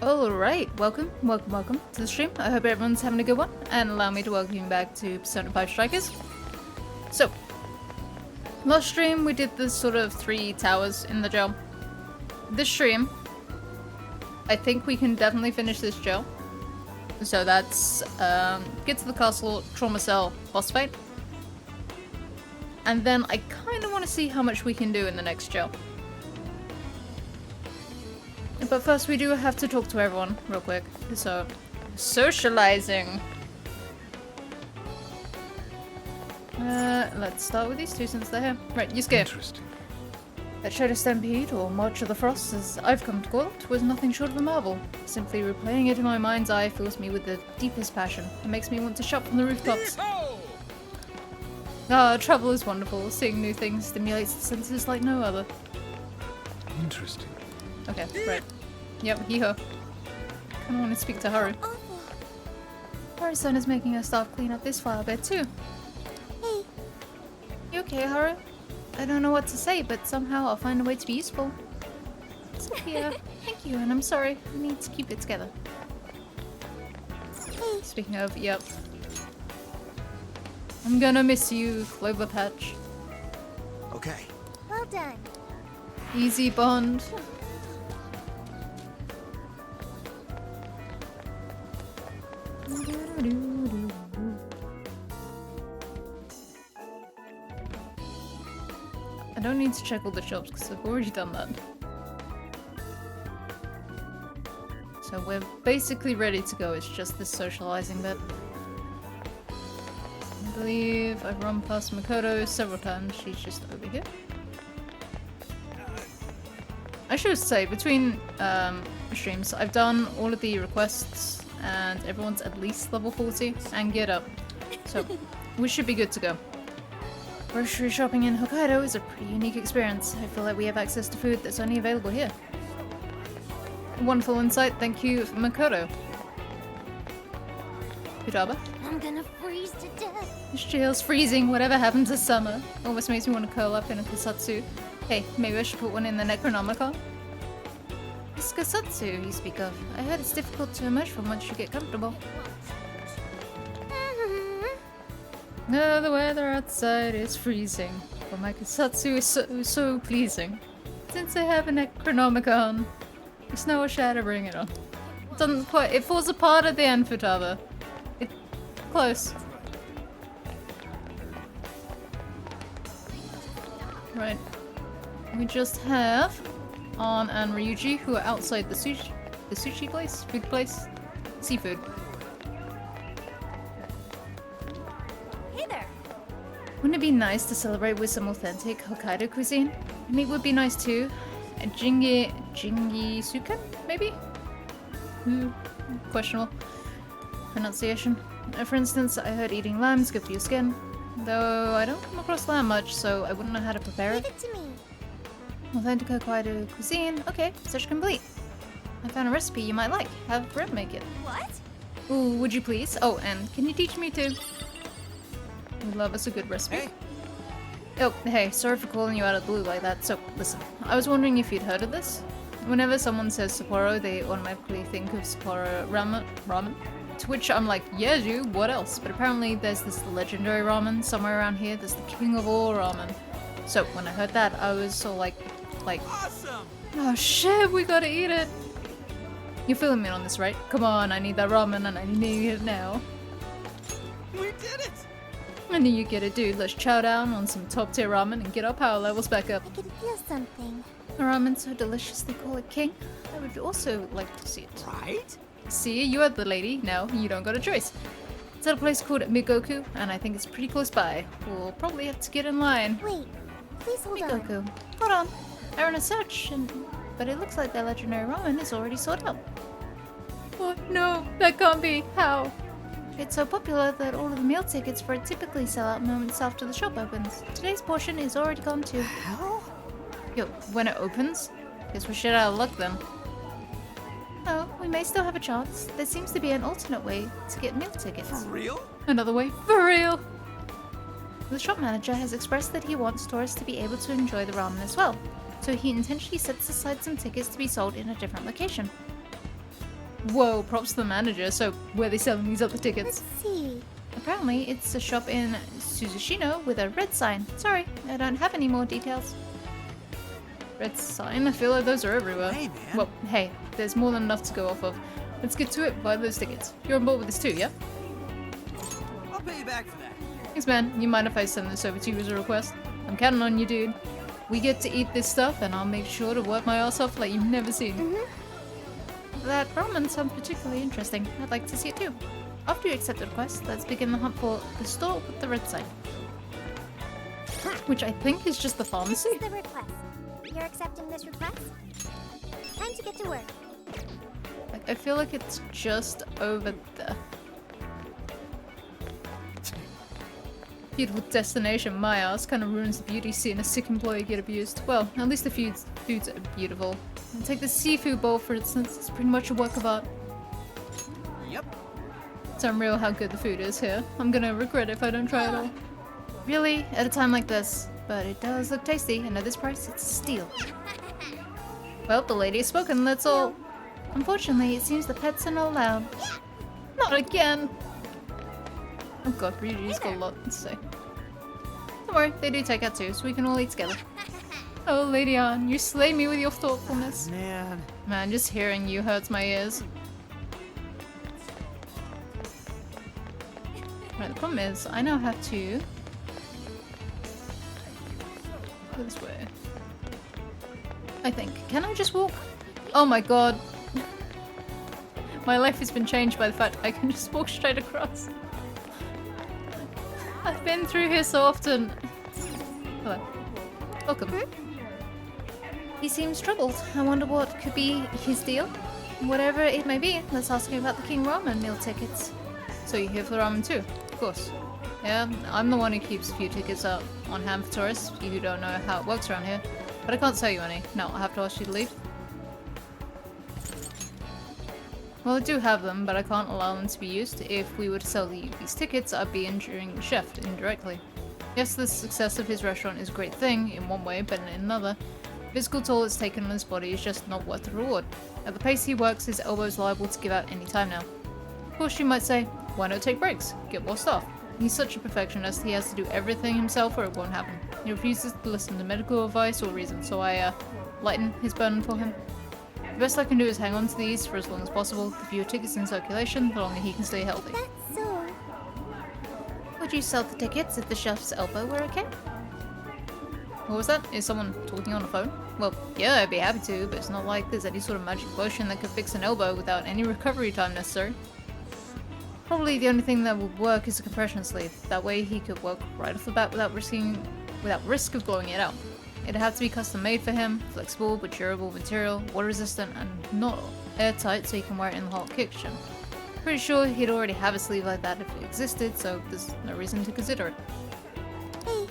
Alright, welcome to the stream. I hope everyone's having a good one, and allow me to welcome you back to Persona 5 Strikers. So, last stream we did the sort of 3 towers in the jail. This stream, I think we can definitely finish this jail. So that's, get to the castle, trauma cell, boss fight. And then I kind of want to see how much we can do in the next jail. But first we do have to talk to everyone real quick. So, socializing. Let's start with these two since they're here. Right, Yusuke. Interesting. That Shadow Stampede, or March of the Frost, as I've come to call it, was nothing short of a marvel. Simply replaying it in my mind's eye fills me with the deepest passion. It makes me want to shout from the rooftops. Ah, travel is wonderful. Seeing new things stimulates the senses like no other. Interesting. Okay, right. Yep, Hiho. Kinda want to speak to Haru. Haru-san is making her staff clean up this flower bed too. Hey. You okay, Haru? I don't know what to say, but somehow I'll find a way to be useful. Sophia, thank you, and I'm sorry. I need to keep it together. Hey. Speaking of, yep. I'm gonna miss you, Clover Patch. Okay. Well done. Easy bond. I don't need to check all the shops because I've already done that. So we're basically ready to go, it's just this socializing bit. I believe I've run past Makoto several times, she's just over here. I should say, between streams, I've done all of the requests and everyone's at least level 40 and get up. So we should be good to go. Grocery shopping in Hokkaido is a pretty unique experience. I feel like we have access to food that's only available here. Wonderful insight, thank you, Makoto. Futaba? I'm gonna freeze to death. This jail's freezing, whatever happened to summer? Almost makes me want to curl up in a kusatsu. Hey, maybe I should put one in the Necronomicon? This kusatsu you speak of, I heard it's difficult to emerge from once you get comfortable. No, the weather outside is freezing, but my kusatsu is so pleasing. Since I have a Necronomicon, there's no shadow to bring it on. It doesn't quite, it falls apart at the end, Futaba. It's close. Right. We just have An and Ryuji who are outside the sushi place? Food place? Seafood. Hey there. Wouldn't it be nice to celebrate with some authentic Hokkaido cuisine? Meat would be nice too. A Jingisuken, maybe? Questionable pronunciation. For instance, I heard eating lamb is good for your skin. Though I don't come across lamb much, so I wouldn't know how to prepare Leave it. it to me. Authentic Hokkaido cuisine. Okay, search complete. I found a recipe you might like. Have Rem make it. What? Ooh, would you please? Oh, and can you teach me too? We love us a good recipe. Hey. Oh, hey, sorry for calling you out of the blue like that. So, listen, I was wondering if you'd heard of this. Whenever someone says Sapporo, they automatically think of Sapporo ramen. To which I'm like, yeah, dude, what else? But apparently there's this legendary ramen somewhere around here that's the king of all ramen. So, when I heard that, I was so like, Awesome! oh shit, we gotta eat it! You're feeling me on this, right? Come on, I need that ramen and I need it now. We did it! I knew you'd get it, dude. Let's chow down on some top tier ramen and get our power levels back up. I can feel something. The ramen so delicious they call it king. I would also like to see it. Right? See, you are the lady. Now you don't got a choice. It's at a place called Migoku, and I think it's pretty close by. We'll probably have to get in line. Wait, please hold on. Migoku, hold on. I ran a search, but it looks like their legendary ramen is already sold out. Oh no, that can't be. How? It's so popular that all of the meal tickets for it typically sell out moments after the shop opens. Today's portion is already gone too. Hell? Yo, when it opens? Guess we're shit out of luck then. Oh, we may still have a chance. There seems to be an alternate way to get meal tickets. For real? Another way? For real? The shop manager has expressed that he wants tourists to be able to enjoy the ramen as well, so he intentionally sets aside some tickets to be sold in a different location. Whoa, props to the manager. So, where are they selling these other tickets? Let's see. Apparently, it's a shop in Suzushino with a red sign. Sorry, I don't have any more details. Red sign? I feel like those are everywhere. Hey, man. Well, hey, there's more than enough to go off of. Let's get to it. Buy those tickets. You're on board with this too, yeah? I'll pay you back for that. Thanks, man. You mind if I send this over to you as a request? I'm counting on you, dude. We get to eat this stuff, and I'll make sure to work my ass off like you've never seen. That ramen sounds particularly interesting. I'd like to see it too. After you accept the request, let's begin the hunt for the store with the red sign. Which I think is just the This pharmacy. is the request. You're accepting this request? Time to get to work. Like, I feel like it's just over there. Beautiful destination, my ass. Kind of ruins the beauty seeing a sick employee get abused. Well, at least the foods are beautiful. And take the seafood bowl, for instance. It's pretty much a work of art. Yep. It's unreal how good the food is here. I'm gonna regret it if I don't try it all. Really? At a time like this? But it does look tasty, and at this price, it's a steal. Well, the lady has spoken, that's all. Unfortunately, it seems the pets are not allowed. Not again! Oh god, Ryuji's got a lot to say. Don't worry, they do take out too, so we can all eat together. Oh, Lady Ann, you slay me with your thoughtfulness. Man. Man, just hearing you hurts my ears. Right, the problem is, I now have to go this way. I think. Can I just walk? Oh my god. My life has been changed by the fact I can just walk straight across. I've been through here so often. Hello. Welcome. He seems troubled. I wonder what could be his deal. Whatever it may be, let's ask him about the King Ramen meal tickets. So you're here for the ramen too? Of course. Yeah, I'm the one who keeps a few tickets up on hand for tourists, you who don't know how it works around here. But I can't sell you any. No, I have to ask you to leave. Well, I do have them, but I can't allow them to be used. If we were to sell you these tickets, I'd be injuring the chef indirectly. Yes, the success of his restaurant is a great thing in one way, but in another, the physical toll it's taken on his body is just not worth the reward. At the pace he works, his elbow is liable to give out any time now. Of course, you might say, why not take breaks? Get more staff. He's such a perfectionist, he has to do everything himself or it won't happen. He refuses to listen to medical advice or reason, so I, lighten his burden for him. The best I can do is hang on to these for as long as possible. The fewer tickets in circulation, the longer he can stay healthy. That's so. Would you sell the tickets if the chef's elbow were okay? What was that? Is someone talking on the phone? Well, yeah, I'd be happy to, but it's not like there's any sort of magic potion that could fix an elbow without any recovery time necessary. Probably the only thing that would work is a compression sleeve. That way he could work right off the bat without risk of blowing it out. It'd have to be custom made for him, flexible but durable material, water resistant and not airtight so he can wear it in the hot kitchen. Pretty sure he'd already have a sleeve like that if it existed, so there's no reason to consider it. Hey,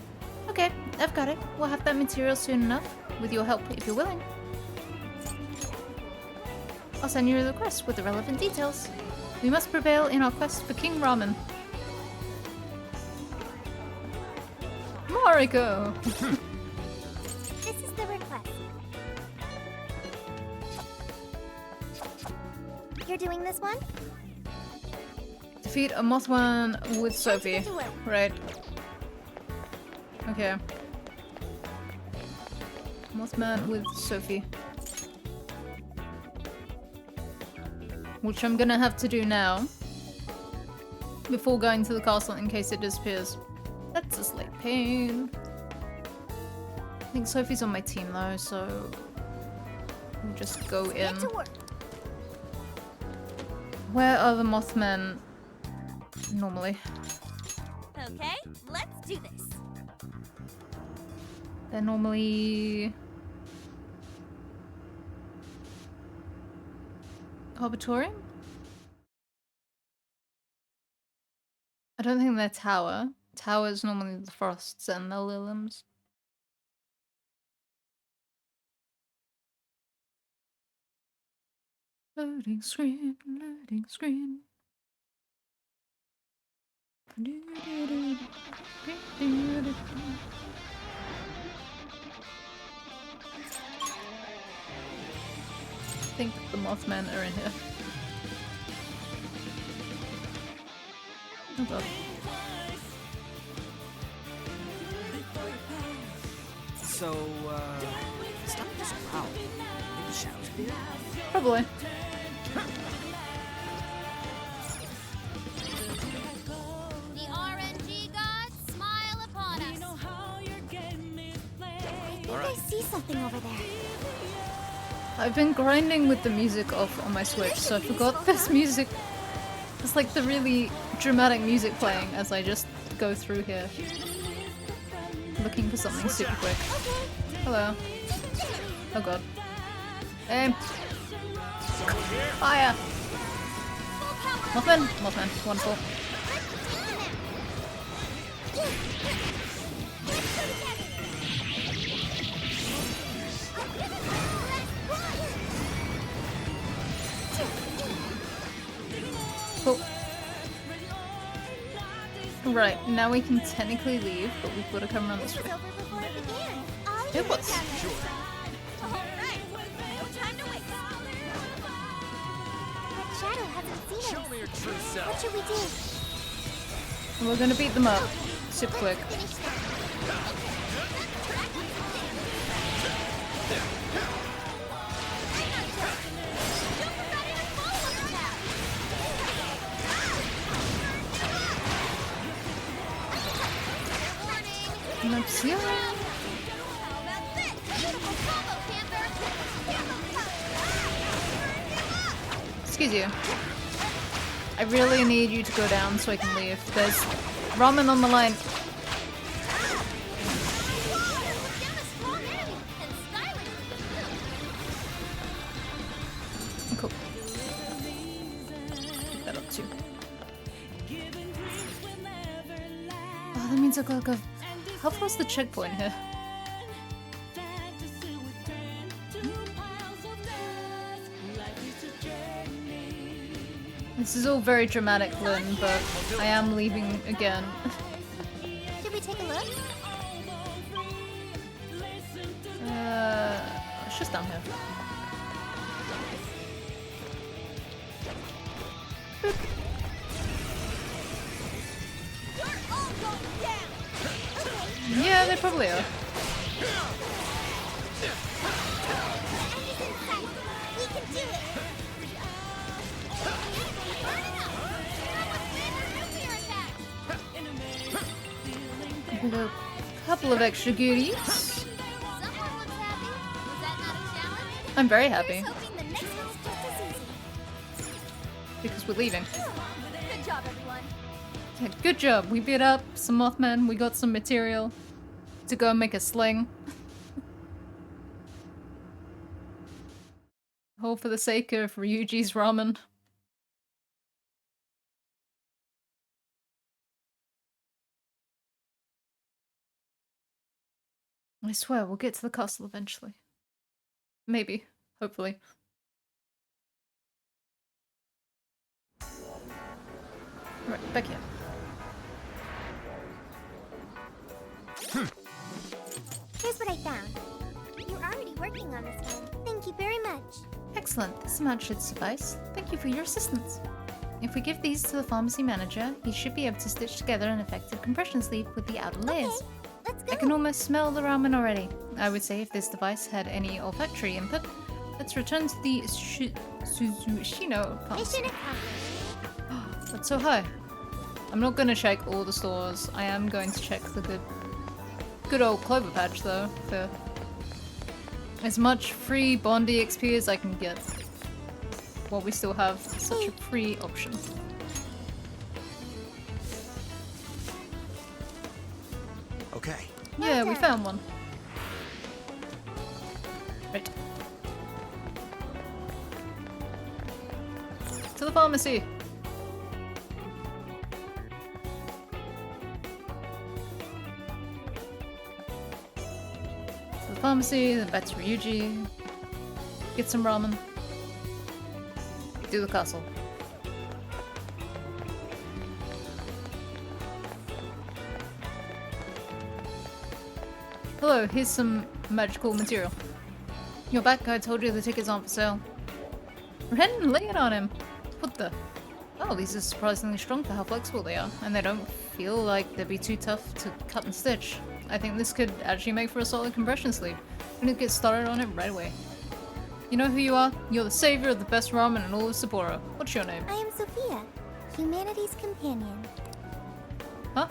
Okay, I've got it. We'll have that material soon enough, with your help if you're willing. I'll send you a request with the relevant details. We must prevail in our quest for King Ramen. Mariko! this is the request. You're doing this one? Defeat a Mothman with Time to Sophie. get to work. Right. Okay. Mothman with Sophie. Which I'm gonna have to do now. Before going to the castle in case it disappears. It's a slight pain. I think Sophie's on my team though, so we'll just go in. Get to work. Where are the Mothmen normally? Okay, let's do this. They're normally Arbitorium? I don't think they're Tower. Tower is normally the Frosts and the Lilims. Loading screen, loading screen. I think the Mothman are in here. Oh god. So, stop just wow. Maybe the shadows clear? Probably. The RNG gods smile upon us. I think I see something over there. I've been grinding with the music off on my Switch, so I forgot this music. It's like the really dramatic music playing as I just go through here. Looking for something super quick. Hello. Oh god. Aim. Fire! Mothman! Mothman. Wonderful. Cool. Right, now we can technically leave, but we've got to come around this way. Over before it began. It was. All right, no time to waste. That shadow hasn't seen us. Show me your true self. What should we do? And we're gonna beat them up. Super quick. Finish that. Let's heal. Excuse you. I really need you to go down so I can leave. There's ramen on the line. Cool. Pick that up too. Oh, that means I gotta go. How far's the checkpoint here? This is all very dramatic, Lynn, but I am leaving again. Should we take a look? It's just down here. Boop. Yeah, they probably are. We can do it. With a couple of extra goodies. Someone looks happy. Was that not a challenge? I'm very happy Here's hoping the next one's just as easy. because we're leaving. Good job, everyone. Yeah, good job. We beat up some Mothman. We got some material to go and make a sling. All for the sake of Ryuji's ramen. I swear, we'll get to the castle eventually. Maybe. Hopefully. Right, back here. Here's what I found. You're already working on this one. Thank you very much. Excellent. This amount should suffice. Thank you for your assistance. If we give these to the pharmacy manager, he should be able to stitch together an effective compression sleeve with the outer layers. Okay, let's go. I can almost smell the ramen already. I would say if this device had any olfactory input, let's return to the Suzushino pump. Mission accomplished. That's so high. I'm not gonna check all the stores. I am going to check the good old Clover Patch though, for as much free Bondi XP as I can get. While we still have such a free option. Okay. Yeah, we done. found one. Right. To the pharmacy! To the pharmacy, then back to Ryuji. Get some ramen. Do the castle. Hello, here's some magical material. You're back, I told you the tickets aren't for sale. Ren, lay it on him. What the? Oh, these are surprisingly strong for how flexible they are, and they don't feel like they'd be too tough to cut and stitch. I think this could actually make for a solid compression sleeve. We need to get started on it right away. You know who you are? You're the savior of the best ramen in all of Sapporo. What's your name? I am Sophia, humanity's companion. Huh?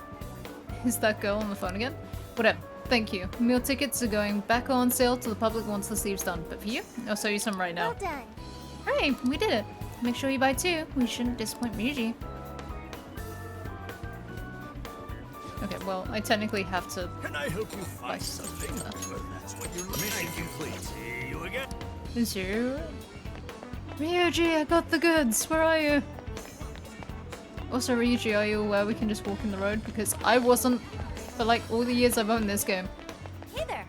Is that girl on the phone again? Whatever. Thank you. Meal tickets are going back on sale to the public once the sleeve's done. But for you, I'll sell you some right now. Well done. Hooray! We did it! Make sure you buy two. We shouldn't disappoint Ryuji. Okay, well, I technically have to Can I help you buy find stuff. something? Well, that's what you're mission complete. See you again. Is you? Ryuji, I got the goods. Where are you? Also, Ryuji, are you aware we can just walk in the road? Because I wasn't for like all the years I've owned this game. Hey there.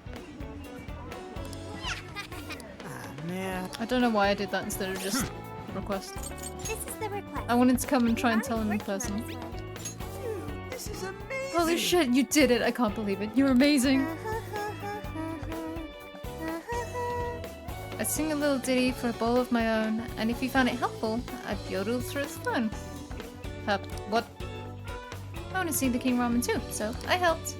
Ah, man. I don't know why I did that instead of just request. This is the request. I wanted to come and try and You're tell him in already working on person. this one. This is amazing. Holy shit, you did it! I can't believe it. You're amazing. I'd sing a little ditty for a bowl of my own, and if you found it helpful, I'd yodel through the phone. What? I want to see the King Ramen too, so I helped.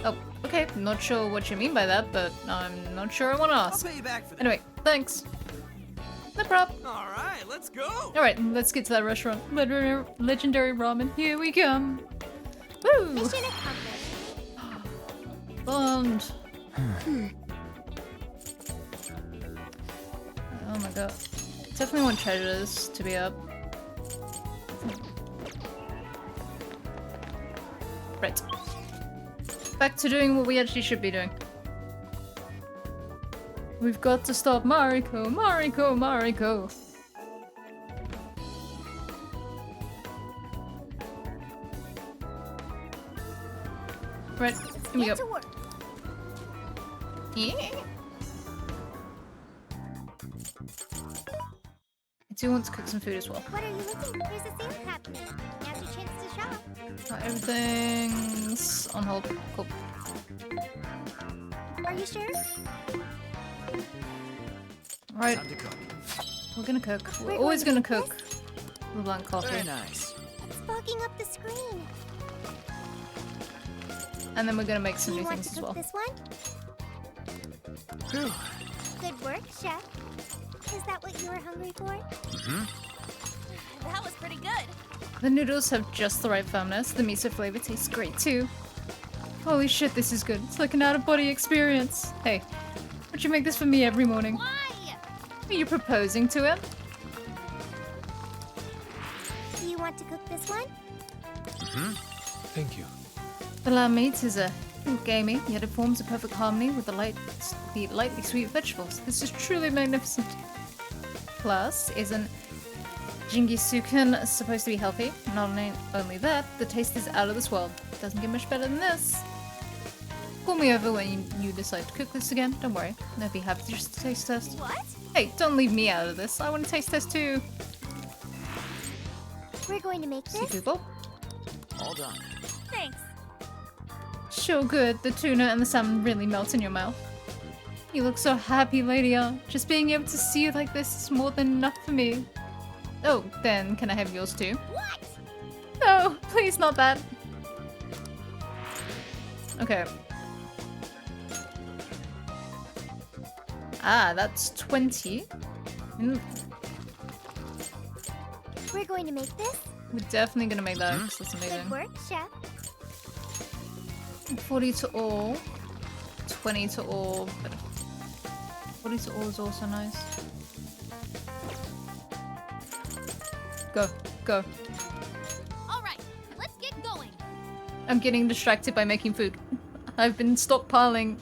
Oh, okay. Not sure what you mean by that, but I'm not sure I want to I'll ask. pay you back for that. Anyway, thanks. No prob. All right, let's go. Alright, let's get to that restaurant. Legendary ramen. Here we come. Woo! Mission accomplished. Bond. Oh my god. Definitely want treasures to be up. Right. Back to doing what we actually should be doing. We've got to stop Mariko, Mariko, Mariko. Right, here we Get go. to work. Yeah. I do want to cook some food as well. What are you looking? There's a sale happening. Now's your chance to shop. Everything's on hold. Cool. Are you sure? Right, Time to cook. we're gonna cook. We're We're always going gonna to cook the blank coffee. Very nice. It's fogging up the screen. And then we're gonna make Do some you new want things to as cook well. this one? Phew. Good work, chef. Is that what you were hungry for? That was pretty good. The noodles have just the right firmness. The miso flavor tastes great too. Holy shit, this is good. It's like an out-of-body experience. Hey, would you make this for me every morning? Why? Are you proposing to him? Do you want to cook this one? Thank you. The lamb meat is a little gamey, yet it forms a perfect harmony with the lightly sweet vegetables. This is truly magnificent. Plus, isn't Jingisukan supposed to be healthy? Not only that, the taste is out of this world. Doesn't get much better than this. Call me over when you decide to cook this again. Don't worry, I'd be happy to just taste test. What? Hey, don't leave me out of this. I want to taste test too. We're going to make See this? Google. All done. Thanks. Sure good. The tuna and the salmon really melt in your mouth. You look so happy, Lydia. Just being able to see you like this is more than enough for me. Oh, then can I have yours too? What? No, please not that. Okay. Ah, that's 20. We're going to make this? We're definitely gonna make that, 'cause that's amazing. Good work, Chef. 40 to all. 20 to all. But 40 to all is also nice. Go. Go. All right, let's get going. I'm getting distracted by making food. I've been stockpiling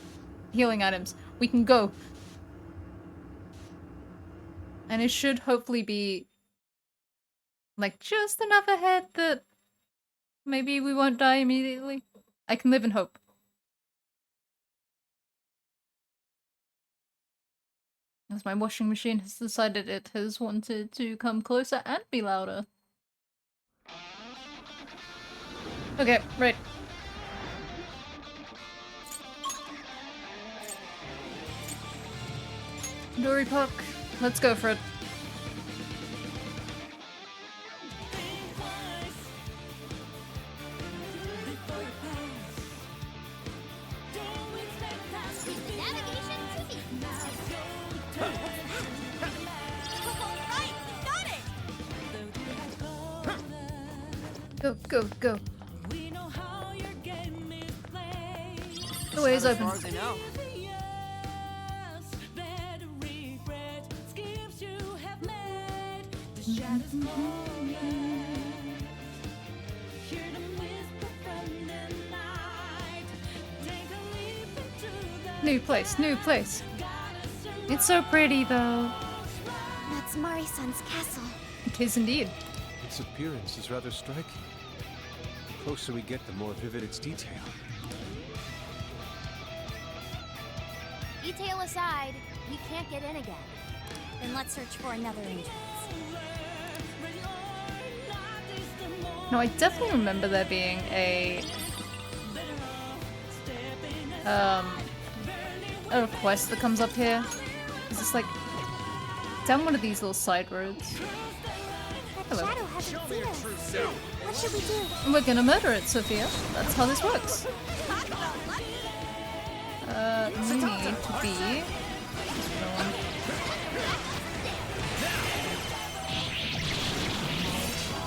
healing items. We can go. And it should hopefully be like just enough ahead that maybe we won't die immediately. I can live in hope. As my washing machine has decided it has wanted to come closer and be louder. Okay, right. Dory Puck, let's go for it. Navigation to me. All right, we got it. Go, go, go. The way is As open. far as I know. New place, new place. It's so pretty though. That's Mari-san's castle. It is indeed. Its appearance is rather striking. The closer we get, the more vivid its detail. Detail aside, we can't get in again. Then let's search for another entrance. No, I definitely remember there being a quest that comes up here. Is this like down one of these little side roads? Hello. Shadow hasn't seen us. What should we do? We're gonna murder it, Sophia. That's how this works. We need to be.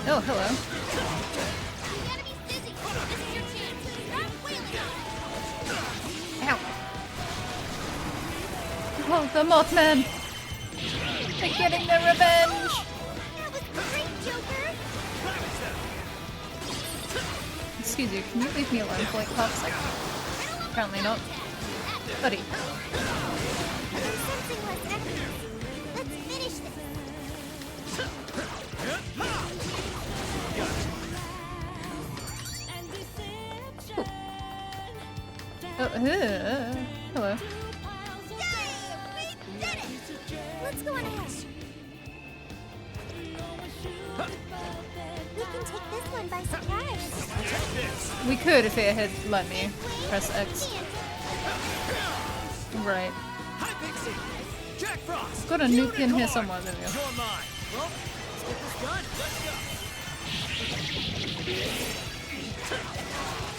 Oh, hello. Ow. Oh, the Mothman! They're getting their revenge! That was great, Joker! Excuse you, can you leave me alone for like half a second? Apparently not. Buddy. I'm sensing less enemies. Let's finish this. Oh, hello. Yay! We did it! Let's go on ahead. We can take this one by surprise. We could if it had let me press X. Right. Hi, Pixie. Jack Frost. Got a nuke in here somewhere, there we go. You're mine. Well, let's get this done. Let's go.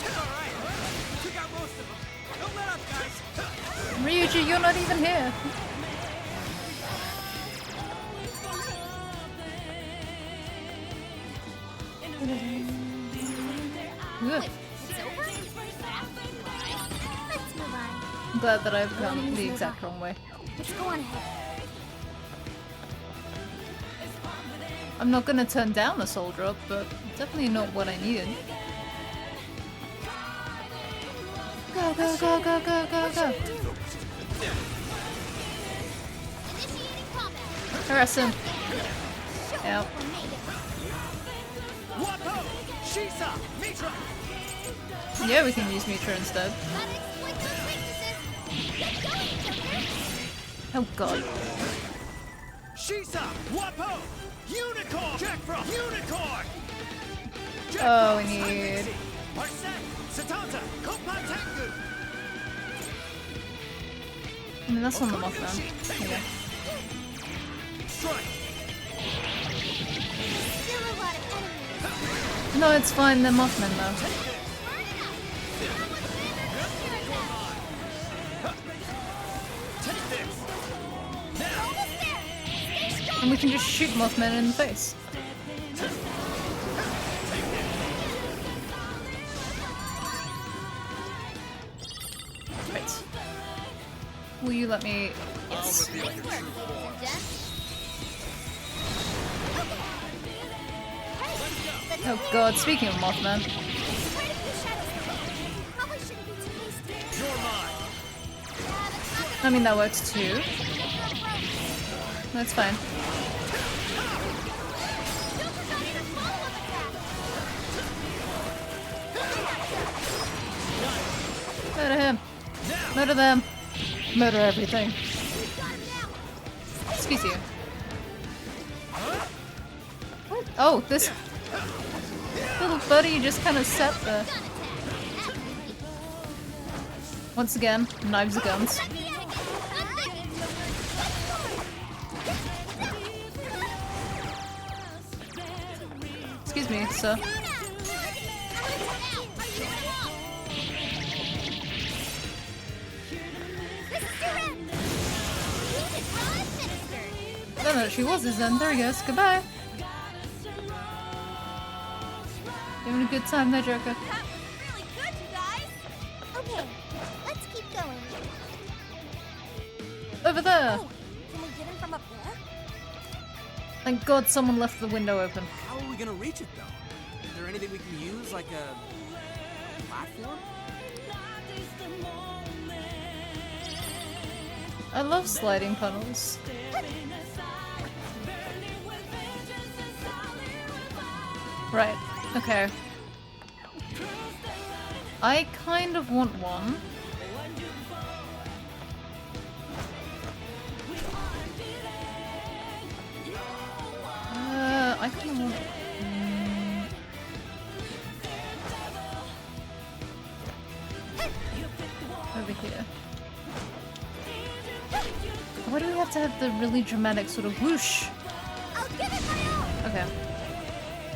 All right. Took out most of them. Don't let up, guys. Ryuji, you're not even here. Ugh. It's over? Let's move on. I'm glad that I've gone the exact wrong way. Let's go on ahead. I'm not gonna turn down the soul drop, but definitely not what I needed. Go, go, go, go, go, go, go. Initiating combat. Harass him. Yep. Wapo, Shisa, Mitra. Yeah, we can use Mitra instead. Gotta exploit those weaknesses. Get going, Joker. Oh god. Shisa, Wapo, Unicorn. Jack Frost, Unicorn. Jack Oh, we Frost, Hi, need- Pixie. Arsene, Satanta, Kopan Tengu. I mean, that's on the Mothman. Yeah. Strike. Still a lot of enemies. No, it's fine, they're Mothman though. Take this. And we can just shoot Mothman in the face. Will you let me? I'll Yes. reveal your true form. Oh god, speaking of Mothman. You're mine. I mean, that works too. That's fine. Murder him. Murder them. Murder everything. Excuse you. What? Oh, this little buddy just kind of sat there. Once again, knives are guns. Excuse me, sir. I don't know if she was his then. There he goes. Goodbye. Having a good time there, Joker. Really good, you guys. Okay, let's keep going. Over there. Oh, can we get in from up there? Thank God someone left the window open. How are we gonna reach it, though? Is there anything we can use, like a platform? I love sliding tunnels. Right, okay. I kind of want one. I kind of want... over here. Why do we have to have the really dramatic sort of whoosh? I'll give it my all. Okay.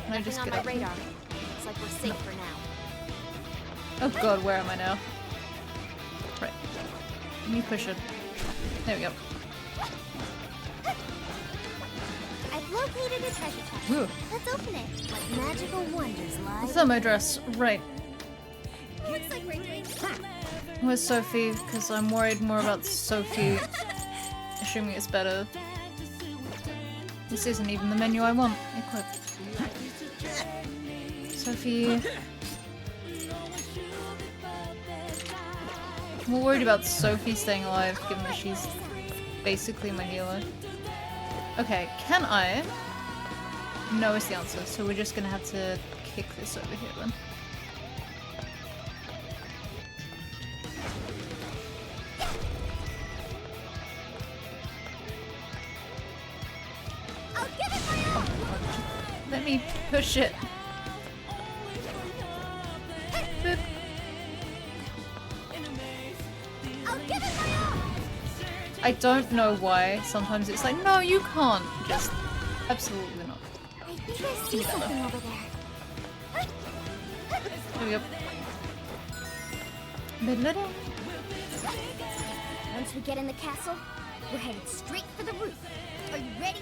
Can I just Nothing get on my up? radar. Looks like we're safe for now. Oh god, where am I now? Right. Let me push it. There we go. I've located a treasure chest. Ooh. Let's open it. Like magical wonders lie. Thermo dress. Right. Looks like we're doing. Where's Sophie? Because I'm worried more about Sophie. Assuming it's better. This isn't even the menu I want. Equip. Sophie. I'm more worried about Sophie staying alive, given that she's basically my healer. Okay, can I? No is the answer, so we're just gonna have to kick this over here then. I'll give it my all. Let me push it. Boop. I'll give it my all. I don't know why. Sometimes it's like, no, you can't. Just absolutely not. I think I see something over there. There we go. Ba-da-da. Once we get in the castle, we're headed straight for the roof. Are you ready?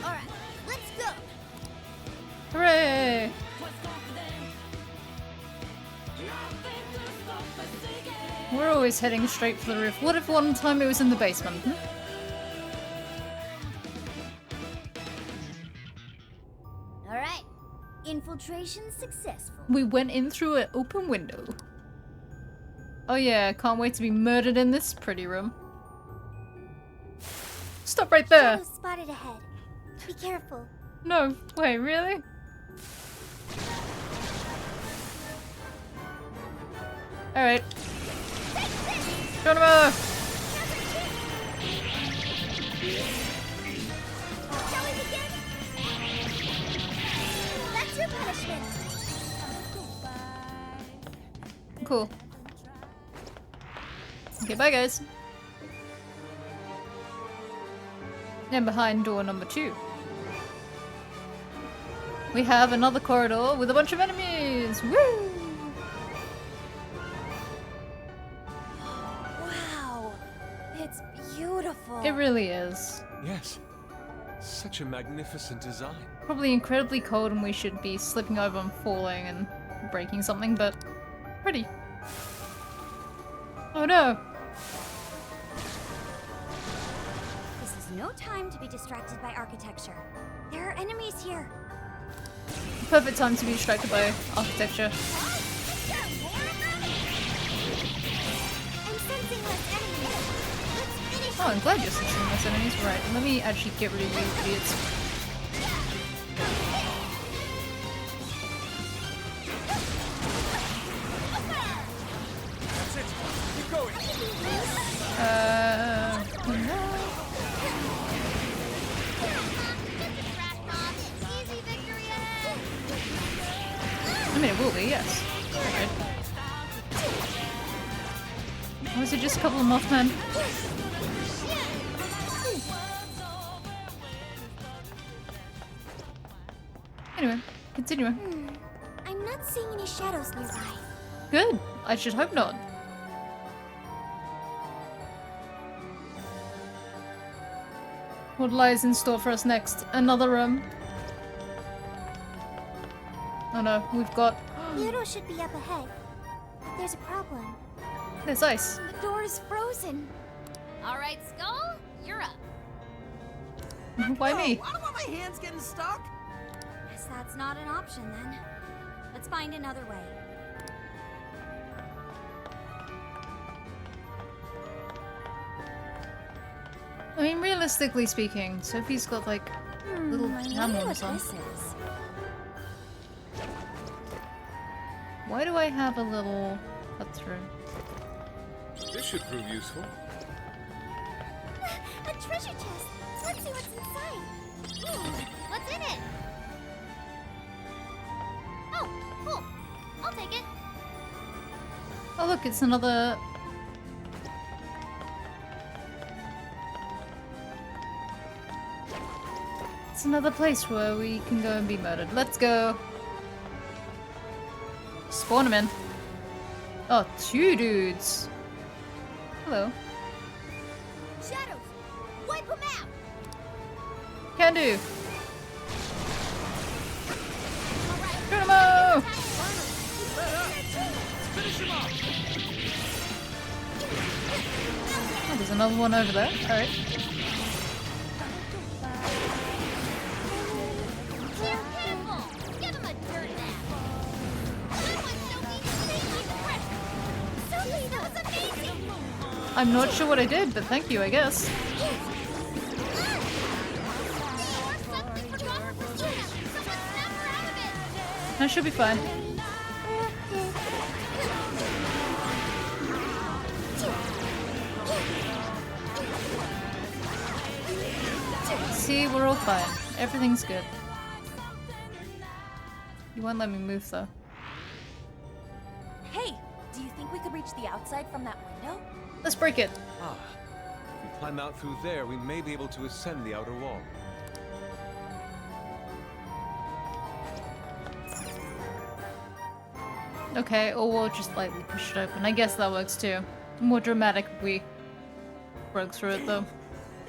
All right, let's go. Hooray! We're always heading straight for the roof. What if one time it was in the basement? All right, infiltration successful. We went in through an open window. Oh yeah, can't wait to be murdered in this pretty room. Stop right there! Shadow spotted ahead. Be careful. No, wait, really? Alright. Geronimo! Shall we begin? That's your punishment. Cool. Okay, bye guys. And behind door number 2. We have another corridor with a bunch of enemies! Woo! Wow, it's beautiful. It really is. Yes. Such a magnificent design. Probably incredibly cold and we should be slipping over and falling and breaking something, but pretty. Oh no! is no time to be distracted by architecture. There are enemies here. Perfect time to be distracted by architecture. I'm sensing less enemies. Let's finish. Oh, I'm glad you're sensing less enemies. Right, let me actually get rid of you idiots. That's it. Keep going. No. Easy victory ahead. I mean, it will be, yes. Okay. Or was it just a couple of Mothman? Anyway, continuing. I'm not seeing any shadows nearby. Good. I should hope not. What lies in store for us next? Another room. Oh no, we've got... Pluto should be up ahead. But there's a problem. There's ice. The door is frozen. All right, Skull, you're up. Why me? I don't want my hands getting stuck. Guess that's not an option then. Let's find another way. I mean, realistically speaking, Sophie's got like little I wonder hand what warmers on. this is. Why do I have a little cut through? This should prove useful. A treasure chest. Let's see what's inside. What's in it? Oh, cool. I'll take it. Oh look, it's another... It's another place where we can go and be murdered. Let's go. Spawn them in. Oh, 2 dudes. Hello. Shadows. Wipe them out. Can do. Geronimo! Oh, there's another one over there. Alright. Careful. Give him a dirt nap. I want Sophie to sing like a fresh. Sophie, that was amazing. I'm not sure what I did, but thank you, I guess. Or suddenly forgot her persona. Someone snap her out of it. I should be fine. See, we're all fine. Everything's good. You won't let me move though. Hey, do you think we could reach the outside from that window? Let's break it. Ah. If we climb out through there, we may be able to ascend the outer wall. Okay, or we'll just lightly push it open. I guess that works too. More dramatic if we broke through it though.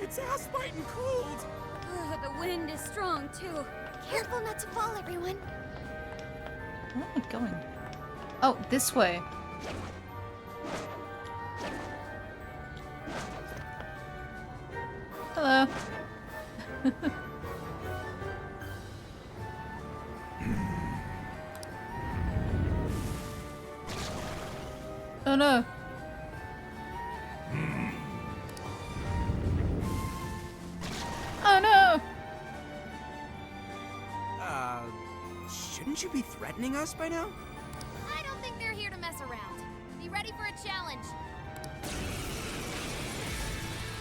It's ass-biting cold. The wind is strong too. Careful not to fall, everyone. Where am I going? Oh, this way. Hello. Oh no. Oh no! Shouldn't you be threatening us by now? I don't think they're here to mess around. Be ready for a challenge.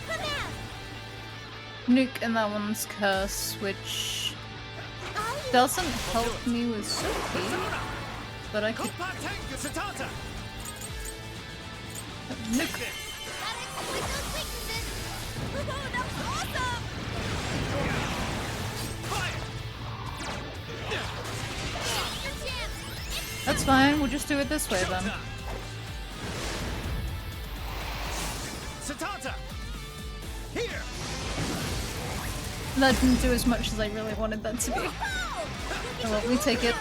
Come out. Nuke and that one's curse, which doesn't help me with Sophie, but I could nuke. Gotta exploit those weaknesses. That was awesome. Your chance. That's fine, we'll just do it this way then. Satata! Here! That didn't do as much as I really wanted that to be. Oh well, we take it.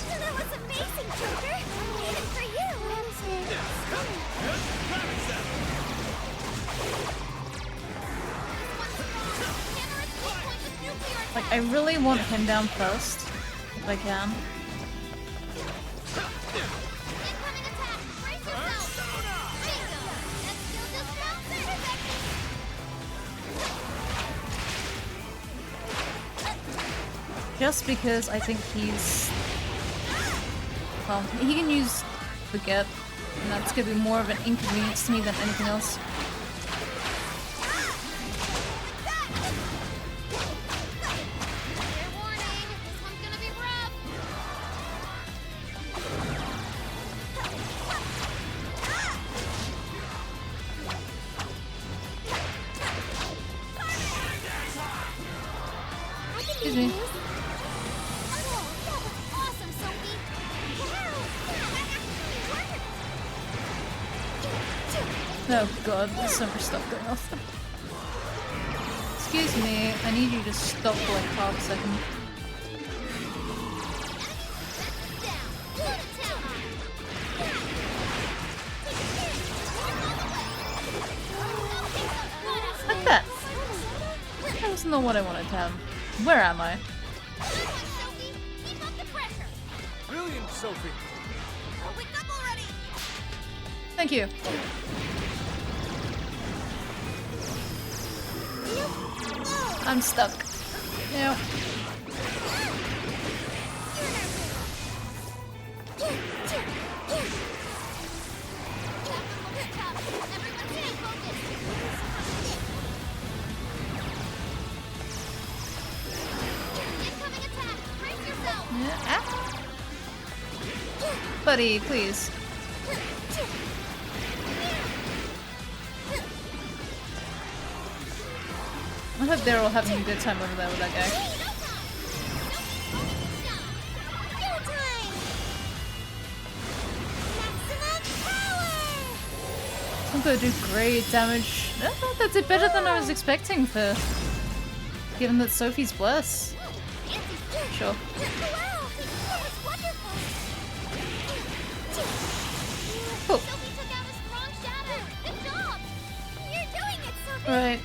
That was amazing, Joker. Even for you. I really want him down first, if I can. Incoming attack! Brace yourself! Bingo! That skill just bounced. Just because I think he's... Well, he can use Forget, and that's gonna be more of an inconvenience to me than anything else. Fair warning, this one's gonna be rough. Excuse me. Oh, that was awesome, Sophie. Oh god, there's so much stuff going off. Excuse me, I need you to stop for like half a second. Like that. That was not what I wanted to have. Where am I? Sophie, keep up the pressure. Brilliant, Sophie. Oh, wake up already. Thank you. I'm stuck. Yeah. Incoming attack! Brace yourself! Ah. Buddy, please. I hope they're all having a good time over there with that guy. I'm gonna do great damage. Oh, that did better than I was expecting for... Given that Sophie's worse. Sure. Cool. Sophie took out a strong shadow! Good job! You're doing it, Sophie! Right.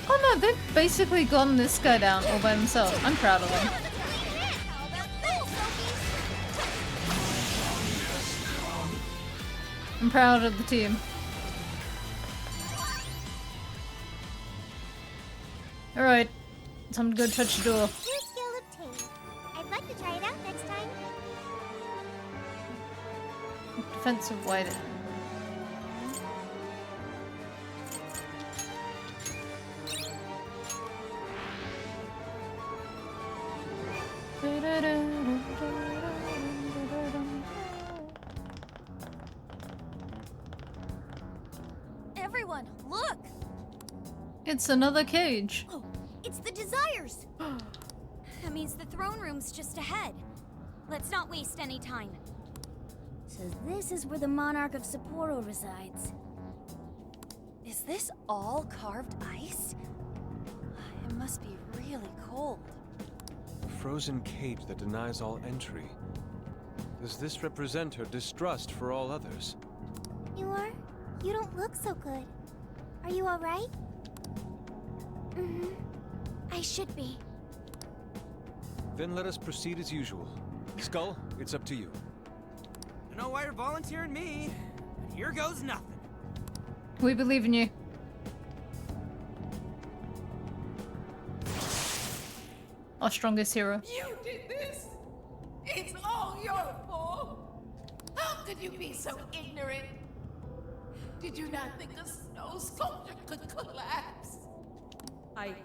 Oh no, they've basically gotten this guy down all by themselves. I'm proud of them. How about this, Sophie? I'm proud of the team. Alright, time to go touch the door. New skill obtained. I'd like to try it out next time. Defensive white. Everyone, look! It's another cage. Oh, it's the Desires! That means the throne room's just ahead. Let's not waste any time. So this is where the Monarch of Sapporo resides. Is this all carved ice? It must be really cold. A frozen cage that denies all entry. Does this represent her distrust for all others? You are? You don't look so good. Are you alright? Mm-hmm. I should be. Then let us proceed as usual. Skull, it's up to you. Don't know why you're volunteering me, but here goes nothing. We believe in you. Our strongest hero. You did this! It's all your fault! How could you be so ignorant? Did you not think a snow sculpture could collapse? I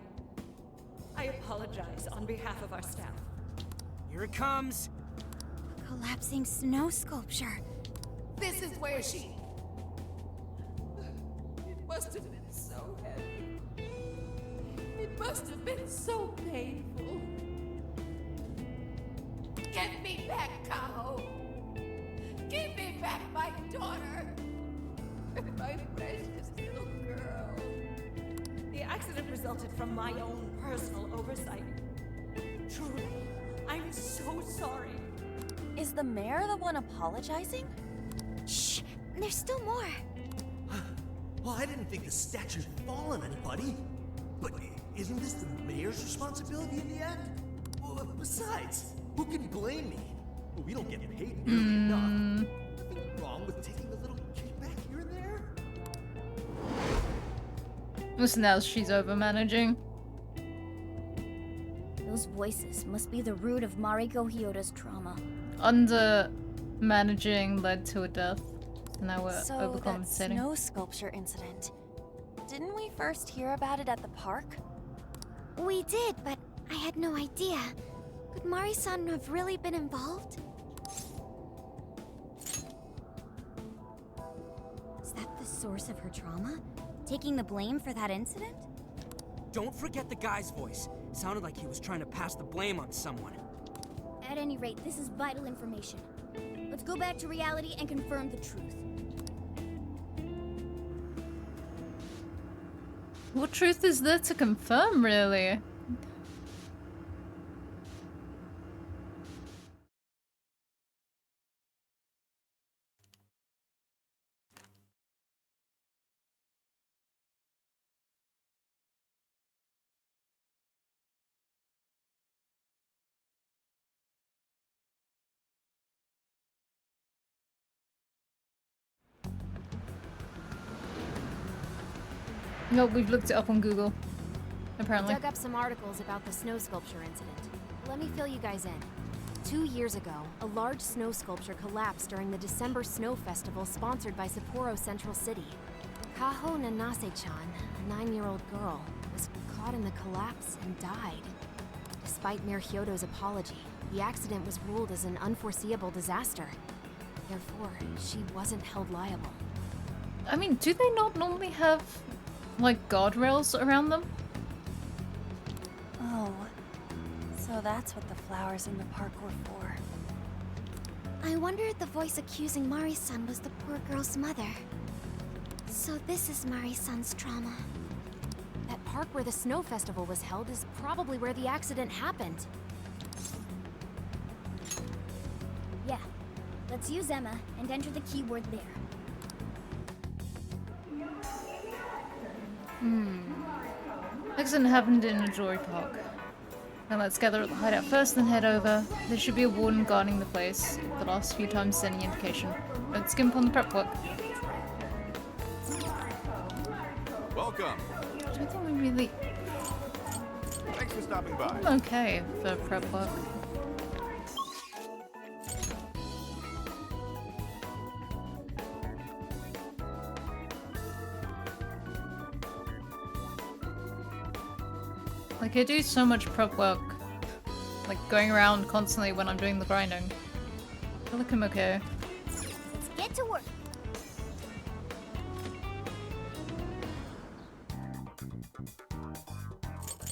apologize on behalf of our staff. Here it comes. Collapsing snow sculpture. This is where she... It must have been so heavy. It must have been so painful. Get me back, Kaho. Give me back my daughter. My precious little girl. The accident resulted from my own personal oversight. Truly, I'm so sorry. Is the mayor the one apologizing? Shh! There's still more. Well, I didn't think the statue'd fall on anybody. But Isn't this the mayor's responsibility in the end? Well, besides, who can blame me? Well, we don't get paid nearly enough. Nothing wrong with taking a little kickback here and there. Listen, now she's over managing. Those voices must be the root of Mariko Hyoda's trauma. Under managing led to a death. So now we're So that overcompensating. snow sculpture incident. Didn't we first hear about it at the park? We did, but I had no idea. Could Mari-san have really been involved? Is that the source of her trauma? Taking the blame for that incident? Don't forget the guy's voice. Sounded like he was trying to pass the blame on someone. At any rate, this is vital information. Let's go back to reality and confirm the truth. What truth is there to confirm, really? Nope, we've looked it up on Google. Apparently. Dug up some articles about the snow sculpture incident. Let me fill you guys in. 2 years ago, a large snow sculpture collapsed during the December Snow Festival sponsored by Sapporo Central City. Kaho Nanase-chan, a 9-year-old girl, was caught in the collapse and died. Despite Mayor Hyodo's apology, the accident was ruled as an unforeseeable disaster. Therefore, she wasn't held liable. I mean, do they not normally have, like, guardrails around them? Oh, so that's what the flowers in the park were for. I wonder if the voice accusing Mari-san was the poor girl's mother. So this is Mari-san's trauma. That park where the snow festival was held is probably where the accident happened. Yeah. Let's use Emma and enter the keyword there. Accident happened in a jewelry park. Now let's gather at the hideout first, then head over. There should be a warden guarding the place. If the last few times is any indication. Don't skimp on the prep work. Welcome. I don't think we really... Thanks for stopping by. I'm okay for prep work. Like, I do so much prep work, like, going around constantly when I'm doing the grinding. I feel like I'm okay. Let's get to work.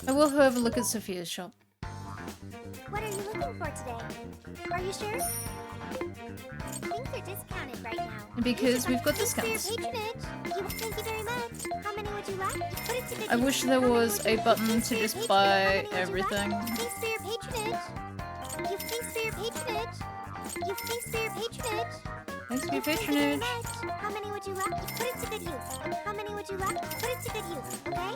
I will, however, look at Sophia's shop. What are you looking for today? Are you sure? Things are discounted right now. Because we've got Thanks for your discounts. patronage. Thank you very much. How many would you like? Put it to good I use. wish there How many was would a you like? button Thanks to for your just patronage. buy How many would you everything. like? Thanks for your patronage. Thanks for your patronage. Thanks for your patronage. Thanks for your Thank you very patronage. much. How many would you like? Put it to good use. How many would you like? Put it to good use, okay?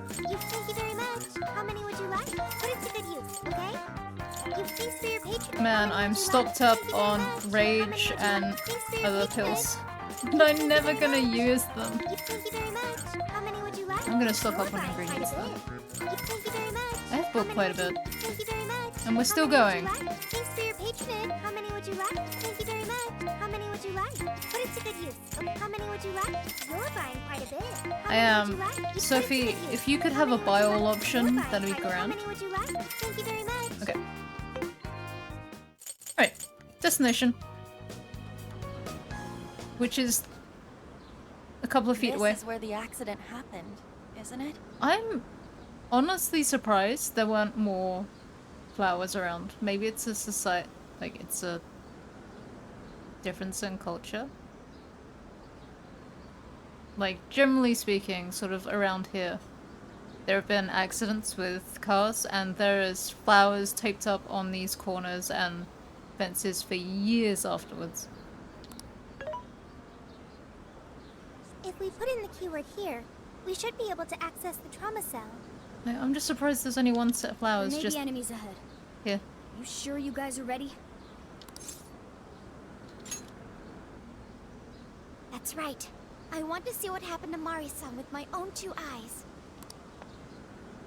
Thank you very much. How many would you like? Put it to good use, okay? Thanks for your patronage. Man, I'm stocked up on rage and other pills. But I'm never gonna use them. Thank you very much. How many would you like? I'm gonna stock You're up on buying ingredients quite a though. bit. Thank you very much. I have bought quite a bit. Thank you very much. And we're still How many going. would you like? Thanks for your patronage. How many would you like? Thank you very much. How many would you like? Put it to good use. How many would you like? You're buying quite a bit. How I many would am. you like? Put it to Sophie, good use. if you could How have a many would you buy all like? option, You're buying that'd be quite a bit. How grand. many would you like? Thank you very much. Okay. Alright. Destination. Which is a couple of feet away. This is where the accident happened, isn't it? I'm honestly surprised there weren't more flowers around. Maybe it's a society, like it's a difference in culture. Like, generally speaking, sort of around here, there have been accidents with cars and there is flowers taped up on these corners and fences for years afterwards. If we put in the keyword here, we should be able to access the trauma cell. I'm just surprised there's only one set of flowers. There may Just be enemies ahead. here. You sure you guys are ready? That's right. I want to see what happened to Mari-san with my own 2 eyes.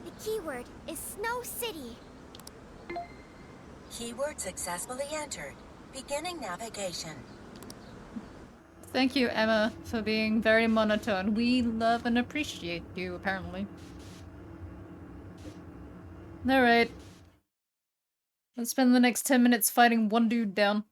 The keyword is Snow City. Keyword successfully entered. Beginning navigation. Thank you, Emma, for being very monotone. We love and appreciate you, apparently. Alright. Let's spend the next 10 minutes fighting one dude down.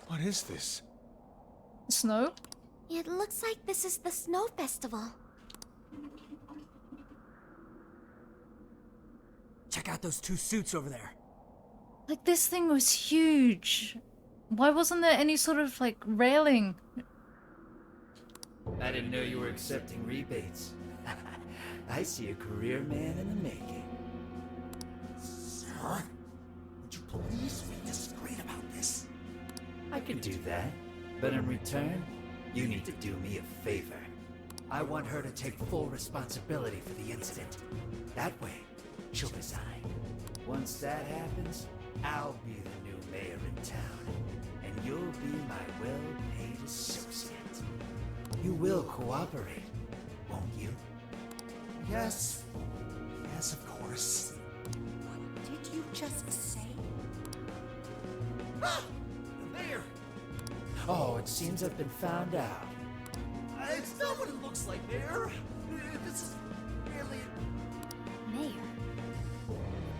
What is this? Snow? It looks like this is the Snow Festival. Check out those 2 suits over there. Like, this thing was huge. Why wasn't there any sort of, like, railing? I didn't know you were accepting rebates. I see a career man in the making. Sir, would you please be discreet about this? I could do that, but in return, you need to do me a favor. I want her to take full responsibility for the incident. That way, she'll resign. Once that happens, I'll be the new mayor in town, and you'll be my well-paid associate. You will cooperate, won't you? Yes. Yes, of course. What did you just say? Ah! The mayor! Oh, it seems I've been found out. It's not what it looks like, Mayor. This is merely... Mayor?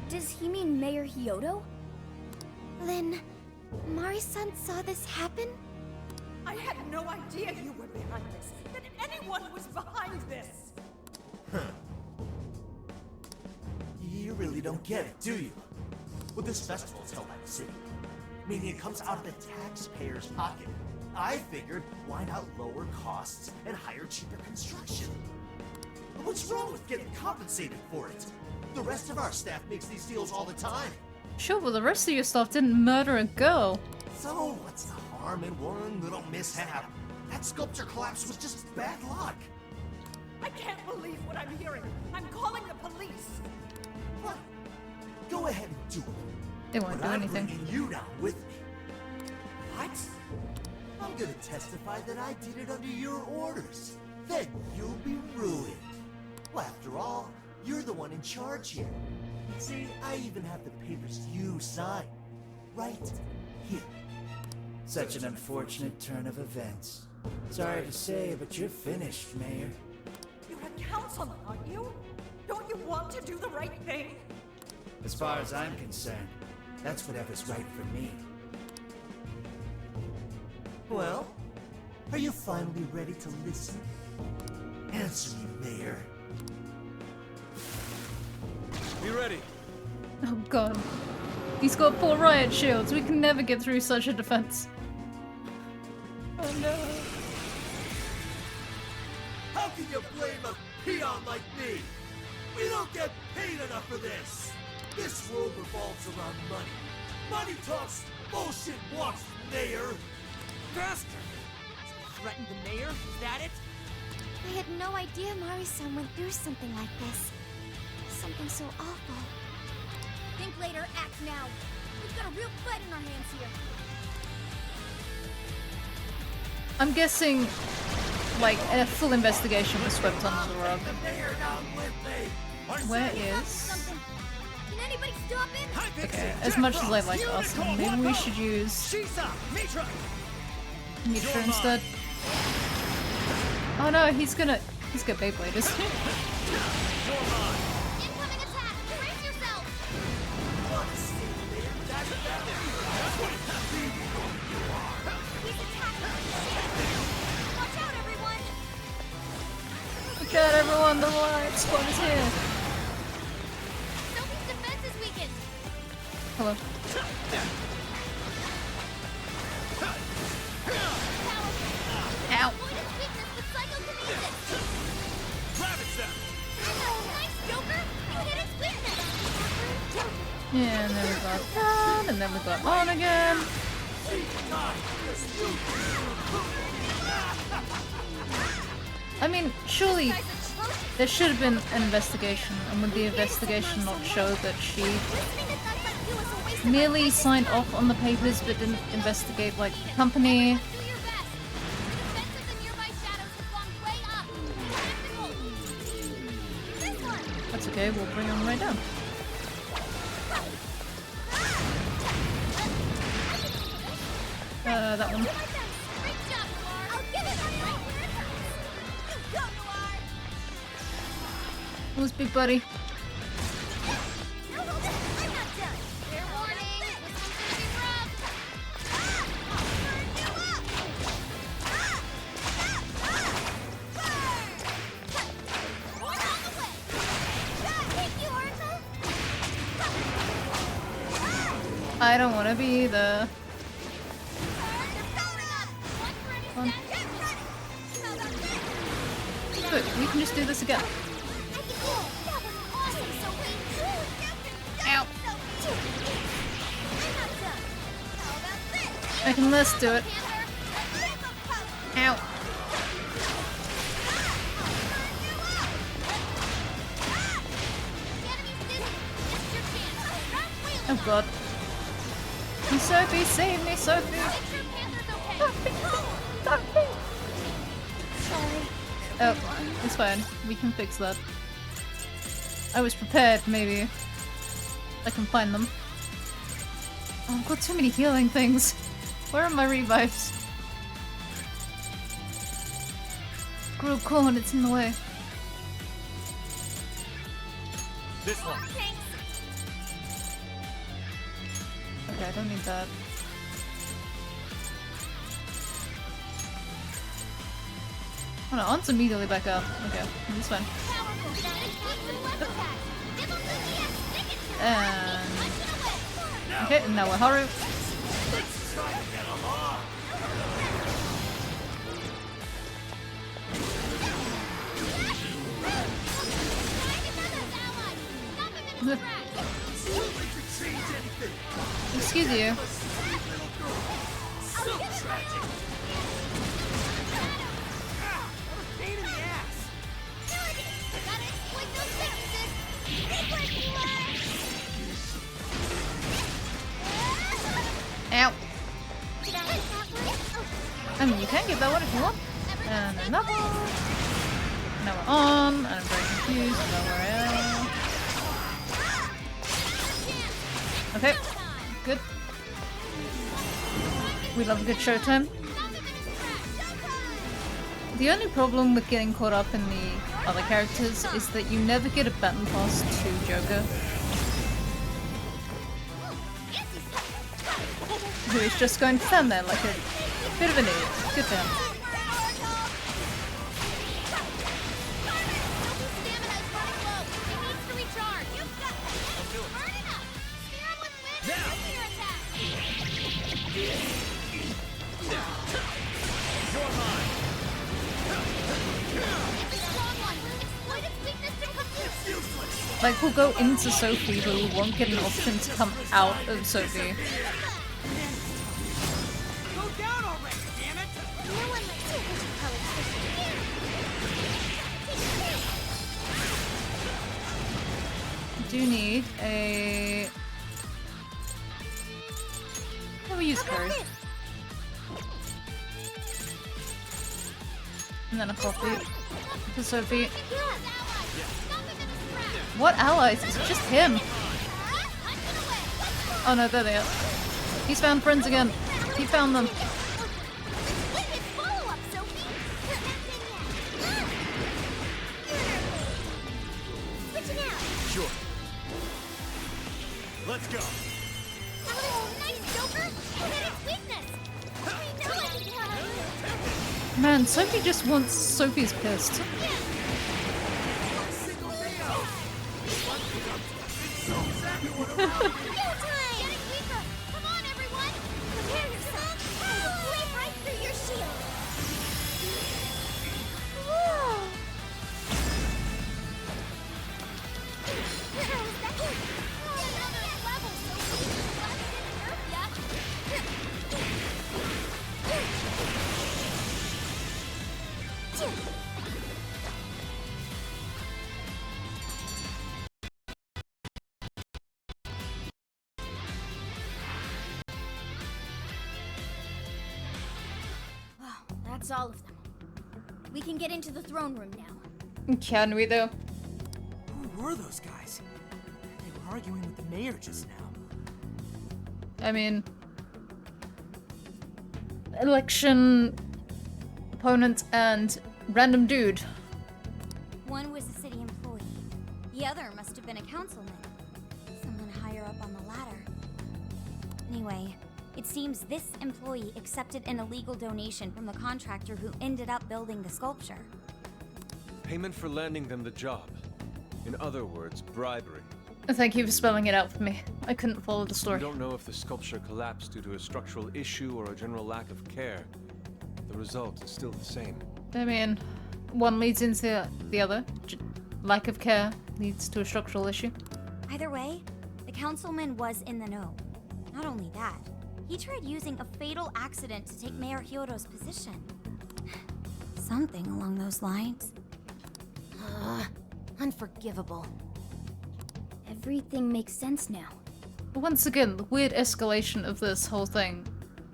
Does he mean Mayor Hyodo? Lynn, Mari-san saw this happen? I had no idea you were behind this, that anyone was behind this. Huh. You really don't get it, do you? Well, this festival is held by the city, meaning it comes out of the taxpayer's pocket. I figured, why not lower costs and hire cheaper construction? But what's wrong with getting compensated for it? The rest of our staff makes these deals all the time. Sure, well, the rest of your stuff didn't murder a girl. So, what's the harm in one little mishap? That sculpture collapse was just bad luck. I can't believe what I'm hearing. I'm calling the police. What? Go ahead and do it. They won't But do I'm anything. bringing you down with me. What? I'm gonna testify that I did it under your orders. Then you'll be ruined. Well, after all, you're the one in charge here. See, I even have the papers you signed. Right here. Such an unfortunate turn of events. Sorry to say, but you're finished, Mayor. You're a councilman, aren't you? Don't you want to do the right thing? As far as I'm concerned, that's whatever's right for me. Well, are you finally ready to listen? Answer me, Mayor. Be ready. Oh god. He's got 4 riot shields. We can never get through such a defense. Oh no. How can you blame a peon like me? We don't get paid enough for this. This world revolves around money. Money talks, bullshit walks, Mayor. Bastard! Threatened the mayor? Is that it? I had no idea Mari-san went through something like this. Something so awful. Think later, act now. We've got a real fight in our hands here. I'm guessing, like, a full investigation was swept under the rug. Where is... Can anybody stop him? Okay, as much as I like Austin, maybe we should use Mitra instead. Oh no, he's got Beyblade, isn't he? Incoming attack! Brace yourself! He's attacking! Watch out, everyone! Look out everyone, the riot squad is here! Sophie's defense is weakened! Hello. And then we got that, and then we got on again. I mean, surely there should have been an investigation, and would the investigation not show that she merely signed off on the papers but didn't investigate, like, the company? That's okay, we'll bring them right down. That one. Who's Big Buddy? I don't want to be the... Come on. Good, we can just do this again. Ow. I can let's do it. Ow. Oh god. Sophie, save me, Sophie! Oh, it's fine. We can fix that. I was prepared, maybe. I can find them. Oh, I've got too many healing things. Where are my revives? Grilled corn, it's in the way. This one. Okay, I don't need that. Oh no, Aunt's immediately back up. Okay, that's fine. And... okay, and now we're Haru. Excuse you. Ow. I mean, you can get that one if you want. And another one. Now we're on, and I'm very confused. Now we're out. Okay, good. We love a good showtime. The only problem with getting caught up in the other characters is that you never get a battle pass to Joker, who is just going to stand there like a bit of an idiot. Good for him. Like, we'll go into Sophie, but we won't get an option to come out of Sophie. I do need a... oh, we use curry. And then a coffee for Sophie. What allies? It's just him. Oh no, there they are. He's found friends again. He found them. Sure. Let's go. Oh, nice, Joker! You hit its weakness! I know I can help! Man, Sophie just wants Sophie's pissed. was all of them. We can get into the throne room now. Can we though? Who were those guys? They were arguing with the mayor just now. I mean, election opponent and random dude. One was a city employee. The other must have been a councilman. Someone higher up on the ladder. Anyway, it seems this employee accepted an illegal donation from the contractor who ended up building the sculpture. Payment for landing them the job. In other words, bribery. Thank you for spelling it out for me. I couldn't follow the We story. don't know if the sculpture collapsed due to a structural issue or a general lack of care. The result is still the same. I mean, one leads into the other. Lack of care leads to a structural issue. Either way, the councilman was in the know. Not only that, he tried using a fatal accident to take Mayor Hyodo's position. Something along those lines. Unforgivable. Everything makes sense now. Once again, the weird escalation of this whole thing.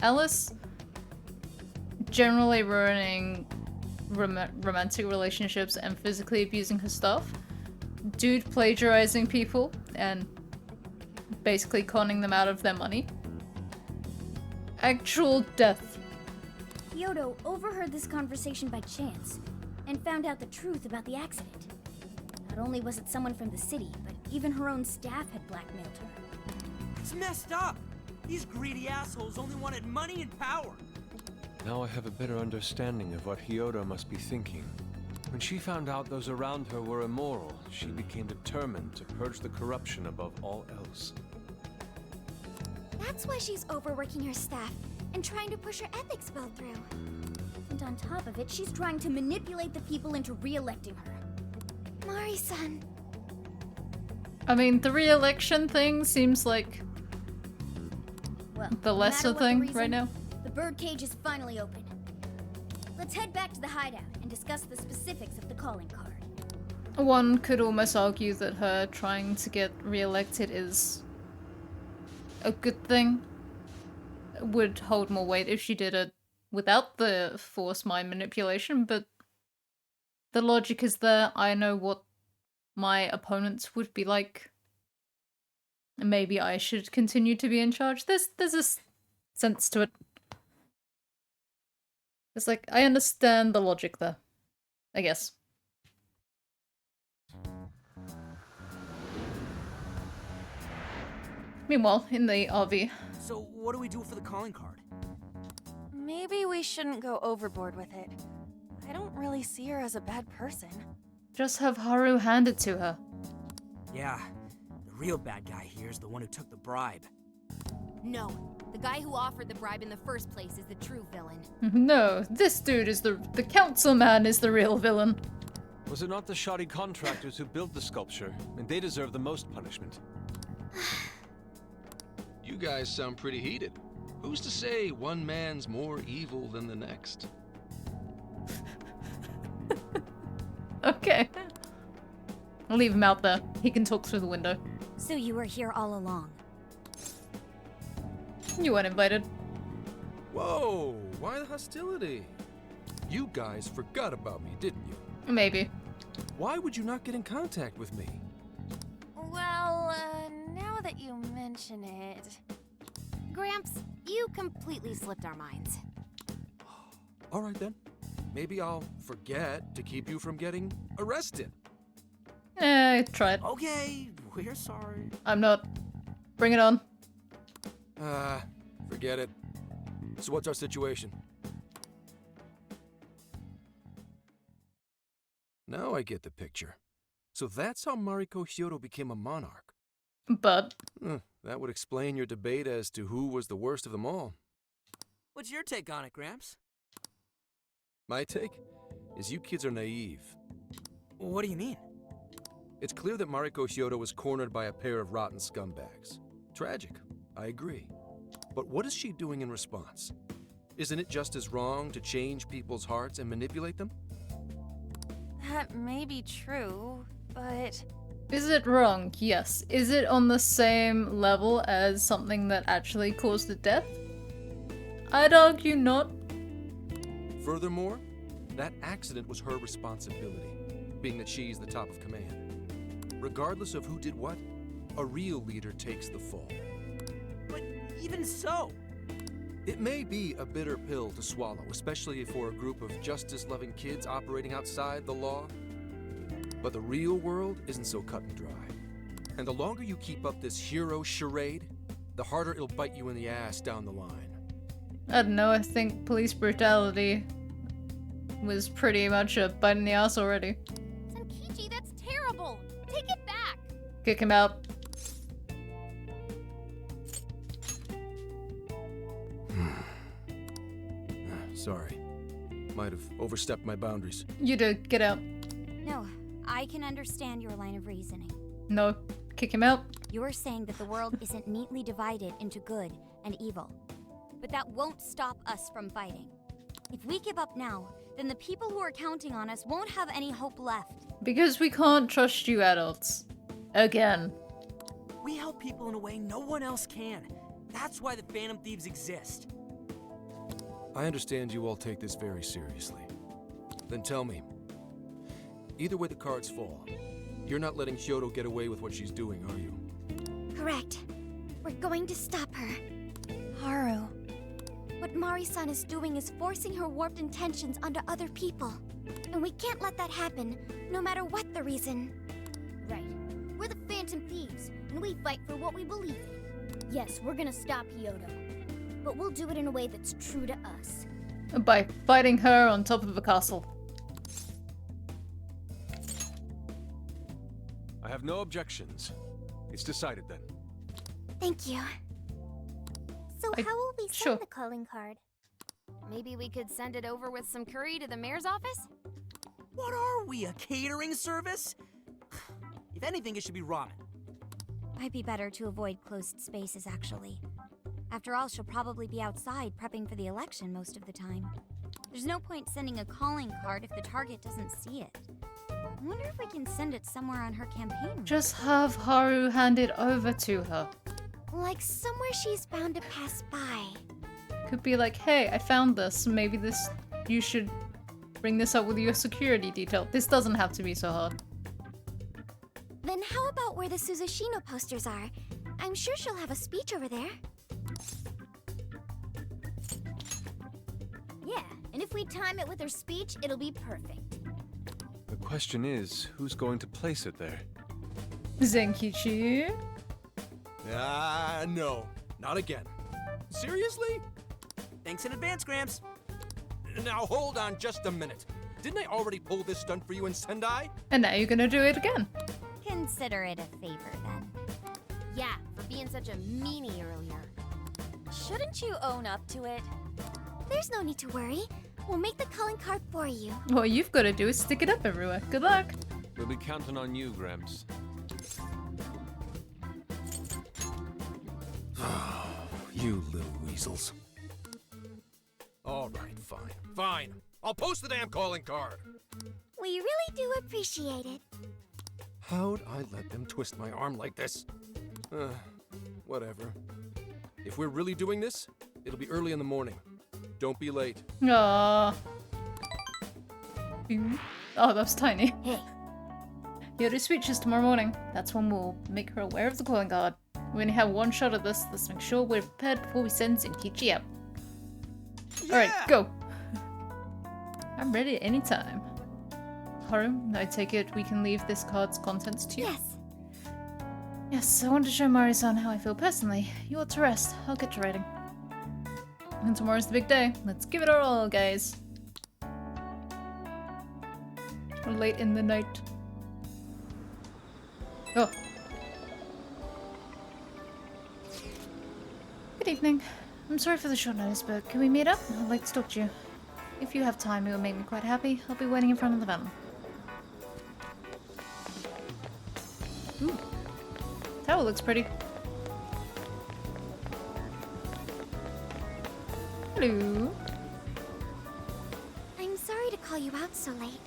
Alice generally ruining romantic relationships and physically abusing her staff. Dude plagiarizing people and basically conning them out of their money. Actual death. Hyodo overheard this conversation by chance and found out the truth about the accident. Not only was it someone from the city, but even her own staff had blackmailed her. It's messed up. These greedy assholes only wanted money and power. Now I have a better understanding of what Hyodo must be thinking. When she found out those around her were immoral, she became determined to purge the corruption above all else. That's why she's overworking her staff and trying to push her ethics bill through. And on top of it, she's trying to manipulate the people into re-electing her. Mari-san. I mean, the re-election thing seems like Well, the no lesser matter what the thing reason, right now. The birdcage is finally open. Let's head back to the hideout and discuss the specifics of the calling card. One could almost argue that her trying to get re-elected is a good thing. Would hold more weight if she did it without the forced mind manipulation, but the logic is there. I know what my opponents would be like. Maybe I should continue to be in charge. There's a sense to it. It's like, I understand the logic there, I guess. Meanwhile, in the RV. So what do we do for the calling card? Maybe we shouldn't go overboard with it. I don't really see her as a bad person. Just have Haru hand it to her. Yeah, the real bad guy here is the one who took the bribe. No, the guy who offered the bribe in the first place is the true villain. No, this dude is the councilman is the real villain. Was it not the shoddy contractors who built the sculpture? And they deserve the most punishment. You guys sound pretty heated. Who's to say one man's more evil than the next? Okay. I'll leave him out there. He can talk through the window. So you were here all along. You weren't invited. Whoa, why the hostility? You guys forgot about me, didn't you? Maybe. Why would you not get in contact with me? Well, now that you mention it... Gramps, you completely slipped our minds. All right then. Maybe I'll forget to keep you from getting arrested. Try it. Okay, we're sorry. I'm not. Bring it on. Forget it. So what's our situation? Now I get the picture. So that's how Mariko Hyodo became a monarch. But... that would explain your debate as to who was the worst of them all. What's your take on it, Gramps? My take is you kids are naive. What do you mean? It's clear that Mariko Hyodo was cornered by a pair of rotten scumbags. Tragic, I agree. But what is she doing in response? Isn't it just as wrong to change people's hearts and manipulate them? That may be true, but... Is it wrong? Yes. Is it on the same level as something that actually caused the death? I'd argue not. Furthermore, that accident was her responsibility, being that she's the top of command. Regardless of who did what, a real leader takes the fall. But even so... It may be a bitter pill to swallow, especially for a group of justice-loving kids operating outside the law. But the real world isn't so cut and dry. And the longer you keep up this hero charade, the harder it'll bite you in the ass down the line. I don't know, I think police brutality was pretty much a bite in the ass already. Senkichi, that's terrible! Take it back! Kick him out. Sorry. Might have overstepped my boundaries. You did. Get out. No, I can understand your line of reasoning. No. Kick him out. You're saying that the world isn't neatly divided into good and evil. But that won't stop us from fighting. If we give up now, then the people who are counting on us won't have any hope left. Because we can't trust you adults. Again. We help people in a way no one else can. That's why the Phantom Thieves exist. I understand you all take this very seriously. Then tell me, either way the cards fall, you're not letting Hyodo get away with what she's doing, are you? Correct. We're going to stop her. Haru. What Mari-san is doing is forcing her warped intentions onto other people. And we can't let that happen, no matter what the reason. Right. We're the Phantom Thieves, and we fight for what we believe in. Yes, we're gonna stop Hyodo. But we'll do it in a way that's true to us. By fighting her on top of a castle. I have no objections. It's decided then. Thank you. So how will we sure. send the calling card? Maybe we could send it over with some curry to the mayor's office? What are we, a catering service? If anything, it should be ramen. Might be better to avoid closed spaces, actually. After all, she'll probably be outside prepping for the election most of the time. There's no point sending a calling card if the target doesn't see it. I wonder if we can send it somewhere on her campaign route. Just have Haru hand it over to her. Like somewhere she's bound to pass by. Could be like, hey, I found this. Maybe you should bring this up with your security detail. This doesn't have to be so hard. Then how about where the Suzushino posters are? I'm sure she'll have a speech over there. Yeah, and if we time it with her speech, it'll be perfect. The question is, who's going to place it there? Zenkichi? No. Not again. Seriously? Thanks in advance, Gramps. Now hold on just a minute. Didn't I already pull this stunt for you in Sendai? And now you're gonna do it again. Consider it a favor, then. Yeah, for being such a meanie earlier. Shouldn't you own up to it? There's no need to worry. We'll make the calling card for you. All you've got to do is stick it up everywhere. Good luck. We'll be counting on you, Gramps. You little weasels. All right, fine. I'll post the damn calling card. We really do appreciate it. How'd I let them twist my arm like this? Whatever. If we're really doing this, it'll be early in the morning. Don't be late. Aww. Oh, that was tiny. Hey. Hyodo's speech is tomorrow morning. That's when we'll make her aware of the calling card. We only have one shot at this. Let's make sure we're prepared before we send Zenkichi out. Yeah! Alright, go. I'm ready at any time. Haru, I take it we can leave this card's contents to you? Yes. Yes, I want to show Mari-san how I feel personally. You ought to rest. I'll get to writing. And tomorrow's the big day. Let's give it our all, guys. Late in the night. Oh. Good evening. I'm sorry for the short notice, but can we meet up? I'd like to talk to you. If you have time, it will make me quite happy. I'll be waiting in front of the fountain. Ooh. Tower looks pretty. Hello. I'm sorry to call you out so late.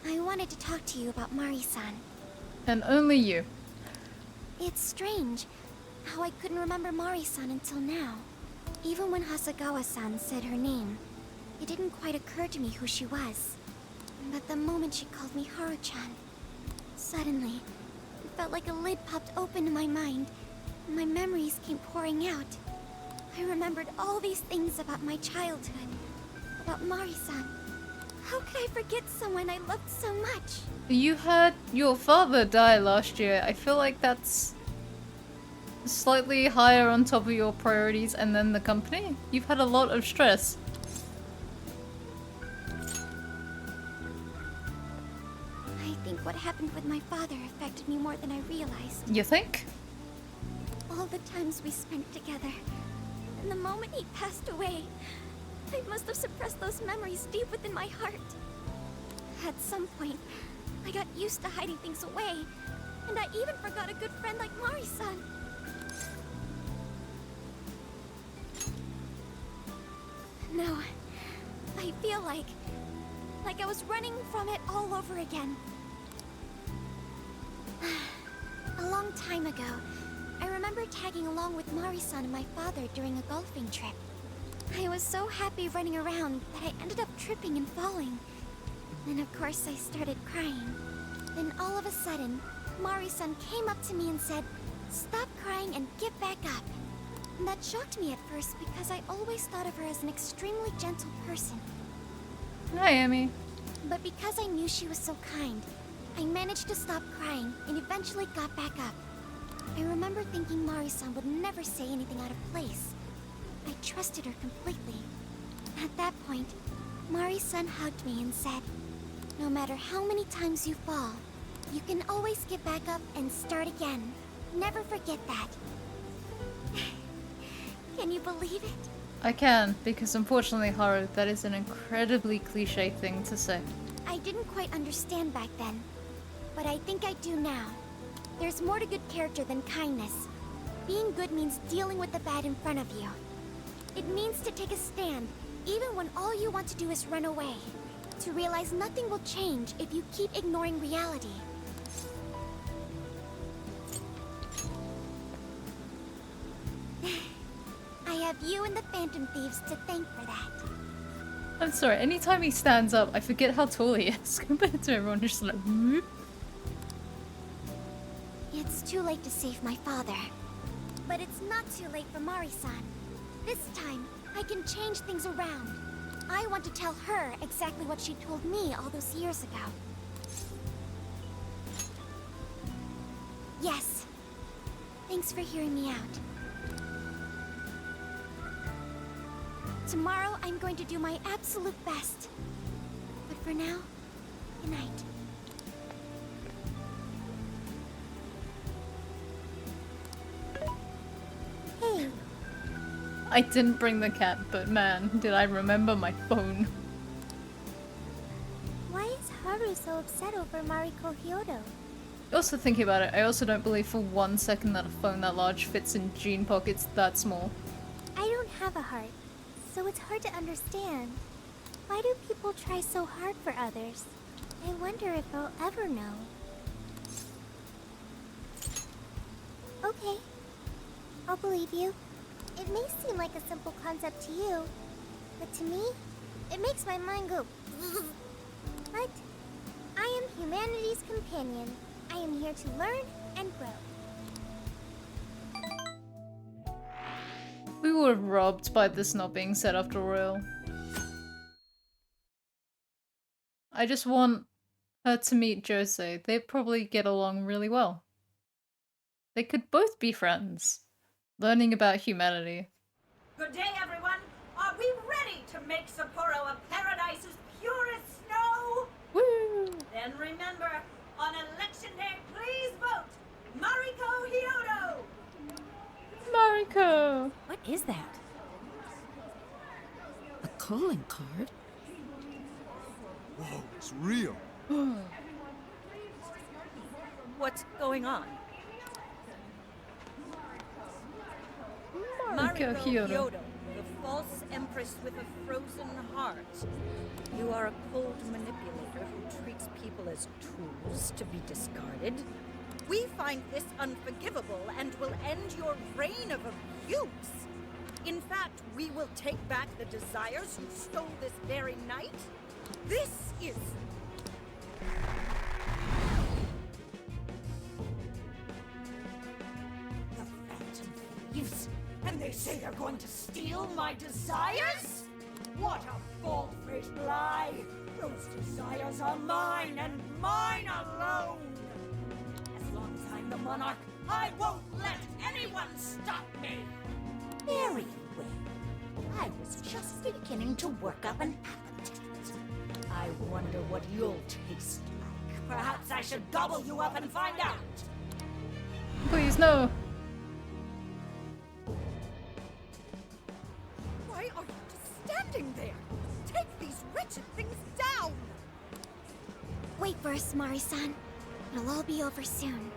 I wanted to talk to you about Mari-san. And only you. It's strange. how I couldn't remember Mari-san until now. Even when Hasagawa-san said her name, it didn't quite occur to me who she was. But the moment she called me Haru-chan, suddenly, it felt like a lid popped open in my mind, and my memories came pouring out. I remembered all these things about my childhood, about Mari-san. How could I forget someone I loved so much? You had your father die last year. I feel like that's slightly higher on top of your priorities, and then the company? You've had a lot of stress. I think what happened with my father affected me more than I realized. You think? All the times we spent together, and the moment he passed away, I must have suppressed those memories deep within my heart. At some point, I got used to hiding things away, and I even forgot a good friend like Mari-san. No, I feel like I was running from it all over again. A long time ago, I remember tagging along with Mari-san and my father during a golfing trip. I was so happy running around that I ended up tripping and falling. Then of course I started crying. Then all of a sudden, Mari-san came up to me and said, "Stop crying and get back up." And that shocked me at first because I always thought of her as an extremely gentle person. Hi, Amy. But because I knew she was so kind, I managed to stop crying and eventually got back up. I remember thinking Mari-san would never say anything out of place. I trusted her completely. At that point, Mari-san hugged me and said, "No matter how many times you fall, you can always get back up and start again. Never forget that." Can you believe it? I can, because unfortunately, Haru, that is an incredibly cliche thing to say. I didn't quite understand back then, but I think I do now. There's more to good character than kindness. Being good means dealing with the bad in front of you. It means to take a stand, even when all you want to do is run away. To realize nothing will change if you keep ignoring reality. I have you and the Phantom Thieves to thank for that. I'm sorry, anytime he stands up, I forget how tall he is compared to everyone who's just like, whoop. It's too late to save my father. But it's not too late for Mari-san. This time, I can change things around. I want to tell her exactly what she told me all those years ago. Yes. Thanks for hearing me out. Tomorrow, I'm going to do my absolute best. But for now, good night. Hey. I didn't bring the cat, but man, did I remember my phone. Why is Haru so upset over Mariko Hyodo? Also thinking about it, I also don't believe for 1 second that a phone that large fits in jean pockets that small. I don't have a heart, so it's hard to understand. Why do people try so hard for others? I wonder if I'll ever know. Okay, I'll believe you. It may seem like a simple concept to you, but to me, it makes my mind go. But I am humanity's companion. I am here to learn and grow. We were robbed by this not being said after Royal. I just want her to meet Jose. They'd probably get along really well. They could both be friends. Learning about humanity. Good day, everyone. Are we ready to make Sapporo a paradise as pure as snow? Woo! Then remember, on election day, please vote Mariko Hyodo! Mariko! What is that? A calling card? Whoa, it's real. What's going on? Mariko Hyodo. The false empress with a frozen heart. You are a cold manipulator who treats people as tools to be discarded. We find this unforgivable and will end your reign of abuse. In fact, we will take back the desires you stole this very night. This is... the Phantom Thieves, and they say they're going to steal my desires? What a bald-faced lie! Those desires are mine, and mine alone! As long as I'm the monarch, I won't let anyone stop me! Very well. I was just beginning to work up an appetite. I wonder what you'll taste like. Perhaps I should gobble you up and find out! Please, no. Why are you just standing there? Take these wretched things down! Wait for us, Mari-san. It'll all be over soon.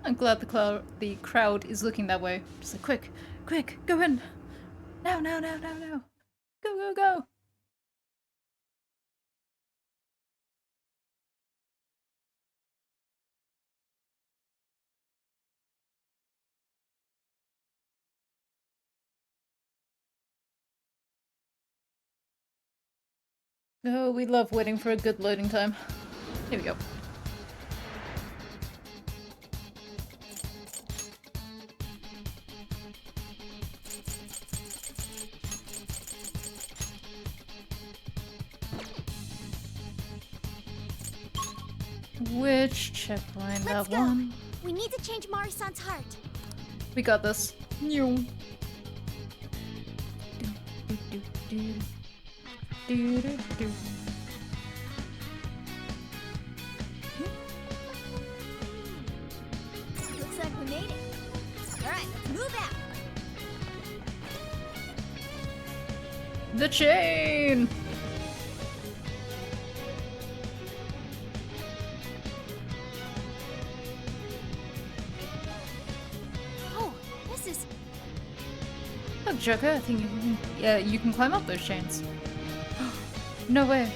I'm glad the crowd is looking that way. Just like, quick, quick, go in. Now, now, now, now, now. Go, go, go. Oh, we love waiting for a good loading time. Here we go. Which checkpoint? Let's That go. one? We need to change Mari-san's heart. We got this. New. Looks like we made it. Alright, let's move out. The chain! Oh, this is... Oh, Joker, I think you can climb up those chains. No way.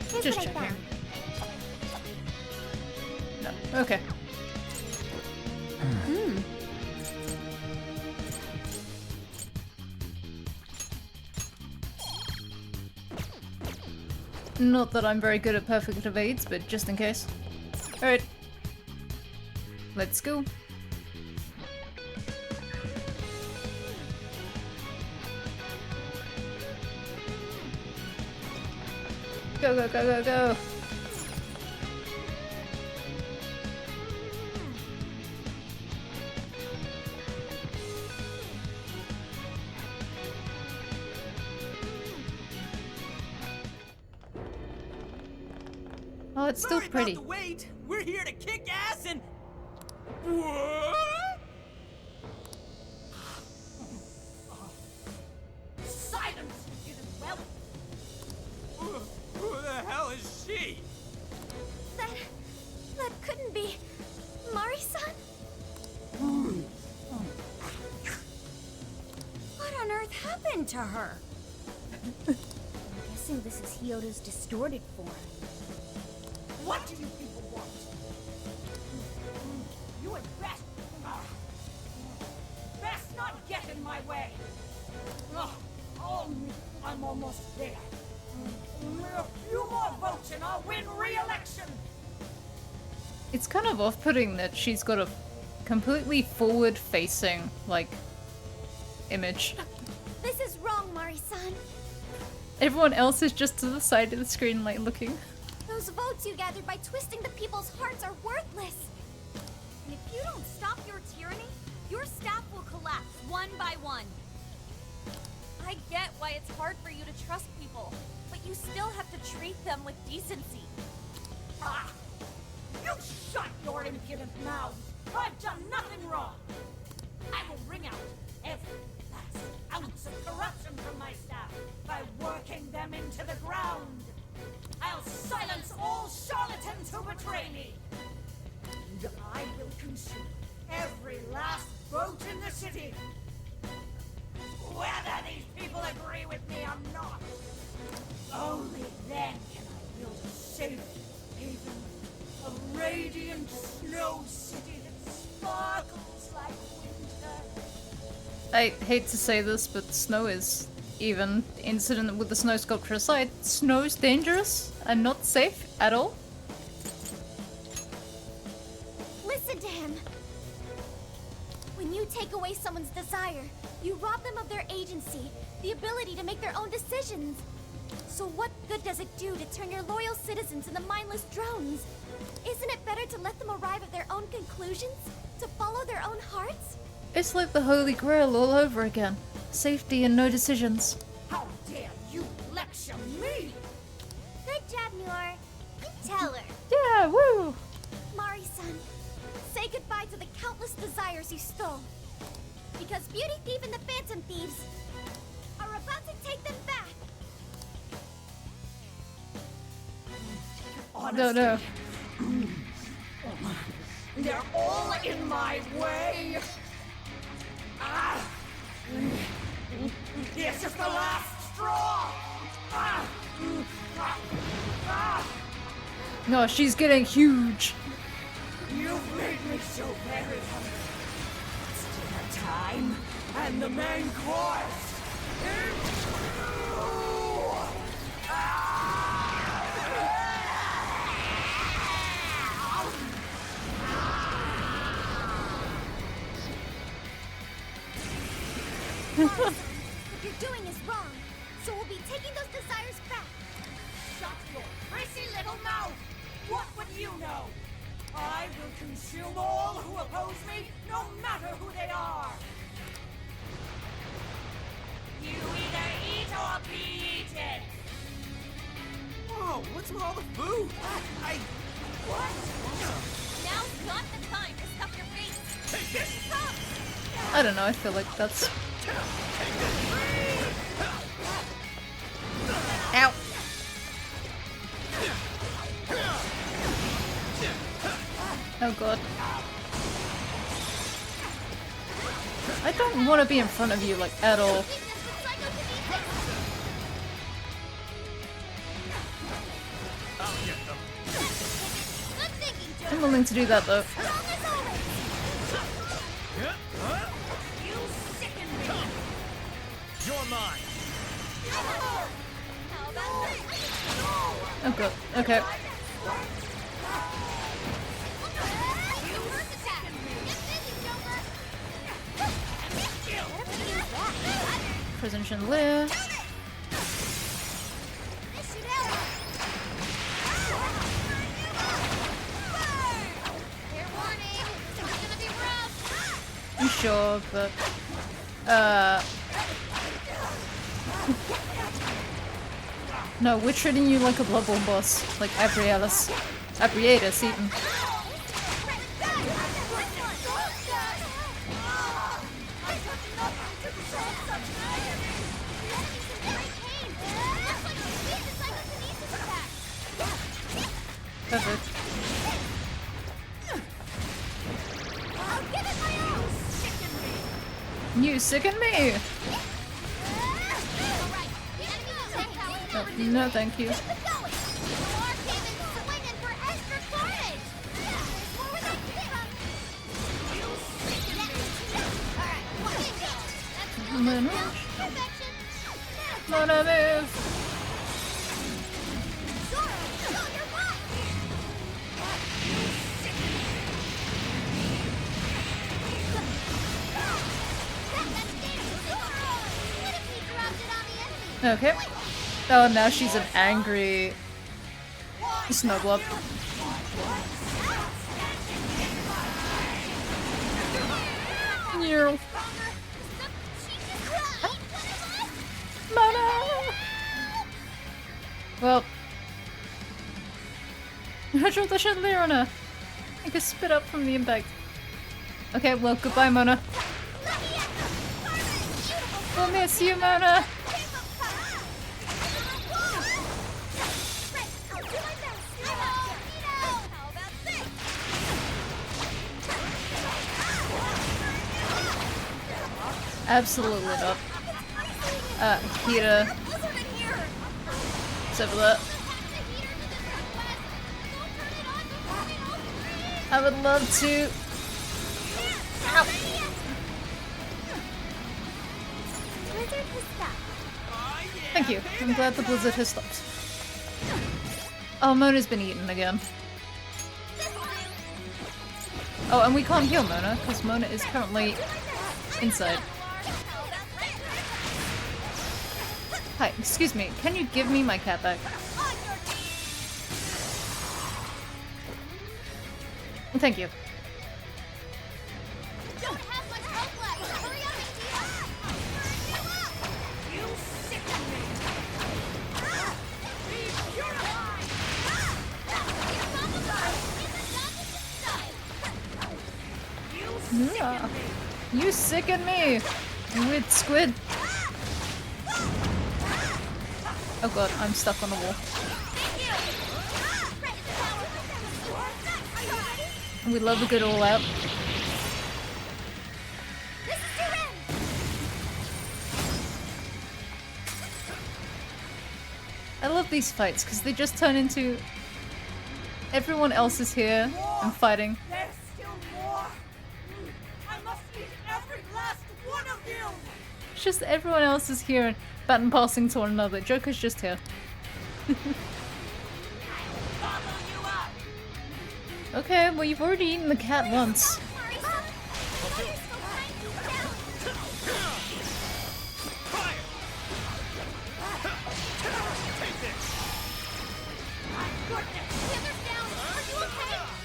Here's Just what I checking. found. No. Okay. Not that I'm very good at perfect evades, but just in case. Alright. Let's go. Go, go, go, go, go. Oh, it's still Sorry pretty. about the wait. We're here to kick ass and... What? Silence, you did well. Who the hell is she? That couldn't be... Mari-san? What on earth happened to her? I'm guessing this is Hyodo's distorted form. What do you people want? You had best... best not get in my way. I'm almost there. A few more votes and I'll win re-election. It's kind of off-putting that she's got a completely forward-facing, like, image. This is wrong, Mari-san. Everyone else is just to the side of the screen, like, looking. Those votes you gathered by twisting the people's hearts are worthless. And if you don't stop your tyranny, your staff will collapse one by one. I get why it's hard for you to trust people, but you still have to treat them with decency. Ah! You shut your impudent mouths! I've done nothing wrong! I will wring out every last ounce of corruption from my staff by working them into the ground! I'll silence all charlatans who betray me! And I will consume every last vote in the city! whether these people agree with me or not. Only then can I build a safe haven, a radiant snow city that sparkles like winter. I hate to say this, but snow is, even incident with the snow sculpture aside, snow is dangerous and not safe at all. Listen to him. When you take away someone's desire, you rob them of their agency, the ability to make their own decisions. So what good does it do to turn your loyal citizens into mindless drones? Isn't it better to let them arrive at their own conclusions? To follow their own hearts? It's like the Holy Grail all over again. Safety and no decisions. How dare you lecture me? Good job, Noor. You tell her. Yeah, woo! Mari-san, say goodbye to the countless desires you stole. Because Beauty Thief and the Phantom Thieves are about to take them back. No, no. They're all in my way. Ah. This is the last straw. Ah. Ah. No, she's getting huge. You've made me so very hungry. It's dinner time, and the main course is What you're doing is wrong, so we'll be taking those desires back. Shut your prissy little mouth! What would you know? I will consume all who oppose me, no matter who they are! You either eat or be eaten! Whoa, what's with all the food? What? Now's not the time to stuff your face. Take this! I don't know, I feel like that's... Ow! Oh god. I don't want to be in front of you, like, at all. I'm willing to do that, though. You're mine! Oh god, okay. Prison Chandelier. I'm sure, but no, we're treating you like a Blood Bowl boss, like Abriatus even. Perfect. You sicken me! Oh, no, thank you. Mana move! Okay. Oh, now she's an angry snow blob. Mana! Well, I dropped the chandelier on her. I could spit up from the impact. Okay, well, goodbye, Mona. We'll miss you, Mona. Absolutely not. Heater. It's over there. I would love to. Ow. Thank you. I'm glad the blizzard has stopped. Oh, Mona's been eaten again. Oh, and we can't heal Mona, because Mona is currently inside. Hi, excuse me, can you give me my cat back? Thank you. Yeah. You sicken me, you weird squid. Oh god, I'm stuck on the wall. We love a good all out. I love these fights because they just turn into everyone else is here and fighting. There's still more. I must eat every last one of you. It's just everyone else is here and baton passing to one another. Joker's just here. Okay, well you've already eaten the cat once.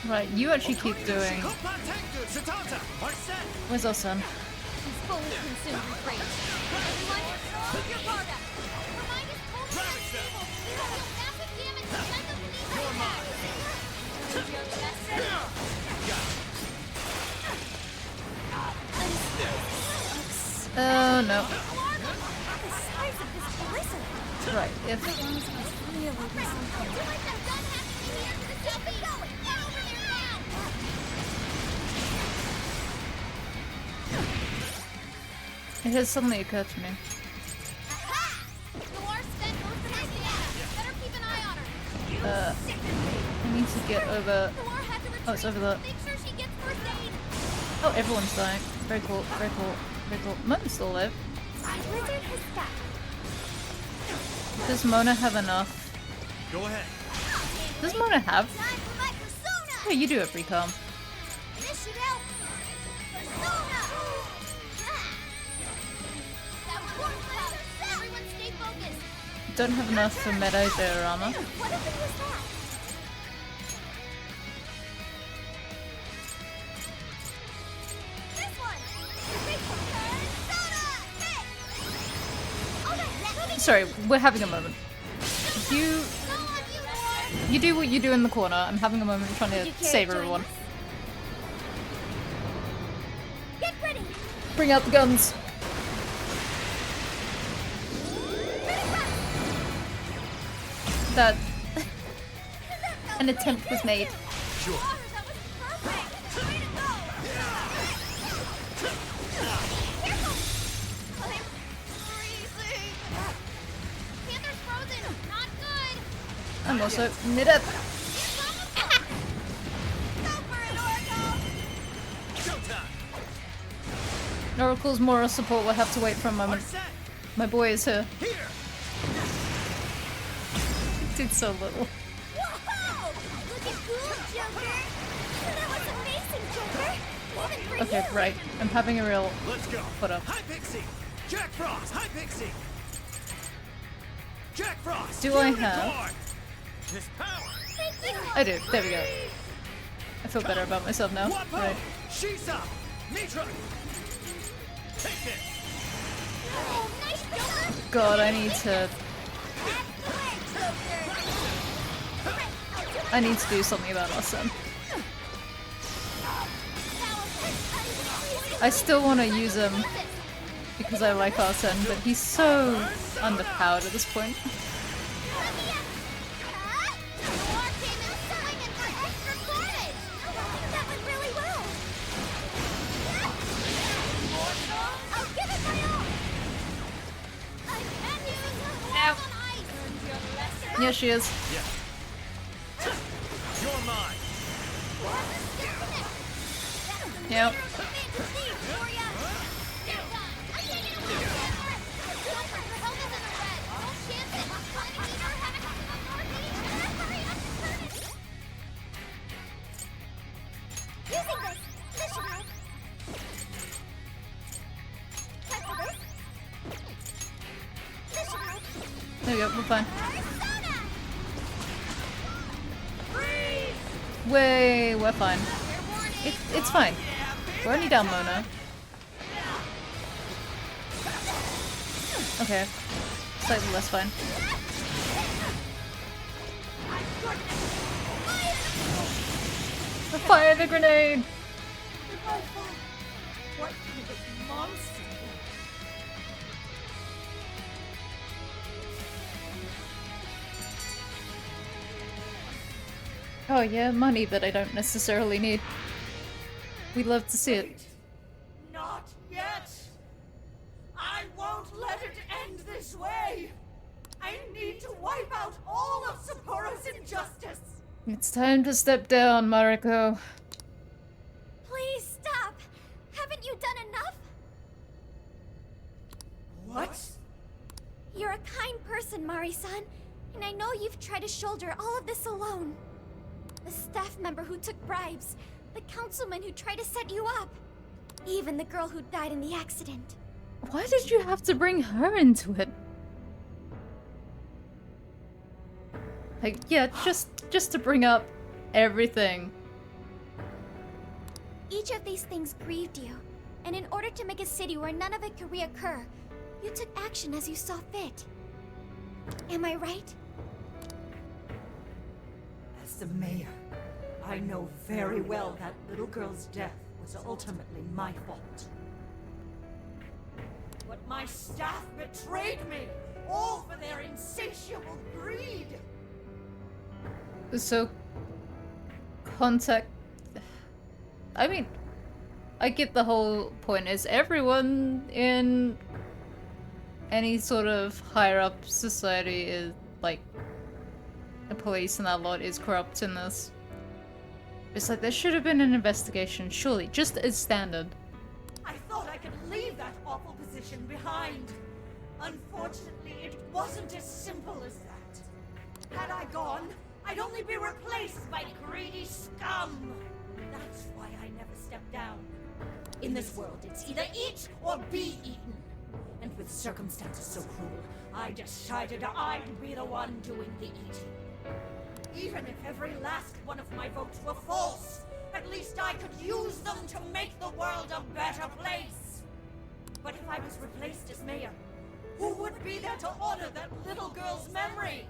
Right, you actually keep doing. Where's our son? He's fully consumed with rage. Everyone, keep your guard up. Her mind is totally unstable. He will deal massive damage to the end of the Oh no. The size of this blizzard. Right, if it has suddenly occurred to me. I need to get over. Oh, it's over there. Oh, everyone's dying. Very cool, very cool, very cool. Mona's still alive. Does Mona have enough? Go ahead. Does Mona have? Oh, you do have recon. This should help. Everyone stay focused. Don't have enough for meta diorama. What if it was that? This one. Sorry, we're having a moment. You do what you do in the corner. I'm having a moment trying to save everyone. Get ready. Bring out the guns. That an attempt was made. Sure. I'm also knitted. Oracle's moral support will have to wait for a moment. My boy is here. Did so little. Whoa! Looking cool, Joker. That was amazing, Joker. Okay, right. I'm having a real Let's go. put up. Hi, Pixie. Jack Frost. Hi, Pixie. Jack Frost. Do I have? His power. I do. There we go. I feel better about myself now. Right. She's up. Mitra. Take this. Oh, nice, Joker. God, I need to do something about our son. I still want to use him because I like our son, but he's so underpowered at this point. Yeah, she is. Yeah. You're mine. Yep. Using this. This should help. Time for this. This should help. There we go, we're fine. Way, we're fine. It's fine. We're only down Mona. Okay. Slightly less fine. Fire the grenade! What kind of monster? Oh yeah, money that I don't necessarily need. We'd love to see it. Not yet. I won't let it end this way. I need to wipe out all of Sapporo's injustice. It's time to step down, Mariko. Please stop! Haven't you done enough? What? You're a kind person, Mari-san, and I know you've tried to shoulder all of this alone. The staff member who took bribes, the councilman who tried to set you up, even the girl who died in the accident. Why did you have to bring her into it? Like, yeah, just to bring up everything. Each of these things grieved you, and in order to make a city where none of it could reoccur, you took action as you saw fit. Am I right? As the mayor, I know very well that little girl's death was ultimately my fault. But my staff betrayed me, all for their insatiable greed. So, contact... I mean, I get the whole point is everyone in any sort of higher up society is, like, the police and that lot is corrupt in this. It's like, there should have been an investigation, surely, just as standard. I thought I could leave that awful position behind. Unfortunately, it wasn't as simple as that. Had I gone, I'd only be replaced by greedy scum. That's why I never stepped down. In this world, it's either eat or be eaten. And with circumstances so cruel, I decided I'd be the one doing the eating. Even if every last one of my votes were false, at least I could use them to make the world a better place. But if I was replaced as mayor, who would be there to honor that little girl's memory?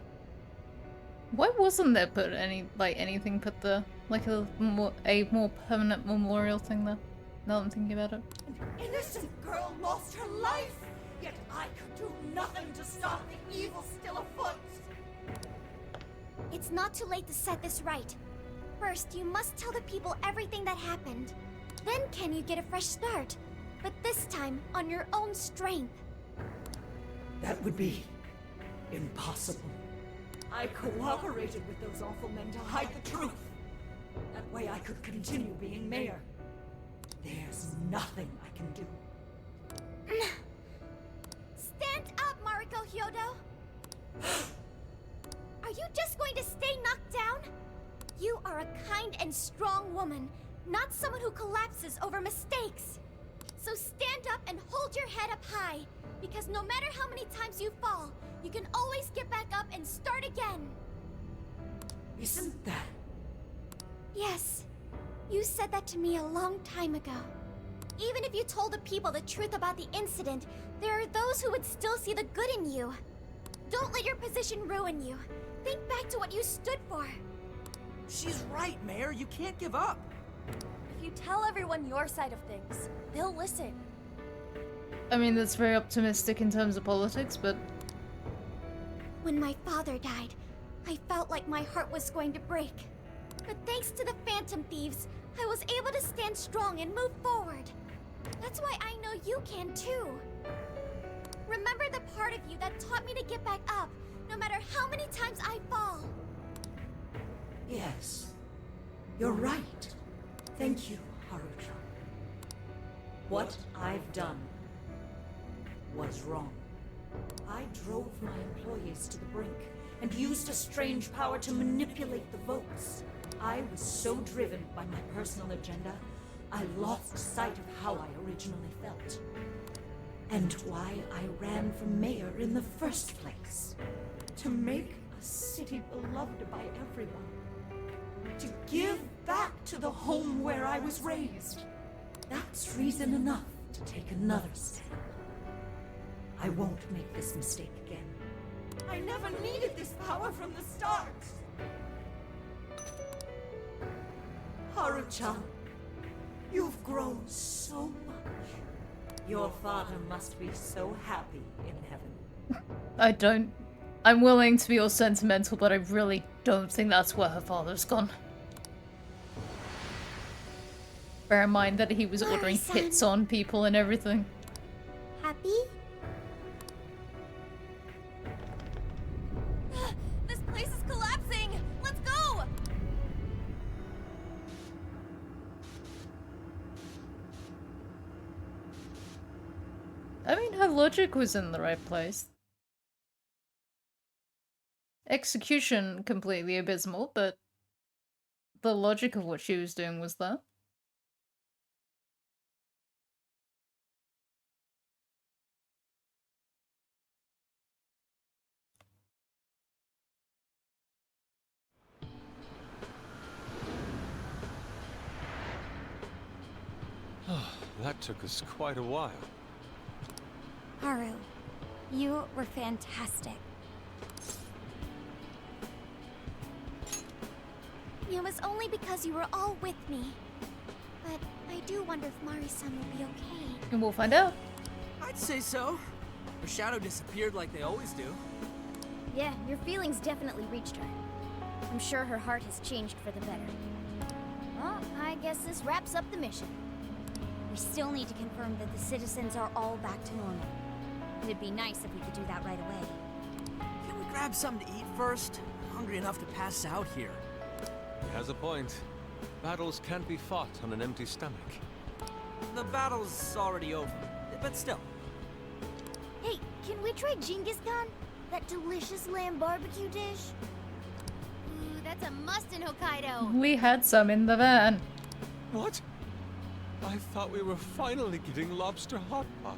Why wasn't there put anything put there? Like a more permanent memorial thing there? Now that I'm thinking about it. An innocent girl lost her life, yet I could do nothing to stop the evil still afoot. It's not too late to set this right. First, you must tell the people everything that happened. Then can you get a fresh start? But this time, on your own strength. That would be impossible. I cooperated with those awful men to hide the truth. That way I could continue being mayor. There's nothing I can do. Stand up, Mariko Hyodo! Are you just going to stay knocked down? You are a kind and strong woman, not someone who collapses over mistakes. So stand up and hold your head up high, because no matter how many times you fall, you can always get back up and start again. Isn't that? Yes. You said that to me a long time ago. Even if you told the people the truth about the incident, there are those who would still see the good in you. Don't let your position ruin you. Think back to what you stood for. She's right, Mayor. You can't give up. If you tell everyone your side of things, they'll listen. I mean, that's very optimistic in terms of politics, but... When my father died, I felt like my heart was going to break. But thanks to the Phantom Thieves, I was able to stand strong and move forward. That's why I know you can too. Remember the part of you that taught me to get back up, no matter how many times I fall. Yes, you're right. Thank you, Haruka. What I've done was wrong. I drove my employees to the brink and used a strange power to manipulate the votes. I was so driven by my personal agenda, I lost sight of how I originally felt. And why I ran for mayor in the first place. To make a city beloved by everyone. To give back to the home where I was raised. That's reason enough to take another step. I won't make this mistake again. I never needed this power from the start. Haru-chan, you've grown so much. Your father must be so happy in heaven. I'm willing to be all sentimental, but I really don't think that's where her father's gone. Bear in mind that he was ordering hits on people and everything. Happy? This place is collapsing! Let's go! I mean, her logic was in the right place. Execution completely abysmal, but the logic of what she was doing was there. That took us quite a while. Haru, you were fantastic. It was only because you were all with me. But I do wonder if Mari-san will be okay. And we'll find out. I'd say so. Her shadow disappeared like they always do. Yeah, your feelings definitely reached her. I'm sure her heart has changed for the better. Well, I guess this wraps up the mission. We still need to confirm that the citizens are all back to normal. It'd be nice if we could do that right away. Can we grab something to eat first? I'm hungry enough to pass out here. He has a point. Battles can't be fought on an empty stomach. The battle's already over, but still. Hey, can we try Genghis Khan? That delicious lamb barbecue dish? Ooh, that's a must in Hokkaido. We had some in the van. What? I thought we were finally getting lobster hot pot.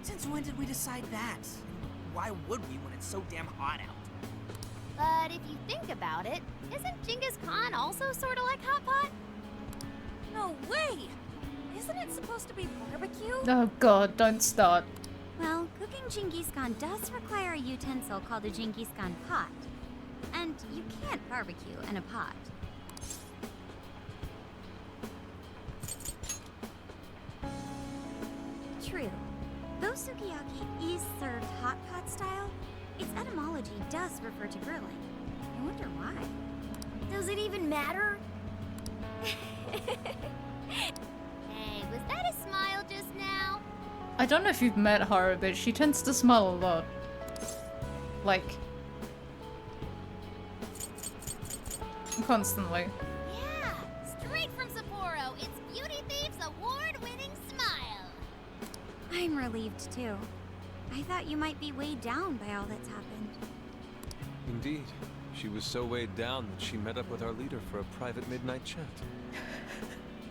Since when did we decide that? Why would we when it's so damn hot out? But if you think about it, isn't Genghis Khan also sort of like hot pot? No way! Isn't it supposed to be barbecue? Oh god, don't start. Well, cooking Genghis Khan does require a utensil called a Genghis Khan pot. And you can't barbecue in a pot. True. Though sukiyaki is served hot pot style, its etymology does refer to grilling. I wonder why. Does it even matter? Hey, was that a smile just now? I don't know if you've met Haru, but she tends to smile a lot. Like... constantly. Yeah, straight from Sapporo, it's Beauty Thief's award-winning smile. I'm relieved too. I thought you might be weighed down by all that's happened. Indeed. She was so weighed down that she met up with our leader for a private midnight chat.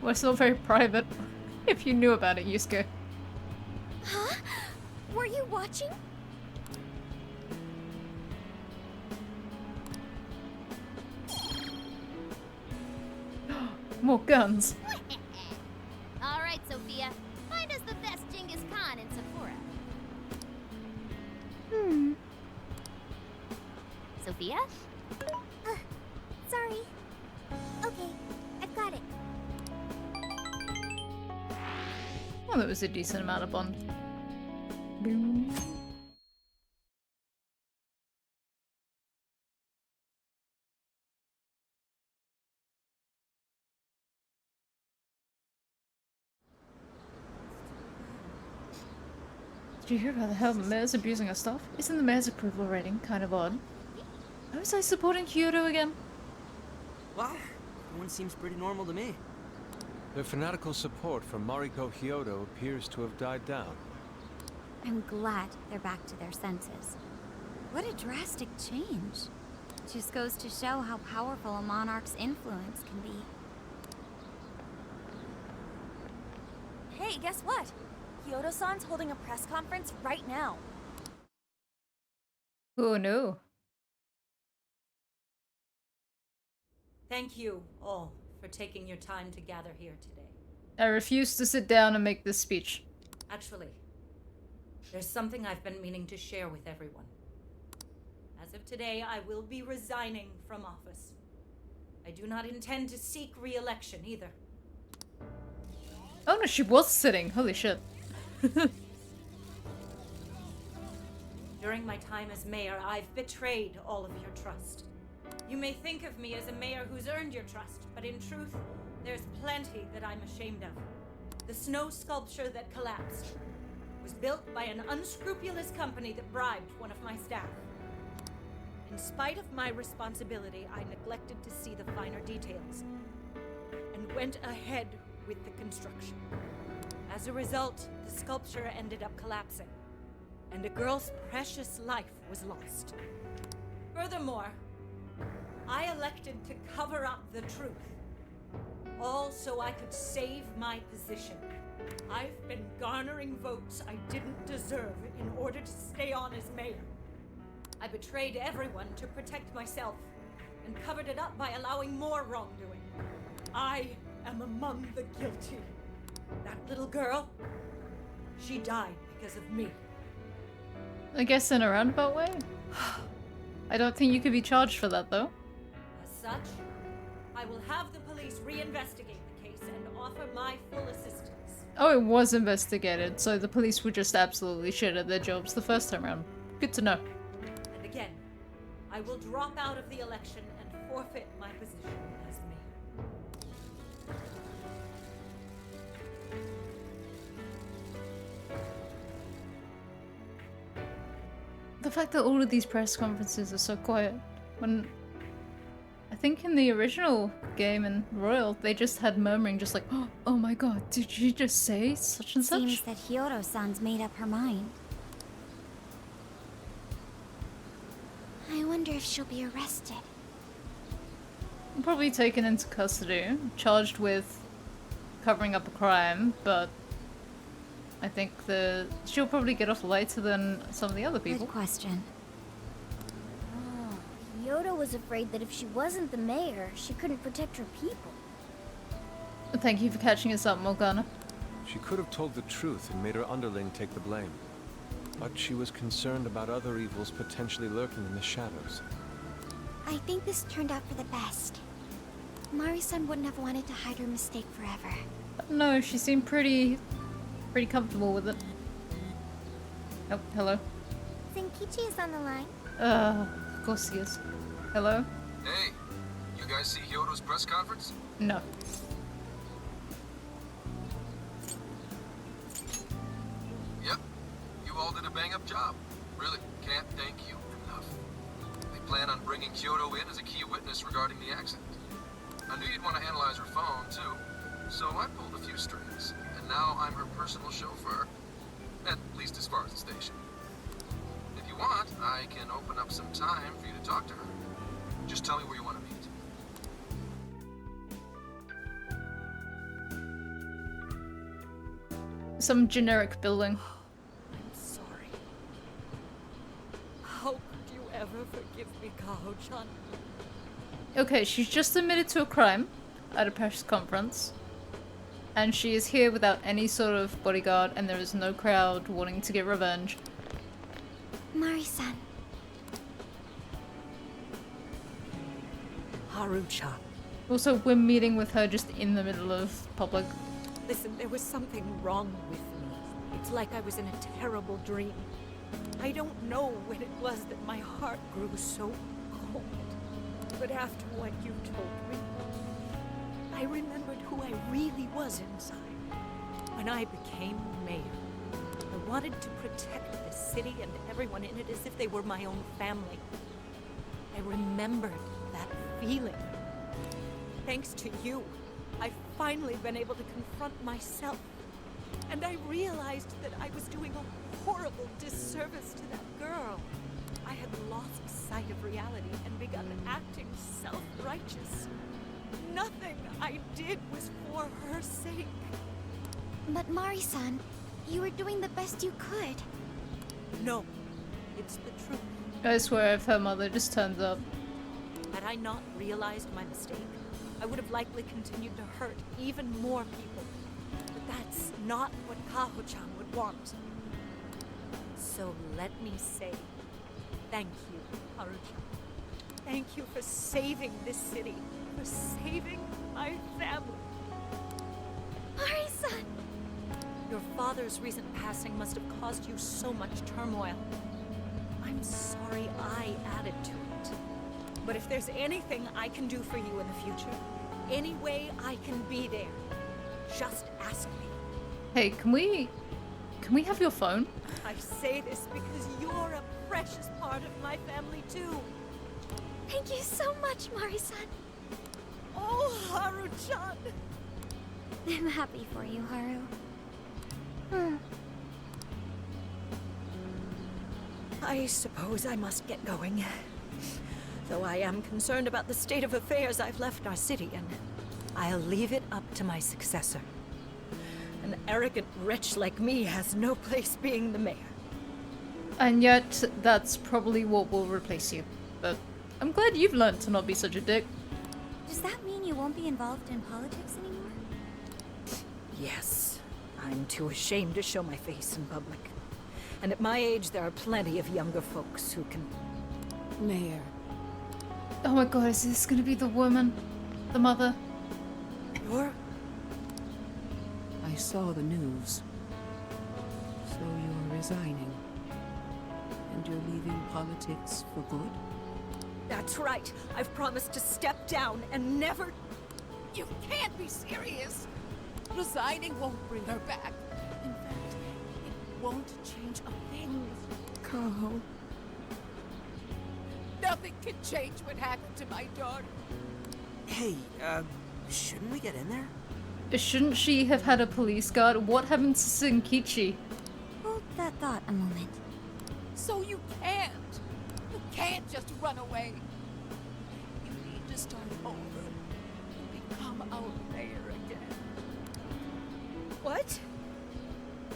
Well, it's not very private. If you knew about it, Yusuke. Huh? Were you watching? More guns. All right, Sophia. Find us the best Genghis Khan in Sapporo. Sophia? Sorry. Okay, I've got it. Well, there was a decent amount of bond. Boom. Did you hear about how the mayor's abusing our staff? Isn't the mayor's approval rating kind of odd? How was I supporting Kyoto again? Well, everyone seems pretty normal to me. Their fanatical support for Mariko Hyodo appears to have died down. I'm glad they're back to their senses. What a drastic change. Just goes to show how powerful a monarch's influence can be. Hey, guess what? Kyoto-san's holding a press conference right now. Oh no. Thank you all for taking your time to gather here today. I refuse to sit down and make this speech. Actually, there's something I've been meaning to share with everyone. As of today, I will be resigning from office. I do not intend to seek re-election either. Oh no, she was sitting. Holy shit. During my time as mayor, I've betrayed all of your trust. You may think of me as a mayor who's earned your trust, but in truth, there's plenty that I'm ashamed of. The snow sculpture that collapsed was built by an unscrupulous company that bribed one of my staff. In spite of my responsibility, I neglected to see the finer details and went ahead with the construction. As a result, the sculpture ended up collapsing, and a girl's precious life was lost. Furthermore, I elected to cover up the truth, all so I could save my position. I've been garnering votes I didn't deserve in order to stay on as mayor. I betrayed everyone to protect myself and covered it up by allowing more wrongdoing. I am among the guilty. That little girl, she died because of me. I guess in a roundabout way. I don't think you could be charged for that though. As such, I will have the police reinvestigate the case and offer my full assistance. Oh, it was investigated, so the police were just absolutely shit at their jobs the first time around. Good to know. And again, I will drop out of the election and forfeit my position as mayor. The fact that all of these press conferences are so quiet, when I think in the original game in Royal, they just had murmuring just like, oh my god, did she just say such and such? Seems that Hyodo-san's made up her mind. I wonder if she'll be arrested. Probably taken into custody, charged with covering up a crime, but I think she'll probably get off later than some of the other people. Good question. Oh, Yoda was afraid that if she wasn't the mayor, she couldn't protect her people. Thank you for catching us up, Morgana. She could have told the truth and made her underling take the blame. But she was concerned about other evils potentially lurking in the shadows. I think this turned out for the best. Mari-san wouldn't have wanted to hide her mistake forever. No, she seemed pretty comfortable with it. Oh, hello. Zenkichi is on the line. Of course he is. Hello? Hey, you guys see Hyodo's press conference? No. Yep, you all did a bang-up job. Really, can't thank you enough. They plan on bringing Kyoto in as a key witness regarding the accident. I knew you'd want to analyze her phone, too, so I pulled a few strings, and now I'm her personal chauffeur. At least as far as the station. If you want, I can open up some time for you to talk to her. Just tell me where you want to meet. Some generic building. I'm sorry. How could you ever forgive me, Kaho-chan? Okay, she's just admitted to a crime at a press conference. And she is here without any sort of bodyguard, and there is no crowd wanting to get revenge. Mari-san. Haru-chan. Also, we're meeting with her just in the middle of public. Listen, there was something wrong with me. It's like I was in a terrible dream. I don't know when it was that my heart grew so cold. But after what you told me, I remembered who I really was inside when I became mayor. I wanted to protect this city and everyone in it as if they were my own family. I remembered that feeling. Thanks to you, I've finally been able to confront myself. And I realized that I was doing a horrible disservice to that girl. I had lost sight of reality and begun acting self-righteous. Nothing I did was for her sake. But Mari-san, you were doing the best you could. No, it's the truth. I swear if her mother just turns up. Had I not realized my mistake, I would have likely continued to hurt even more people. But that's not what Kaho-chan would want. So let me say, thank you, Haru-chan. Thank you for saving this city, for saving my family. Mari-san! Your father's recent passing must have caused you so much turmoil. I'm sorry I added to it. But if there's anything I can do for you in the future, any way I can be there, just ask me. Hey, can we have your phone? I say this because you're a precious part of my family too. Thank you so much, Mari-san. Oh, Haru-chan! I'm happy for you, Haru. I suppose I must get going. Though I am concerned about the state of affairs I've left our city in. I'll leave it up to my successor. An arrogant wretch like me has no place being the mayor. And yet, that's probably what will replace you. But I'm glad you've learned to not be such a dick. Does that mean you won't be involved in politics anymore? Yes. I'm too ashamed to show my face in public. And at my age, there are plenty of younger folks who can... Mayor. Oh my god, is this gonna be the woman? The mother? You're... I saw the news. So you're resigning. And you're leaving politics for good? That's right. I've promised to step down and never... You can't be serious! Resigning won't bring her back. In fact, it won't change a thing. Kaho. Nothing can change what happened to my daughter. Hey, shouldn't we get in there? Shouldn't she have had a police guard? What happened to Senkichi? Hold that thought a moment. So you can't. You can't just run away. You need to start over and become our mayor again. What?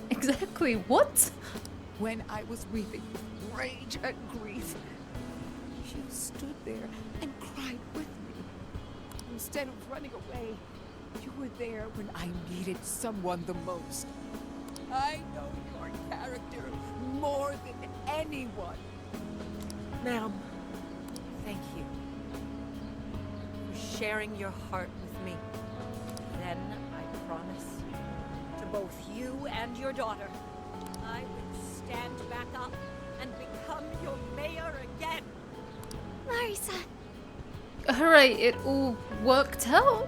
Exactly, what? When I was weeping with rage and grief, you stood there and cried with me. Instead of running away, you were there when I needed someone the most. I know your character more than anyone. Ma'am, thank you for sharing your heart with me. Then I promise to both you and your daughter, I will stand back up and become your mayor again. Mari-san. Alright, it all worked out.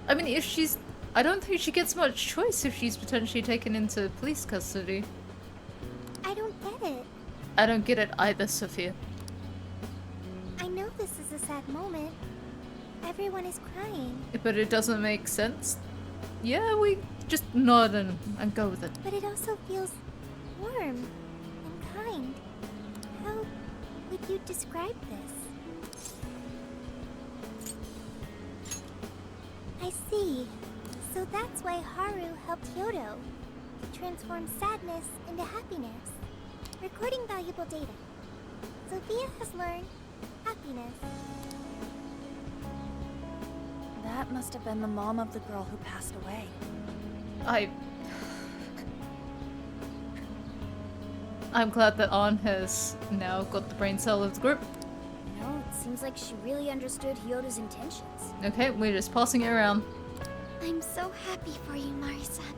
I mean, if she's... I don't think she gets much choice if she's potentially taken into police custody. I don't get it. I don't get it either, Sophia. I know this is a sad moment. Everyone is crying. But it doesn't make sense. Yeah, we just nod and go with it. But it also feels warm and kind. How would you describe this? I see. So that's why Haru helped Hyodo to transform sadness into happiness, recording valuable data. Sophia has learned happiness. That must have been the mom of the girl who passed away. I'm glad that Ann has now got the brain cell of the group. No, it seems like she really understood Hyodo's intentions. Okay, we're just passing it around. I'm so happy for you, Mari-san.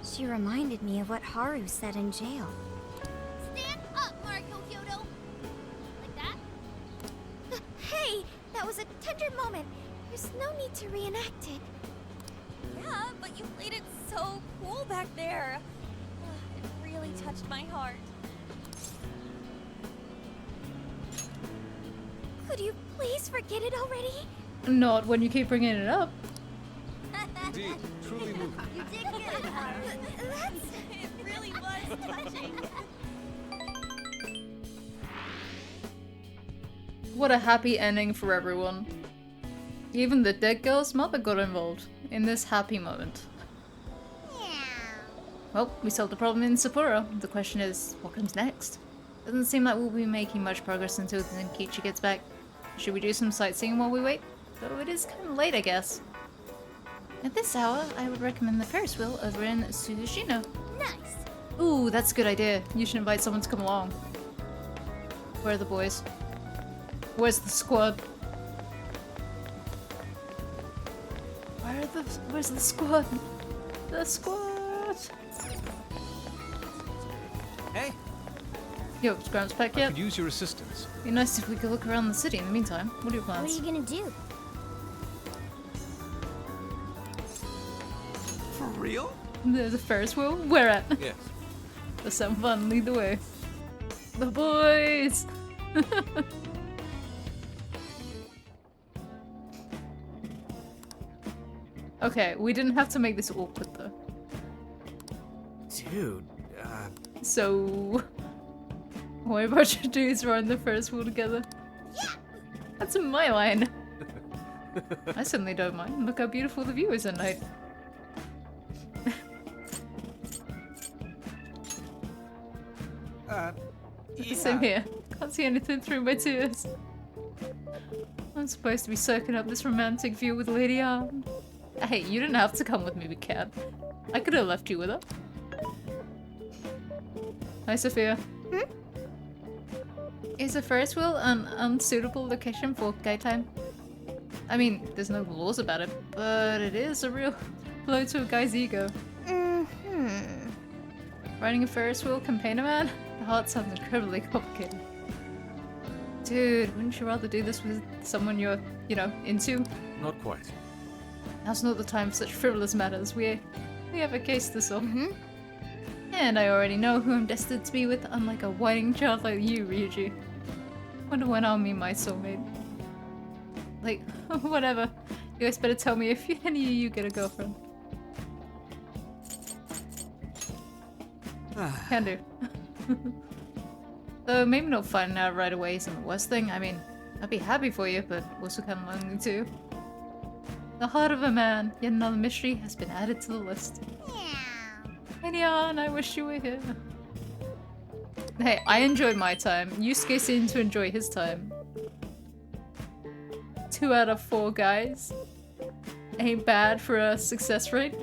She reminded me of what Haru said in jail. Stand up, Mariko Hyodo! Like that? Hey! That was a tender moment. There's no need to reenact it. Yeah, but you played it so cool back there. It really touched my heart. Could you please forget it already? Not when you keep bringing it up. Indeed, truly moving. You did good, Haru. It really was touching. What a happy ending for everyone. Even the dead girl's mother got involved in this happy moment. Well, we solved the problem in Sapporo. The question is, what comes next? Doesn't seem like we'll be making much progress until Zenkichi gets back. Should we do some sightseeing while we wait? Though it is kind of late, I guess. At this hour, I would recommend the Ferris wheel over in Suzushino. Nice. Ooh, that's a good idea. You should invite someone to come along. Where are the boys? Where's the squad? Where's the squad? The squad! Hey! Yo, is Gramps back I yet? could use your assistance. Be nice if we could look around the city in the meantime. What are your What are plans? you gonna do? For real? There's a Ferris wheel? Where at? Yes. Let's have fun, lead the way. The boys! Okay, we didn't have to make this awkward though. Dude, So, why a bunch of dudes riding the Ferris wheel together? Yeah! That's my line. I certainly don't mind. Look how beautiful the view is at night. Same here. Can't see anything through my tears. I'm supposed to be soaking up this romantic view with Lady Anne. Hey, you didn't have to come with me, big cat. I could have left you with her. Hi, Sophia. Is a Ferris wheel an unsuitable location for gay time? I mean, there's no laws about it, but it is a real blow to a guy's ego. Riding a Ferris wheel can pain a man? The heart sounds incredibly complicated. Dude, wouldn't you rather do this with someone you're, you know, into? Not quite. Now's not the time for such frivolous matters. We have a case to solve. And I already know who I'm destined to be with, unlike a whining child like you, Ryuji. Wonder when I'll meet my soulmate. Like, whatever. You guys better tell me if any of you get a girlfriend. Can do. Though maybe not finding out right away isn't the worst thing. I mean, I'd be happy for you, but also kind of lonely too. The heart of a man, yet another mystery has been added to the list. Lady Anne, I wish you were here. Hey, I enjoyed my time. Yusuke seemed to enjoy his time. 2 out of 4 guys. Ain't bad for a success rate.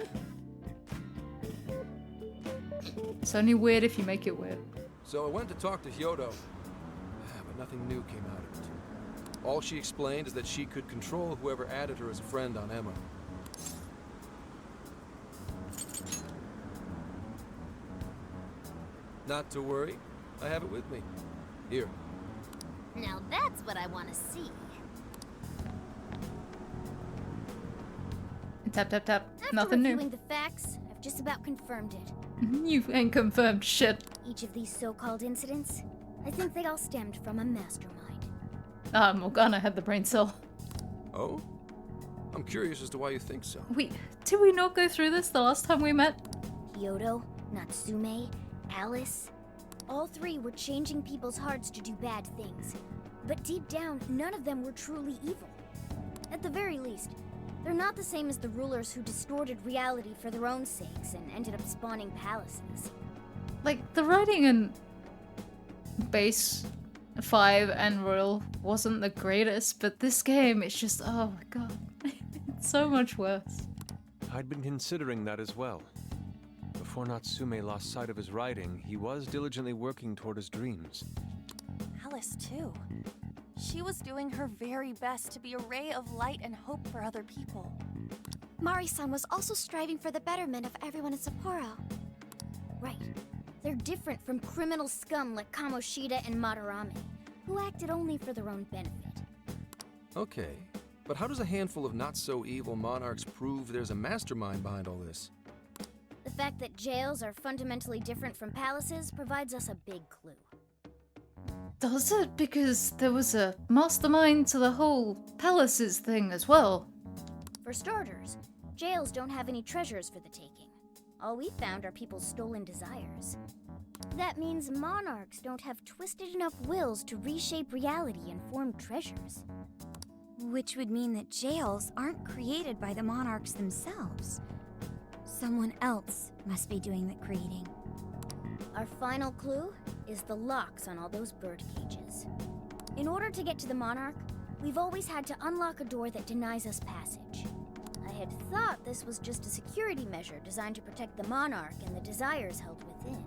It's only weird if you make it weird. So I went to talk to Hyodo, but nothing new came out of it. All she explained is that she could control whoever added her as a friend on Emma. Not to worry, I have it with me. Here. Now that's what I want to see. Tap, tap, tap. After Nothing new. reviewing the facts, I've just about confirmed it. You ain't confirmed shit. Each of these so-called incidents, I think they all stemmed from a mastermind. Ah, Morgana had the brain cell. Oh? I'm curious as to why you think so. Wait, did we not go through this the last time we met? Hyodo, Natsume, Alice. All 3 were changing people's hearts to do bad things. But deep down, none of them were truly evil. At the very least, they're not the same as the rulers who distorted reality for their own sakes and ended up spawning palaces. Like, the writing in Base 5 and Royal wasn't the greatest, but this game, it's just, oh my god. It's so much worse. I'd been considering that as well. Before Natsume lost sight of his writing, he was diligently working toward his dreams. Alice, too. She was doing her very best to be a ray of light and hope for other people. Mari-san was also striving for the betterment of everyone in Sapporo. Right. They're different from criminal scum like Kamoshida and Madarame, who acted only for their own benefit. Okay, but how does a handful of not-so-evil monarchs prove there's a mastermind behind all this? fact that jails are fundamentally different from palaces provides us a big clue. Does it? Because there was a mastermind to the whole palaces thing as well. For starters, jails don't have any treasures for the taking. All we found are people's stolen desires. That means monarchs don't have twisted enough wills to reshape reality and form treasures. Which would mean that jails aren't created by the monarchs themselves. Someone else must be doing the creating. Our final clue is the locks on all those bird cages. In order to get to the monarch, we've always had to unlock a door that denies us passage. I had thought this was just a security measure designed to protect the monarch and the desires held within.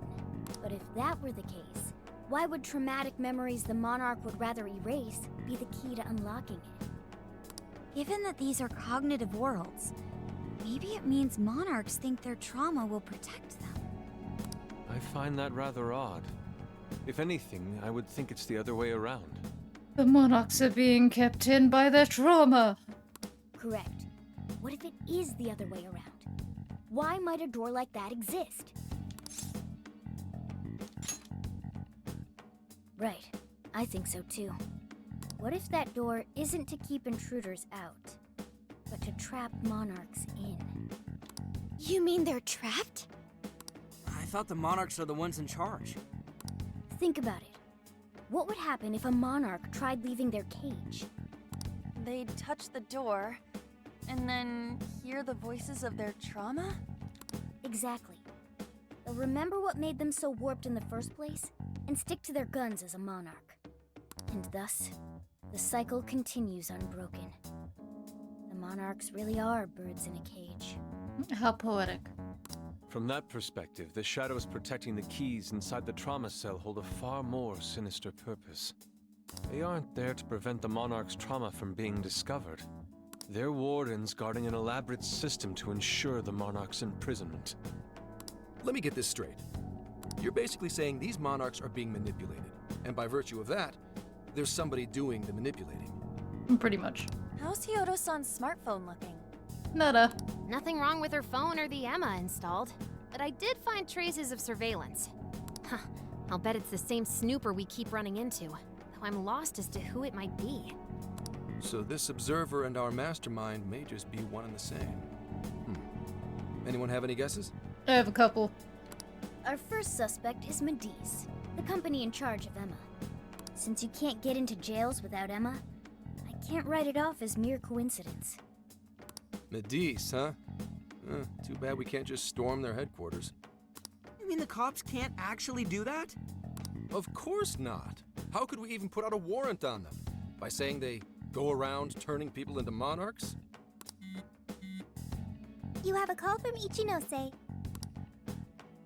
But if that were the case, why would traumatic memories the monarch would rather erase be the key to unlocking it? Given that these are cognitive worlds, maybe it means monarchs think their trauma will protect them. I find that rather odd. If anything, I would think it's the other way around. The monarchs are being kept in by their trauma. Correct. What if it is the other way around? Why might a door like that exist? Right. I think so too. What if that door isn't to keep intruders out, but to trap monarchs in? You mean they're trapped? I thought the monarchs are the ones in charge. Think about it. What would happen if a monarch tried leaving their cage? They'd touch the door, and then hear the voices of their trauma? Exactly. They'll remember what made them so warped in the first place, and stick to their guns as a monarch. And thus, the cycle continues unbroken. The monarchs really are birds in a cage. How poetic. From that perspective, the shadows protecting the keys inside the trauma cell hold a far more sinister purpose. They aren't there to prevent the monarch's trauma from being discovered. They're wardens guarding an elaborate system to ensure the monarch's imprisonment. Let me get this straight. You're basically saying these monarchs are being manipulated, and by virtue of that, there's somebody doing the manipulating. Pretty much. How's Hyodo-san's smartphone looking? Nada. Nothing wrong with her phone or the Emma installed, but I did find traces of surveillance. Huh, I'll bet it's the same snooper we keep running into, though I'm lost as to who it might be. So this observer and our mastermind may just be one and the same. Anyone have any guesses? I have a couple. Our first suspect is Medice, the company in charge of Emma. Since you can't get into jails without Emma, I can't write it off as mere coincidence. Medice, huh? Too bad we can't just storm their headquarters. You mean the cops can't actually do that? Of course not. How could we even put out a warrant on them? By saying they go around turning people into monarchs? You have a call from Ichinose.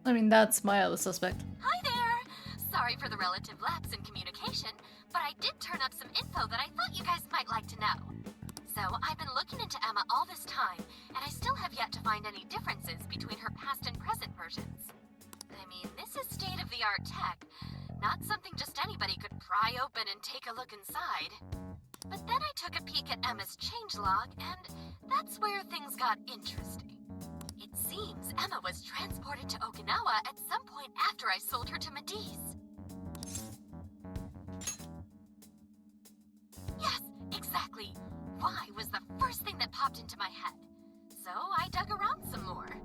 I mean, that's my other suspect. Hi there! Sorry for the relative lapse in communication, but I did turn up some info that I thought you guys might like to know. So, I've been looking into Emma all this time, and I still have yet to find any differences between her past and present versions. I mean, this is state-of-the-art tech, not something just anybody could pry open and take a look inside. But then I took a peek at Emma's changelog, and that's where things got interesting. It seems Emma was transported to Okinawa at some point after I sold her to Medice. Yes, exactly. Why was the first thing that popped into my head. So I dug around some more.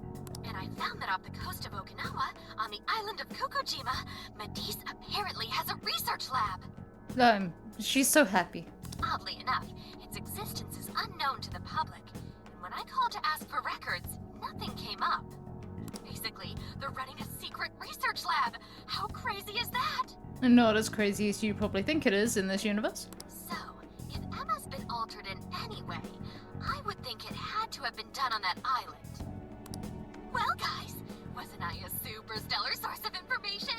And I found that off the coast of Okinawa, on the island of Kokojima, Medice apparently has a research lab. She's so happy. Oddly enough, its existence is unknown to the public. And when I called to ask for records, nothing came up. Basically, they're running a secret research lab. How crazy is that? Not as crazy as you probably think it is in this universe. So, if Emma's been altered in any way, I would think it had to have been done on that island. Well, guys, wasn't I a super stellar source of information?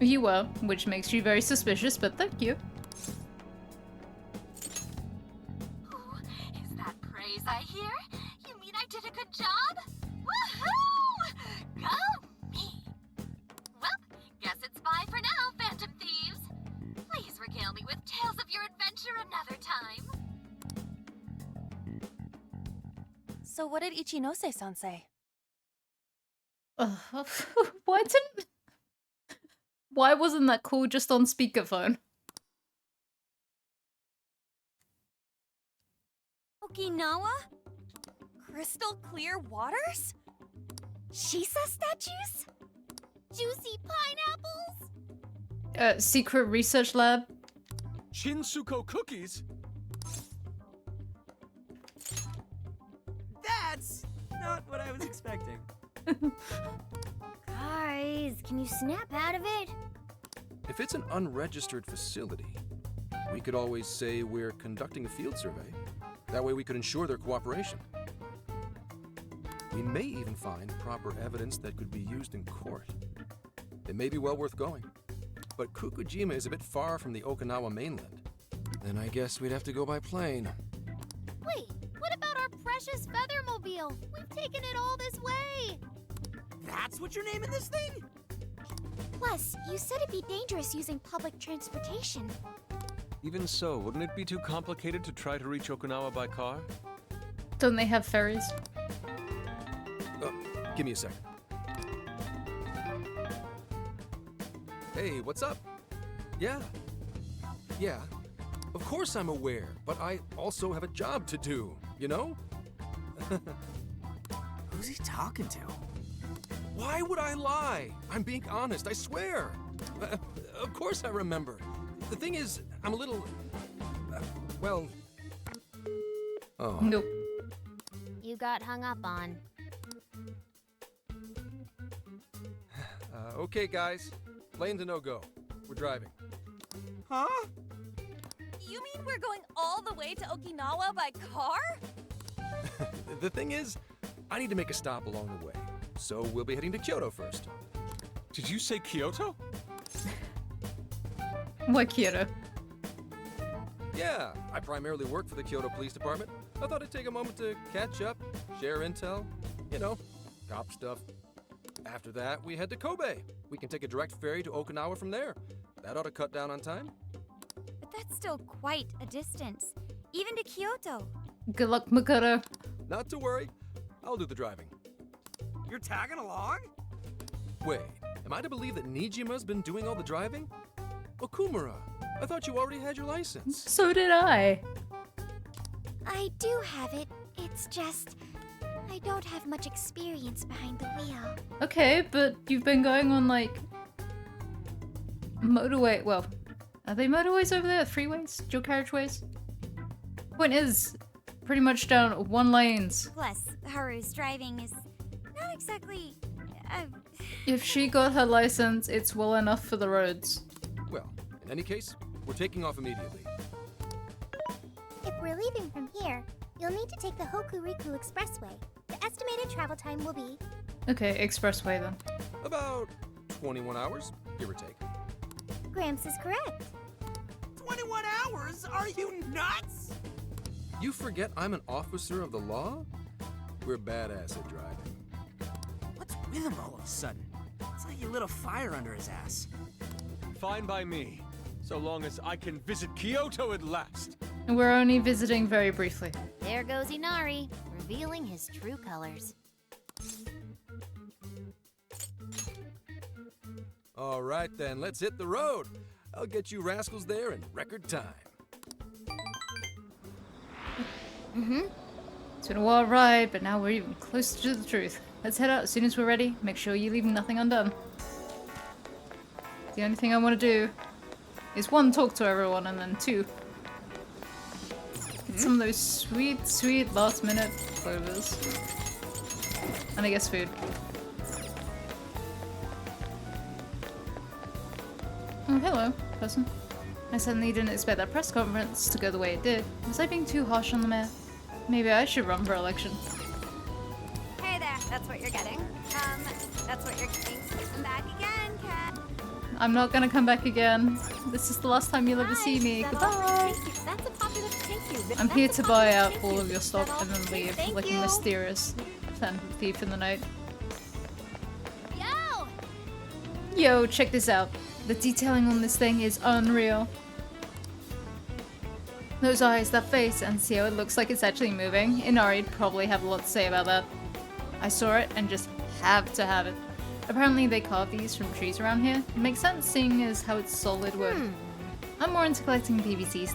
You were, which makes you very suspicious, but thank you. Ooh, is that praise I hear? You mean I did a good job? Woohoo! Go me! Well, guess it's bye for now, Phantom Thieves. Please regale me with tales of your adventure another time. So what did Ichinose-san say? Why wasn't that call just on speakerphone? Okinawa? Crystal clear waters? Shisa statues? Juicy pineapples? Secret research lab? Shinsuko cookies? That's not what I was expecting. Guys, can you snap out of it? If it's an unregistered facility, we could always say we're conducting a field survey. That way we could ensure their cooperation. We may even find proper evidence that could be used in court. It may be well worth going. But Kukujima is a bit far from the Okinawa mainland. Then I guess we'd have to go by plane. Wait, what about our precious Feathermobile? We've taken it all this way! That's what you're naming this thing? Plus, you said it'd be dangerous using public transportation. Even so, wouldn't it be too complicated to try to reach Okinawa by car? Don't they have ferries? Give me a second. Hey, what's up? Yeah. Yeah. Of course I'm aware, but I also have a job to do, you know? Who's he talking to? Why would I lie? I'm being honest, I swear. Of course I remember. The thing is, I'm a little... well... Oh. Nope. You got hung up on. Okay, guys. Lane's a no-go. We're driving. Huh? You mean we're going all the way to Okinawa by car? The thing is, I need to make a stop along the way. So we'll be heading to Kyoto first. Did you say Kyoto? Why Kyoto? Yeah, I primarily work for the Kyoto Police Department. I thought I'd take a moment to catch up, share intel, you know, cop stuff. After that, we head to Kobe. We can take a direct ferry to Okinawa from there. That ought to cut down on time. But that's still quite a distance, even to Kyoto. Good luck, Makoto. Not to worry. I'll do the driving. You're tagging along? Wait, am I to believe that Nijima's been doing all the driving? Okumura, I thought you already had your license. So did I. I do have it. It's just... I don't have much experience behind the wheel. Okay, but you've been going on, like... motorway... well, are they motorways over there? Freeways? Dual carriageways? Point is, pretty much down one lanes. Plus, Haru's driving is not exactly... If she got her license, it's well enough for the roads. Well, in any case, we're taking off immediately. If we're leaving from here, you'll need to take the Hokuriku Expressway. The estimated travel time will be... Okay, expressway then. About 21 hours, give or take. Gramps is correct. 21 hours? Are you nuts? You forget I'm an officer of the law? We're badass at driving. What's with him all of a sudden? It's like you lit a fire under his ass. Fine by me, so long as I can visit Kyoto at last. And we're only visiting very briefly. There goes Inari, revealing his true colors. All right then, let's hit the road. I'll get you rascals there in record time. It's been a wild ride, but now we're even closer to the truth. Let's head out as soon as we're ready. Make sure you leave nothing undone. The only thing I want to do is 1, talk to everyone, and then 2, get some of those sweet, sweet last minute clovers. And I guess food. Oh, hello, person. I suddenly didn't expect that press conference to go the way it did. Was I being too harsh on the mayor? Maybe I should run for election. Hey there, that's what you're getting. That's what you're getting. Come back again, Cat. I'm not gonna come back again. This is the last time you'll ever see me. Goodbye! That's a popular thank you. I'm here to buy out all of your stock and then leave like a mysterious thief in the night. Yo! Yo, check this out. The detailing on this thing is unreal. Those eyes, that face, and see how it looks like it's actually moving? Inari'd probably have a lot to say about that. I saw it and just have to have it. Apparently they carve these from trees around here. It makes sense seeing as how it's solid wood. I'm more into collecting PVC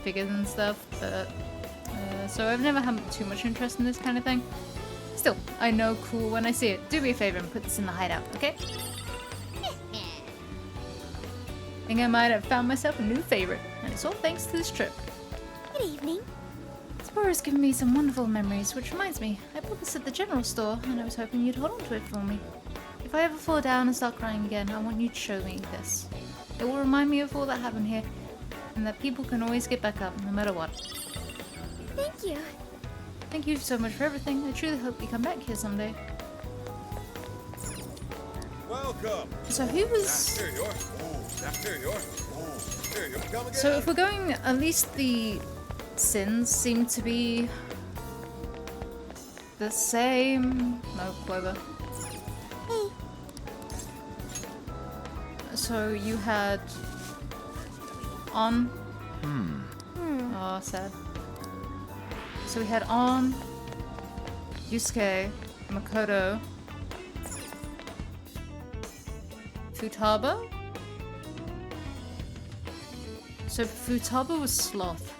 figures and stuff, but so I've never had too much interest in this kind of thing. Still, I know cool when I see it. Do me a favor and put this in the hideout, okay? Think I might have found myself a new favorite, and it's all thanks to this trip. Good evening. Sporo's given me some wonderful memories, which reminds me, I bought this at the general store, and I was hoping you'd hold on to it for me. If I ever fall down and start crying again, I want you to show me this. It will remind me of all that happened here, and that people can always get back up, no matter what. Thank you. Thank you so much for everything. I truly hope you come back here someday. Welcome. So who was... Here you are. Here you are. Here you are. Come again. So if we're going, at least the sins seem to be the same. No, Clover. Hey. So you had On. Oh, sad. So we had On, Yusuke, Makoto, Futaba. So Futaba was Sloth.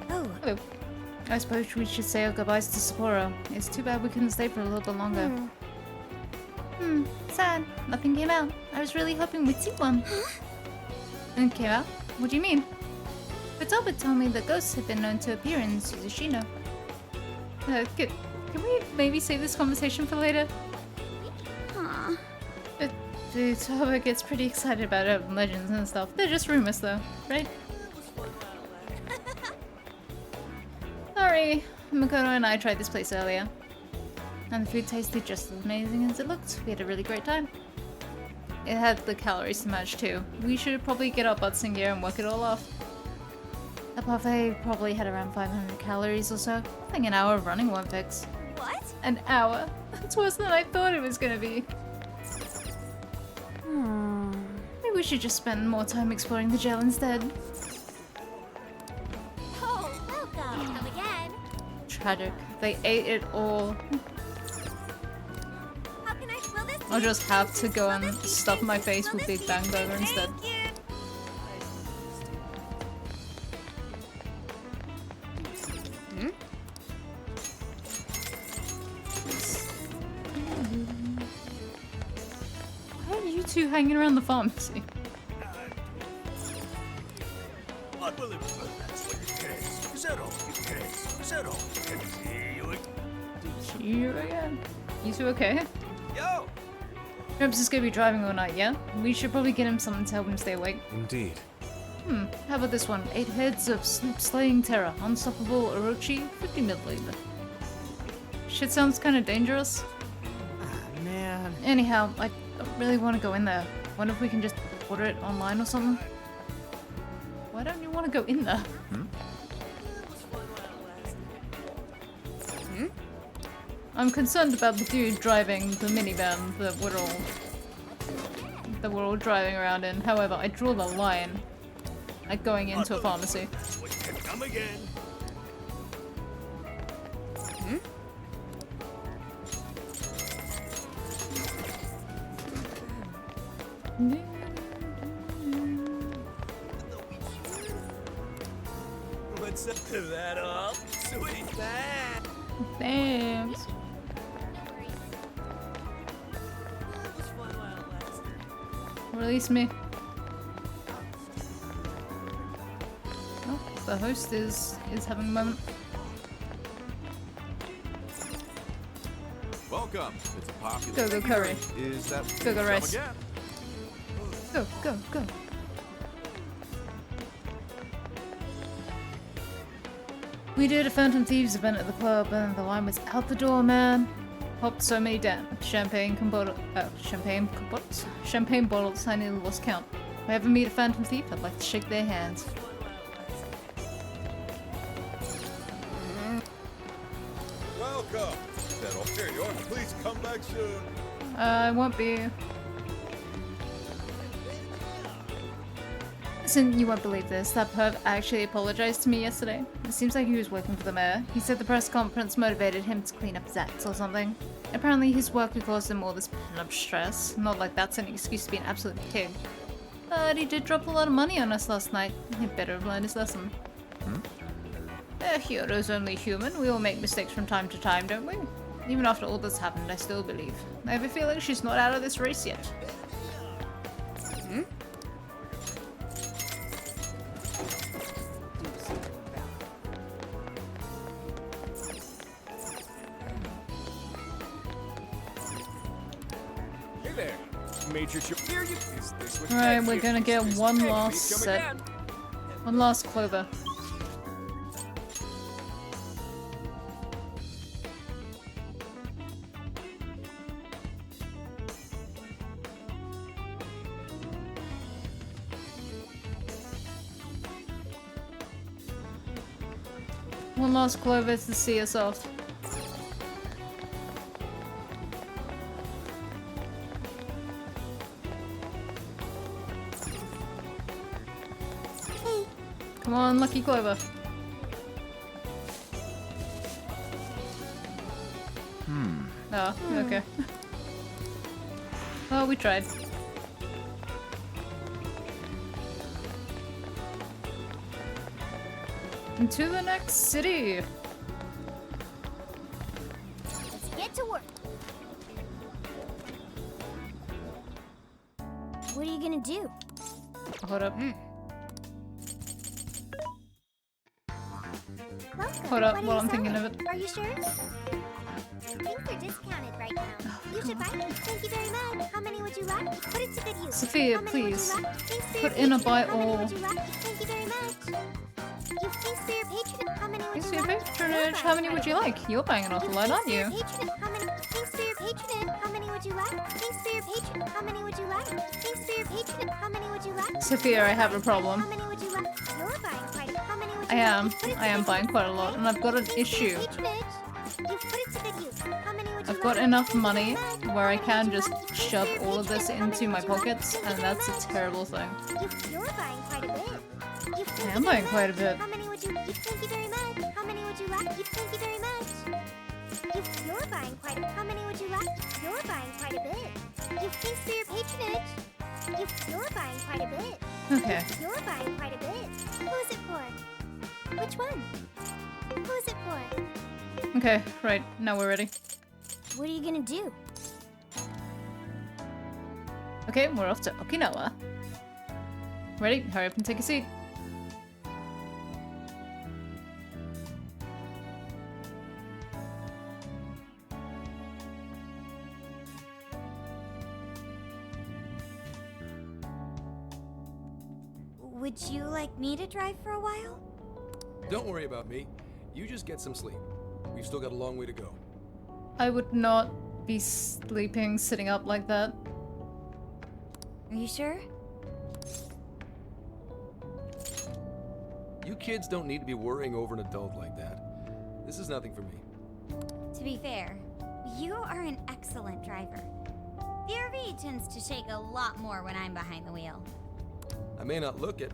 Oh. Hello. I suppose we should say our goodbyes to Sapporo. It's too bad we couldn't stay for a little bit longer. Sad. Nothing came out. I was really hoping we'd see one. And came out? What do you mean? Futaba told me that ghosts had been known to appear in Suzushino. Can we maybe save this conversation for later? Huh. Futaba gets pretty excited about urban legends and stuff. They're just rumors though, right? Sorry, Makoto and I tried this place earlier. And the food tasted just as amazing as it looked. We had a really great time. It had the calories to match too. We should probably get our butts in gear and work it all off. The buffet probably had around 500 calories or so. I think an hour of running won't fix. What? An hour? That's worse than I thought it was gonna be. Maybe we should just spend more time exploring the jail instead. Oh, welcome. Come again. Tragic. They ate it all. How can I will this I'll just have to go and stuff my face with Big Bang Burger instead. Why are you two hanging around the pharmacy? You again? You two okay? Yo! Rebs is gonna be driving all night, yeah? We should probably get him something to help him stay awake. Indeed. How about this one? 8 heads of slaying terror. Unstoppable Orochi, 50 milliliter. Shit sounds kind of dangerous. Ah, man. Anyhow, I don't really want to go in there. Wonder if we can just order it online or something? Why don't you want to go in there? I'm concerned about the dude driving the minivan that we're all driving around in. However, I draw the line at going into a pharmacy. Come again. Let's set that up. Sweet. Thanks. Release me. Oh, the host is having a moment. Welcome. It's a popular. Go, Curry. Is that Go, come Rice. again? Go. We did a Phantom Thieves event at the club, and the line was out the door, man. Popped so many damn champagne bottles, I nearly lost count. If I ever meet a Phantom Thief, I'd like to shake their hands. Welcome. Settle. Here you are. Please come back soon. I won't be. Listen, you won't believe this. That perv actually apologized to me yesterday. It seems like he was working for the mayor. He said the press conference motivated him to clean up his acts or something. Apparently his work had caused him all this pent-up stress. Not like that's an excuse to be an absolute pig. But he did drop a lot of money on us last night. He better have learned his lesson. Hyodo's only human. We all make mistakes from time to time, don't we? Even after all that's happened, I still believe. I have a feeling she's not out of this race yet. Hey there, Major Here you is this what Alright, we're gonna get one last set. One last clover. One last clover to see us off. Come on, lucky clover. Oh, okay. Well, we tried. Into the next city. Let's get to work. What are you gonna do? Hold up. Welcome. Hold up, What are while you I'm thinking of selling? it. Are you sure? Things are discounted right now. You should buy them. Thank you very much. How many would you like? Put it to good use. Sophia, How many would you please. like? Thanks for Put your in a patronage. buy How many all. would you like? Thank you very much. Thanks for your patronage. How many would Thanks for you your like? patronage. How many would you like? You're buying an awful lot, aren't you? Thanks for your patronage. How many would you like? Thanks for your patronage. How many would you like? Thanks for your patronage. How many would you like? Sophia, I have a problem. How many would you like? You're buying quite a. How many would you I like? am. Put it to I am good buying use. quite a lot, and I've got an issue. Patronage. You've put it to good use. How many would you I've got like? enough money where I can just shove all of this into my pockets, and that's a terrible thing. You're buying quite a bit. I am buying quite a bit. How many would you? Thank you very much. How many would you like? Thank you very much. You're buying quite a. How many would you like? You're buying quite a bit. Thanks for your patronage. You're buying quite a bit. Okay. You're buying quite a bit. Who's it for? Which one? Who's it for? Okay, right. Now we're ready. What are you gonna do? Okay, we're off to Okinawa. Ready? Hurry up and take a seat. Would you like me to drive for a while? Don't worry about me. You just get some sleep. We've still got a long way to go. I would not be sleeping sitting up like that. Are you sure? You kids don't need to be worrying over an adult like that. This is nothing for me. To be fair, you are an excellent driver. The RV tends to shake a lot more when I'm behind the wheel. I may not look it,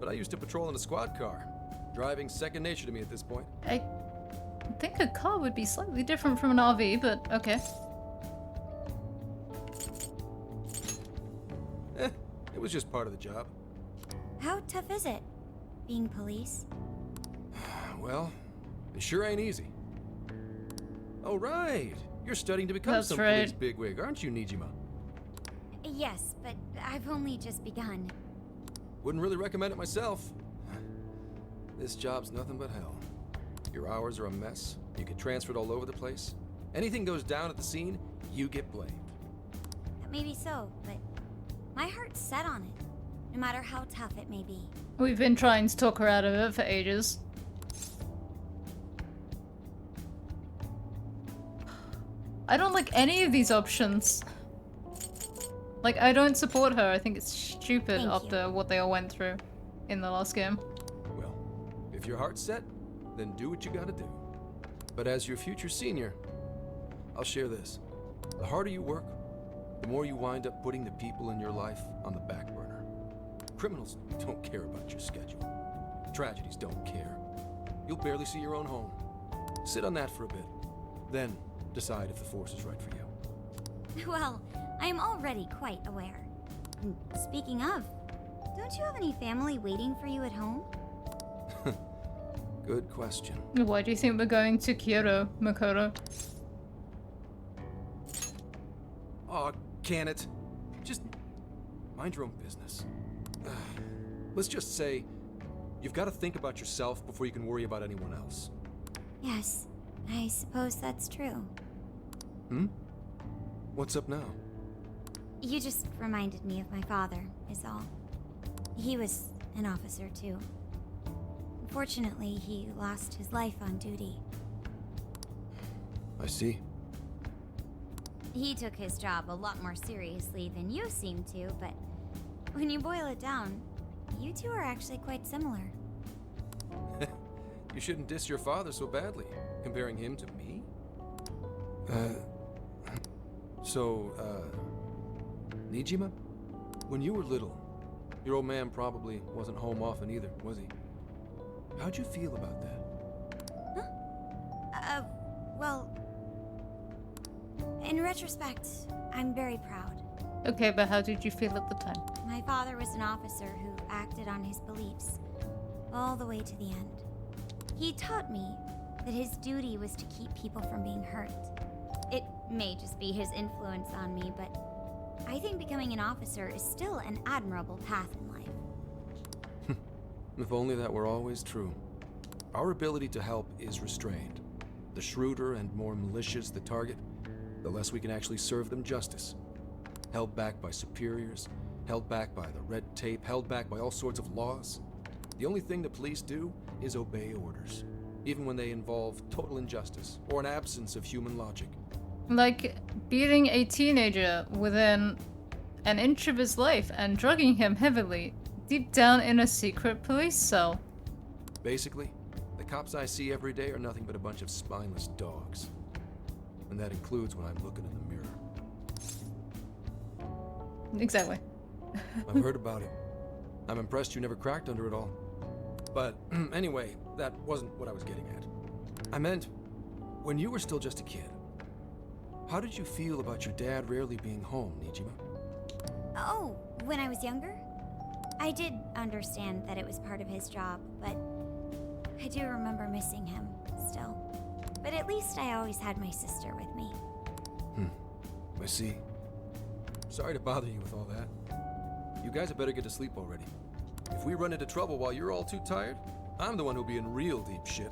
but I used to patrol in a squad car. Driving's second nature to me at this point. I think a car would be slightly different from an RV, but okay. It was just part of the job. How tough is it, being police? Well, it sure ain't easy. Oh, right. You're studying to become That's some right. police bigwig, aren't you, Nijima? Yes, but I've only just begun. Wouldn't really recommend it myself. This job's nothing but hell. Your hours are a mess. You get transferred all over the place. Anything goes down at the scene, you get blamed. Maybe so, but my heart's set on it, no matter how tough it may be. We've been trying to talk her out of it for ages. I don't like any of these options. Like, I don't support her. I think it's stupid Thank after what they all went through in the last game. Well, if your heart's set, then do what you gotta do. But as your future senior, I'll share this. The harder you work, the more you wind up putting the people in your life on the back burner. Criminals don't care about your schedule. Tragedies don't care. You'll barely see your own home. Sit on that for a bit. Then decide if the Force is right for you. Well, I am already quite aware. Speaking of, don't you have any family waiting for you at home? Good question. Why do you think we're going to Kyoto, Makoto? Aw, can it? Just mind your own business. Let's just say you've got to think about yourself before you can worry about anyone else. Yes, I suppose that's true. Hmm? What's up now? You just reminded me of my father, is all. He was an officer, too. Unfortunately, he lost his life on duty. I see. He took his job a lot more seriously than you seem to, but when you boil it down, you two are actually quite similar. You shouldn't diss your father so badly, comparing him to me. Nijima? When you were little, your old man probably wasn't home often either, was he? How'd you feel about that? Huh? Well... In retrospect, I'm very proud. Okay, but how did you feel at the time? My father was an officer who acted on his beliefs, all the way to the end. He taught me that his duty was to keep people from being hurt. It may just be his influence on me, but I think becoming an officer is still an admirable path in life. If only that were always true. Our ability to help is restrained. The shrewder and more malicious the target, the less we can actually serve them justice. Held back by superiors, held back by the red tape, held back by all sorts of laws. The only thing the police do is obey orders, even when they involve total injustice or an absence of human logic. Like beating a teenager within an inch of his life and drugging him heavily deep down in a secret police cell. Basically, the cops I see every day are nothing but a bunch of spineless dogs. And that includes when I'm looking in the mirror. Exactly. I've heard about it. I'm impressed you never cracked under it all. But anyway, that wasn't what I was getting at. I meant, when you were still just a kid, how did you feel about your dad rarely being home, Nijima? Oh, when I was younger? I did understand that it was part of his job, but I do remember missing him still. But at least I always had my sister with me. I see. Sorry to bother you with all that. You guys had better get to sleep already. If we run into trouble while you're all too tired, I'm the one who'll be in real deep shit.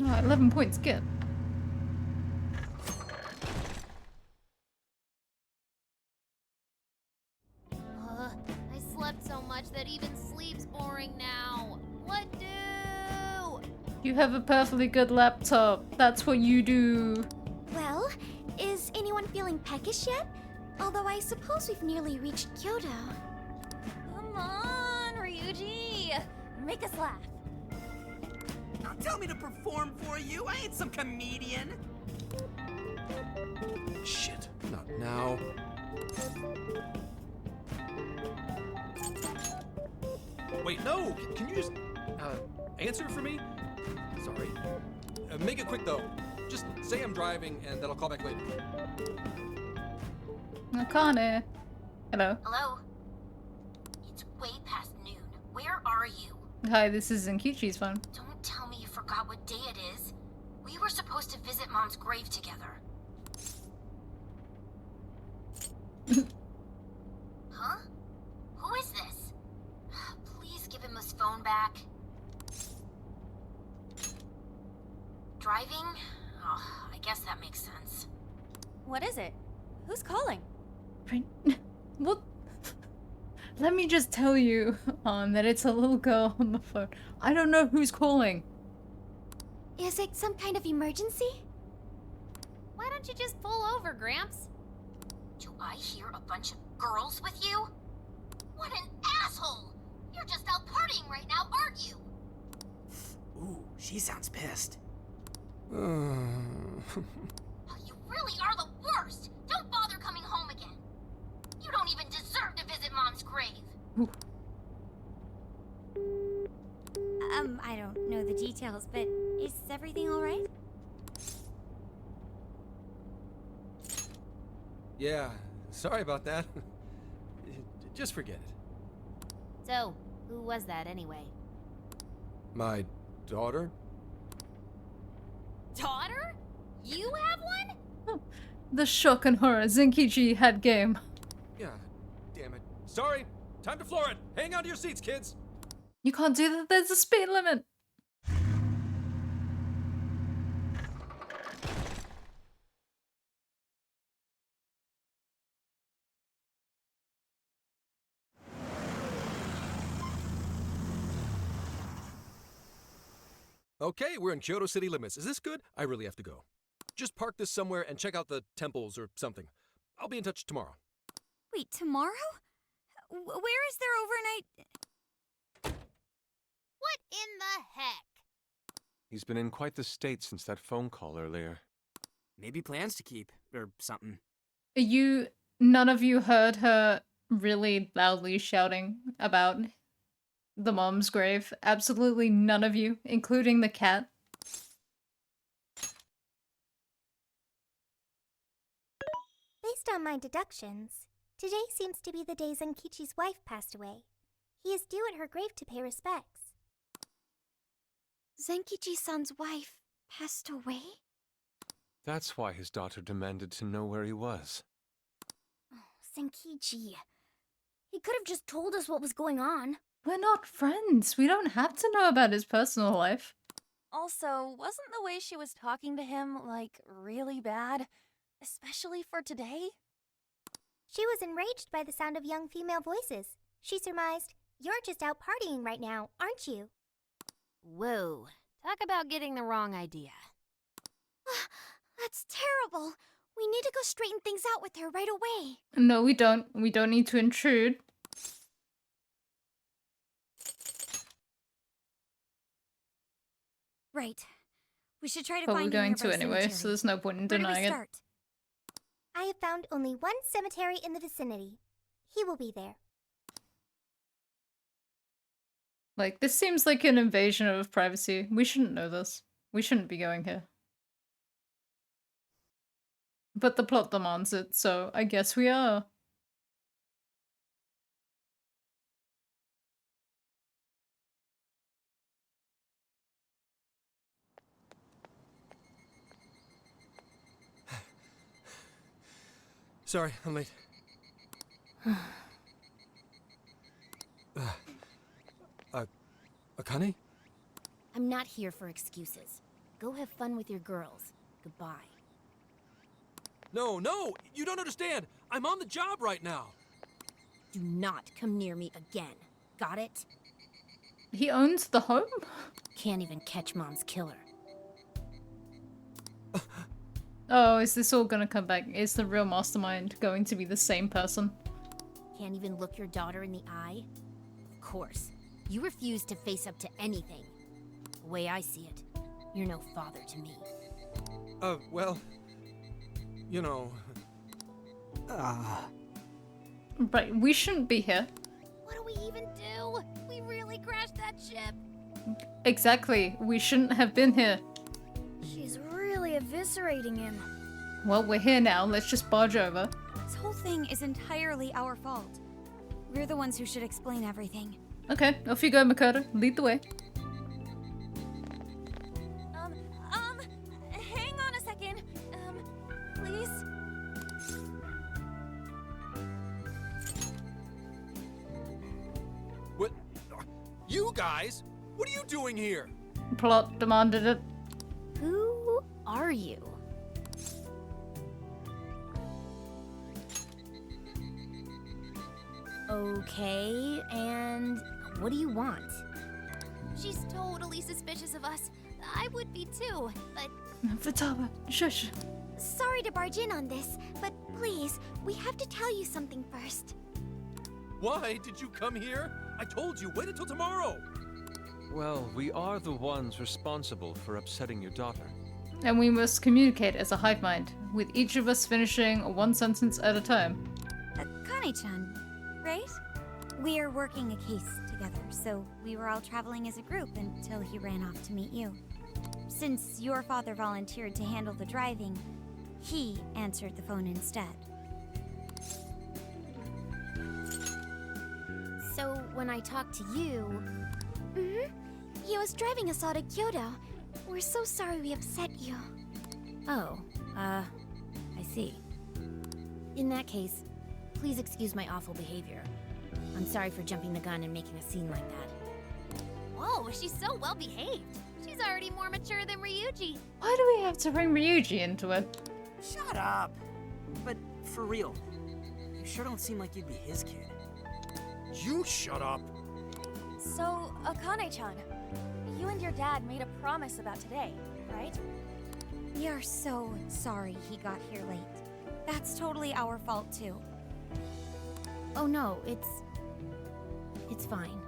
Oh, 11 points, good. I slept so much that even sleep's boring now. What do? You have a perfectly good laptop. That's what you do. Well, is anyone feeling peckish yet? Although I suppose we've nearly reached Kyoto. Come on, Ryuji! Make us laugh. Don't tell me to perform for you. I ain't some comedian. Shit, not now. Wait, no! Can you just, answer for me? Sorry. Make it quick, though. Just say I'm driving, and that I'll call back later. Akane. Hello. Hello? It's way past noon. Where are you? Hi, this is Zenkichi's phone. Don't tell me you forgot what day it is. We were supposed to visit Mom's grave together. Huh? Who is this? Please give him his phone back. Driving? Oh, I guess that makes sense. What is it? Who's calling? What? Let me just tell you, that it's a little girl on the phone. I don't know who's calling. Is it some kind of emergency? Why don't you just pull over, Gramps? Do I hear a bunch of girls with you? What an asshole! You're just out partying right now, aren't you? Ooh, she sounds pissed. You really are the worst! Don't bother coming home again! You don't at Mom's grave? I don't know the details, but is everything alright? Yeah, sorry about that. Just forget it. So, who was that anyway? My daughter? Daughter? You have one? The shock and horror Zenkichi had game. Yeah, damn it. Sorry, time to floor it. Hang on to your seats, kids. You can't do that, there's a speed limit. Okay, we're in Kyoto city limits. Is this good? I really have to go. Just park this somewhere and check out the temples or something. I'll be in touch tomorrow. Wait, tomorrow? Where is there overnight? What in the heck? He's been in quite the state since that phone call earlier. Maybe plans to keep, or something. None of you heard her really loudly shouting about the mom's grave? Absolutely none of you, including the cat? Based on my deductions, today seems to be the day Zenkichi's wife passed away. He is due at her grave to pay respects. Zenkichi-san's wife passed away? That's why his daughter demanded to know where he was. Zenkichi. He could have just told us what was going on. We're not friends. We don't have to know about his personal life. Also, wasn't the way she was talking to him, like, really bad? Especially for today? She was enraged by the sound of young female voices. She surmised, "You're just out partying right now, aren't you?" Whoa. Talk about getting the wrong idea. That's terrible. We need to go straighten things out with her right away. No, we don't. We don't need to intrude. Right. We should try to But find we're a going to nearby anyway, cemetery. so there's no point in Where do we denying it. start? I have found only one cemetery in the vicinity. He will be there. Like, this seems like an invasion of privacy. We shouldn't know this. We shouldn't be going here. But the plot demands it, so I guess we are. Sorry, I'm late. Akane? I'm not here for excuses. Go have fun with your girls. Goodbye. No, no! You don't understand! I'm on the job right now! Do not come near me again. Got it? He owns the home? Can't even catch Mom's killer. Oh, is this all gonna come back? Is the real mastermind going to be the same person? Can't even look your daughter in the eye? Of course. You refuse to face up to anything. The way I see it, you're no father to me. Well... You know... Right, we shouldn't be here. What do we even do? We really crashed that ship. Exactly, we shouldn't have been here. She's really eviscerating him. Well, we're here now, let's just barge over. This whole thing is entirely our fault. We're the ones who should explain everything. Okay, off you go, Makoto. Lead the way. Hang on a second. Please? What? You guys? What are you doing here? Plot demanded it. Who are you? Okay, and what do you want? She's totally suspicious of us. I would be too, but... Futaba, shush. Sorry to barge in on this, but please, we have to tell you something first. Why did you come here? I told you, wait until tomorrow! Well, we are the ones responsible for upsetting your daughter. And we must communicate as a hive mind, with each of us finishing one sentence at a time. Akane-chan, right? We're working a case together, so we were all traveling as a group until he ran off to meet you. Since your father volunteered to handle the driving, he answered the phone instead. So when I talked to you... He was driving us all to Kyoto. We're so sorry we upset you. Oh, I see. In that case, please excuse my awful behavior. I'm sorry for jumping the gun and making a scene like that. Whoa, she's so well behaved. She's already more mature than Ryuji. Why do we have to bring Ryuji into it? Shut up! But for real, you sure don't seem like you'd be his kid. You shut up! So, Akane-chan, you and your dad made a promise about today, right? We are so sorry he got here late. That's totally our fault too. Oh no, it's fine.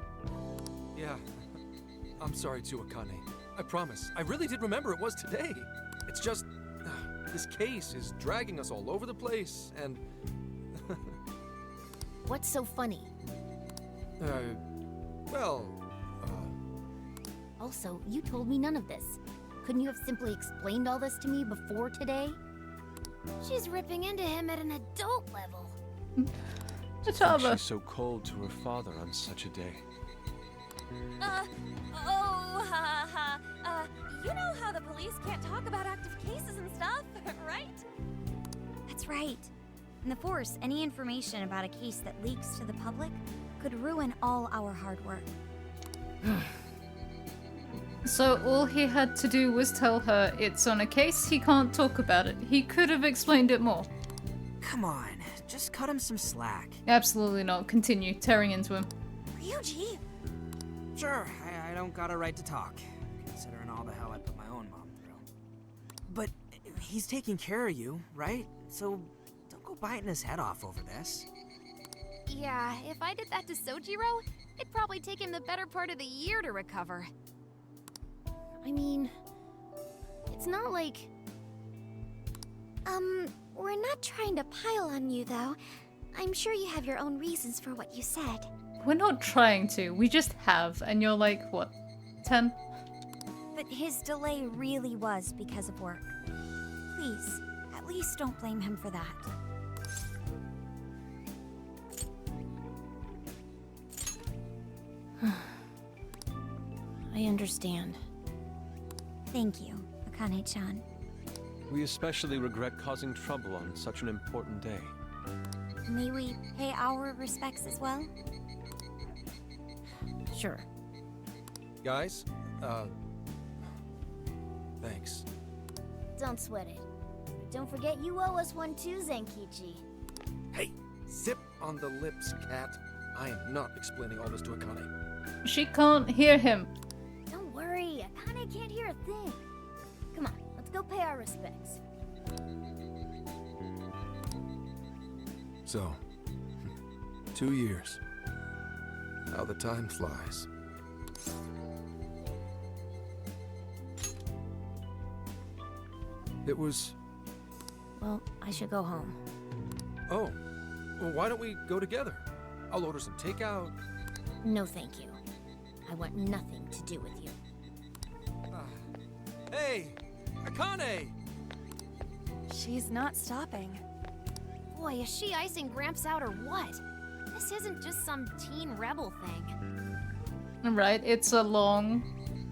Yeah, I'm sorry too, Akane. I promise. I really did remember it was today. It's just... this case is dragging us all over the place, and... What's so funny? Well... Also, you told me none of this. Couldn't you have simply explained all this to me before today? She's ripping into him at an adult level. Futaba. She's so cold to her father on such a day. You know how the police can't talk about active cases and stuff, right? That's right. In the Force, any information about a case that leaks to the public could ruin all our hard work. So all he had to do was tell her it's on a case, he can't talk about it. He could have explained it more. Come on, just cut him some slack. Absolutely not. Continue tearing into him. Ryuji! Sure, I don't got a right to talk, considering all the hell I put my own mom through. But he's taking care of you, right? So don't go biting his head off over this. Yeah, if I did that to Sojiro, it'd probably take him the better part of the year to recover. I mean, it's not like... We're not trying to pile on you, though. I'm sure you have your own reasons for what you said. We're not trying to, we just have, and you're like, what, 10? But his delay really was because of work. Please, at least don't blame him for that. I understand. Thank you, Akane-chan. We especially regret causing trouble on such an important day. May we pay our respects as well? Sure. Guys, thanks. Don't sweat it. But don't forget you owe us one too, Zenkichi. Hey, zip on the lips, cat. I am not explaining all this to Akane. She can't hear him. Don't worry, Akane can't hear a thing. Come on, let's go pay our respects. So, 2 years. How the time flies. It was... Well, I should go home. Oh, well, why don't we go together? I'll order some takeout. No, thank you. I want nothing to do with you. Hey, Akane! She's not stopping. Boy, is she icing Gramps out or what? This isn't just some teen rebel thing. Right, it's a long,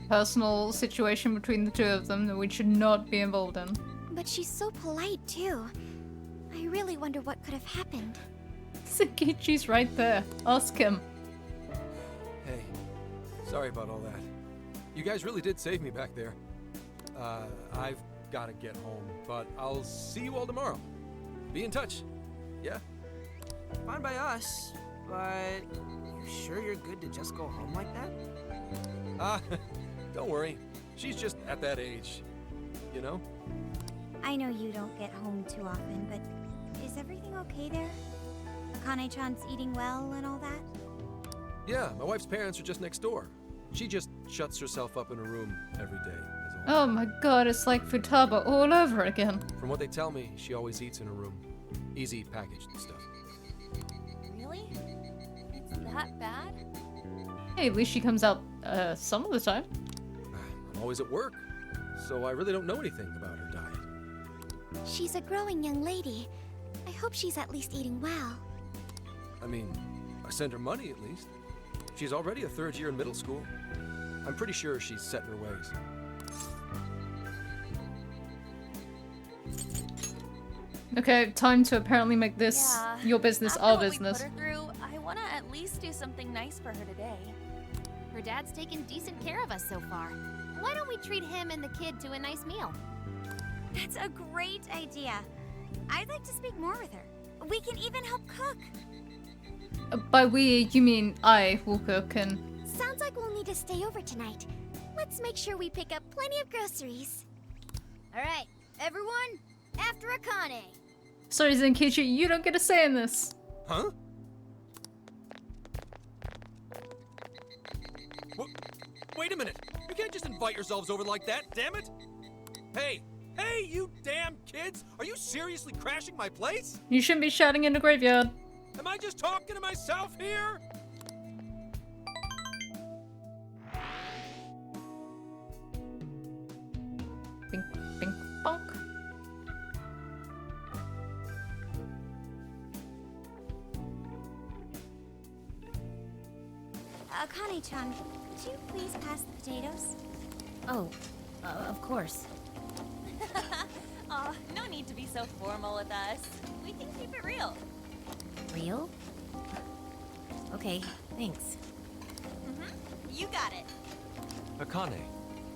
personal situation between the two of them that we should not be involved in. But she's so polite, too. I really wonder what could have happened. Zenkichi's right there. Ask him. Hey, sorry about all that. You guys really did save me back there. I've got to get home, but I'll see you all tomorrow. Be in touch. Yeah? Fine by us, but you sure you're good to just go home like that? Don't worry. She's just at that age, you know? I know you don't get home too often, but is everything okay there? Akane-chan's eating well and all that? Yeah, my wife's parents are just next door. She just shuts herself up in her room every day. Oh my god, it's like Futaba all over again. From what they tell me, she always eats in her room. Easy packaged and stuff. Really? It's that bad? Hey, at least she comes out some of the time. I'm always at work, so I really don't know anything about her diet. She's a growing young lady. I hope she's at least eating well. I mean, I send her money at least. She's already a third year in middle school. I'm pretty sure she's set in her ways. Okay, time to apparently make this your business After our what business. We put her through, I want to at least do something nice for her today. Her dad's taken decent care of us so far. Why don't we treat him and the kid to a nice meal? That's a great idea. I'd like to speak more with her. We can even help cook. By we, you mean I will cook and... Sounds like we'll need to stay over tonight. Let's make sure we pick up plenty of groceries. All right, everyone, after Akane. Sorry, Zenkichi, you don't get a say in this. Huh? Wait a minute! You can't just invite yourselves over like that, damn it! Hey! Hey, you damn kids! Are you seriously crashing my place? You shouldn't be shouting in the graveyard. Am I just talking to myself here? Bing, bing, bonk. Akane-chan, could you please pass the potatoes? Oh, of course. Aw, no need to be so formal with us. We can keep it real. Real? Okay, thanks. You got it. Akane,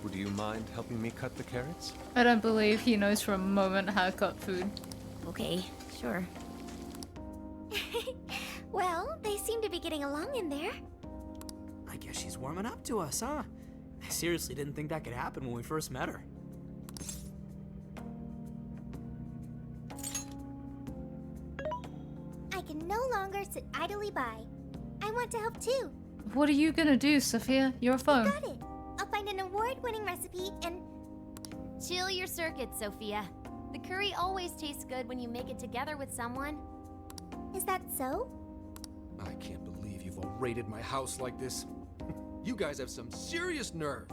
would you mind helping me cut the carrots? I don't believe he knows for a moment how to cut food. Okay, sure. Well, they seem to be getting along in there. I guess she's warming up to us, huh? I seriously didn't think that could happen when we first met her. I can no longer sit idly by. I want to help too. What are you gonna do, Sophia? You're a phone. Got it. I'll find an award-winning recipe and... Chill your circuits, Sophia. The curry always tastes good when you make it together with someone. Is that so? I can't believe you've all raided my house like this. You guys have some serious nerve.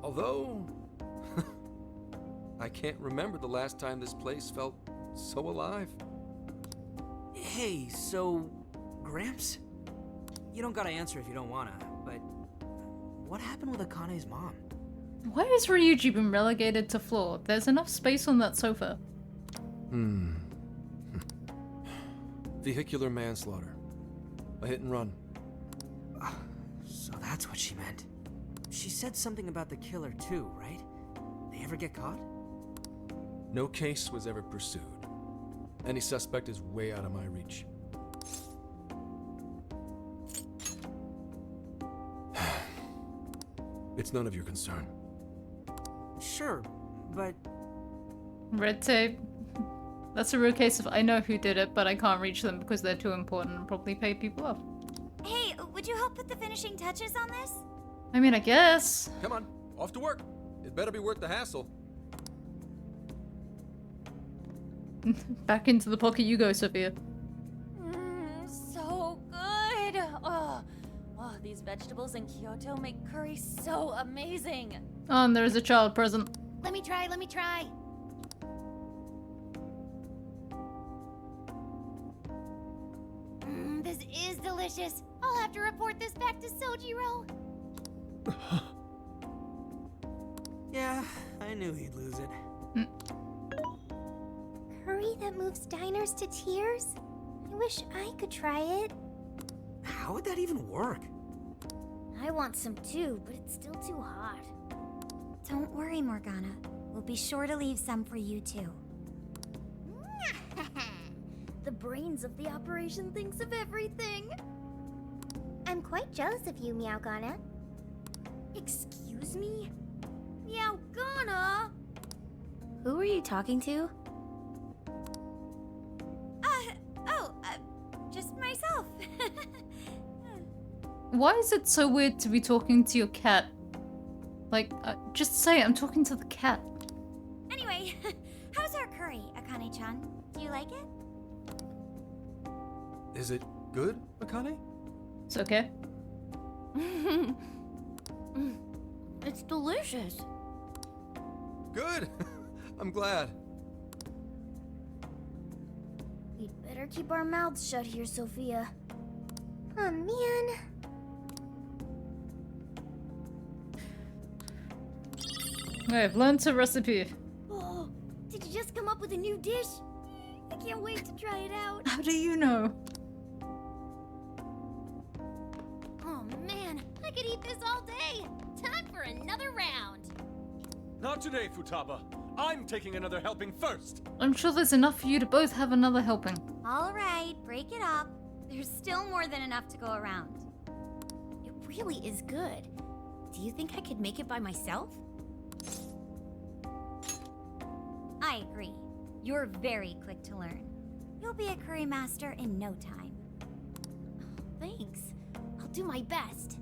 Although, I can't remember the last time this place felt so alive. Hey, so... Gramps? You don't gotta answer if you don't wanna, but... What happened with Akane's mom? Why has Ryuji been relegated to floor? There's enough space on that sofa. Vehicular manslaughter. A hit and run. So that's what she meant. She said something about the killer too, right? They ever get caught? No case was ever pursued. Any suspect is way out of my reach. It's none of your concern. Sure, but... Red tape. That's a real case of I know who did it, but I can't reach them because they're too important and probably pay people off. Hey, would you help put the finishing touches on this? I mean, I guess. Come on, off to work. It better be worth the hassle. Back into the pocket you go, Sophia. So good. Oh, these vegetables in Kyoto make curry so amazing. Oh, and there is a child present. Let me try, let me try. This is delicious. I'll have to report this back to Sojiro. Yeah, I knew he'd lose it. Curry that moves diners to tears? I wish I could try it. How would that even work? I want some too, but it's still too hot. Don't worry, Morgana. We'll be sure to leave some for you too. The brains of the operation thinks of everything. I'm quite jealous of you, Meowgana. Excuse me? Meowgana? Who are you talking to? Just myself. Why is it so weird to be talking to your cat? Like, just say it, I'm talking to the cat. Anyway, how's our curry, Akane-chan? Do you like it? Is it good, Akane? It's okay. It's delicious. Good. I'm glad. We'd better keep our mouths shut here, Sophia. Oh man. I've learned a recipe. Oh, did you just come up with a new dish? I can't wait to try it out. How do you know? Oh man, I could eat this all day. Time for another round. Not today, Futaba. I'm taking another helping first. I'm sure there's enough for you to both have another helping. All right, break it up. There's still more than enough to go around. It really is good. Do you think I could make it by myself? I agree. You're very quick to learn. You'll be a curry master in no time. Thanks. I'll do my best.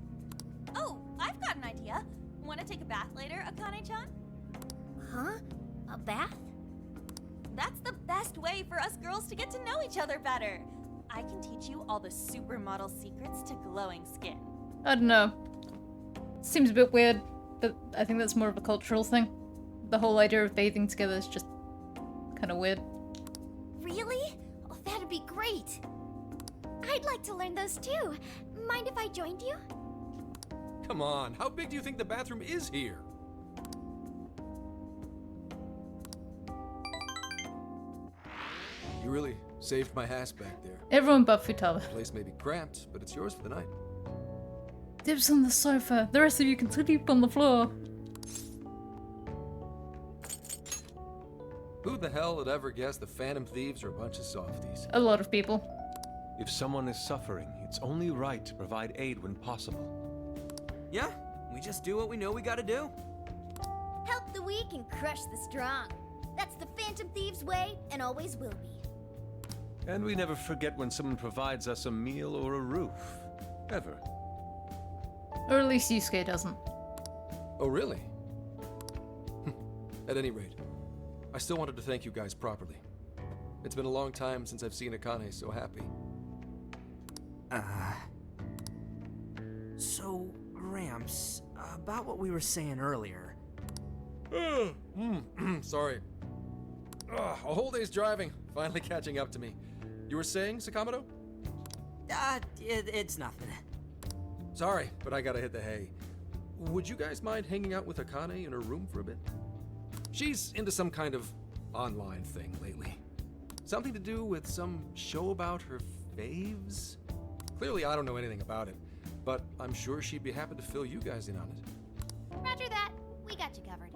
Oh, I've got an idea. Want to take a bath later, Akane-chan? Huh? A bath? That's the best way for us girls to get to know each other better. I can teach you all the supermodel secrets to glowing skin. I don't know. Seems a bit weird, but I think that's more of a cultural thing. The whole idea of bathing together is just kind of weird. Really? Oh, that'd be great. I'd like to learn those too. Mind if I joined you? Come on, how big do you think the bathroom is here? You really saved my ass back there. Everyone but Futaba. The place may be cramped, but it's yours for the night. Dibs on the sofa. The rest of you can sleep on the floor. Who the hell would ever guess the Phantom Thieves are a bunch of softies? A lot of people. If someone is suffering, it's only right to provide aid when possible. Yeah, we just do what we know we gotta do. Help the weak and crush the strong. That's the Phantom Thieves way and always will be. And we never forget when someone provides us a meal or a roof. Ever. Or at least Yusuke doesn't. Oh, really? At any rate, I still wanted to thank you guys properly. It's been a long time since I've seen Akane so happy. So, Gramps, about what we were saying earlier. Sorry. A whole day's driving, finally catching up to me. You were saying, Sakamoto? It's nothing. Sorry, but I gotta hit the hay. Would you guys mind hanging out with Akane in her room for a bit? She's into some kind of online thing lately. Something to do with some show about her faves? Clearly I don't know anything about it, but I'm sure she'd be happy to fill you guys in on it. Roger that. We got you covered.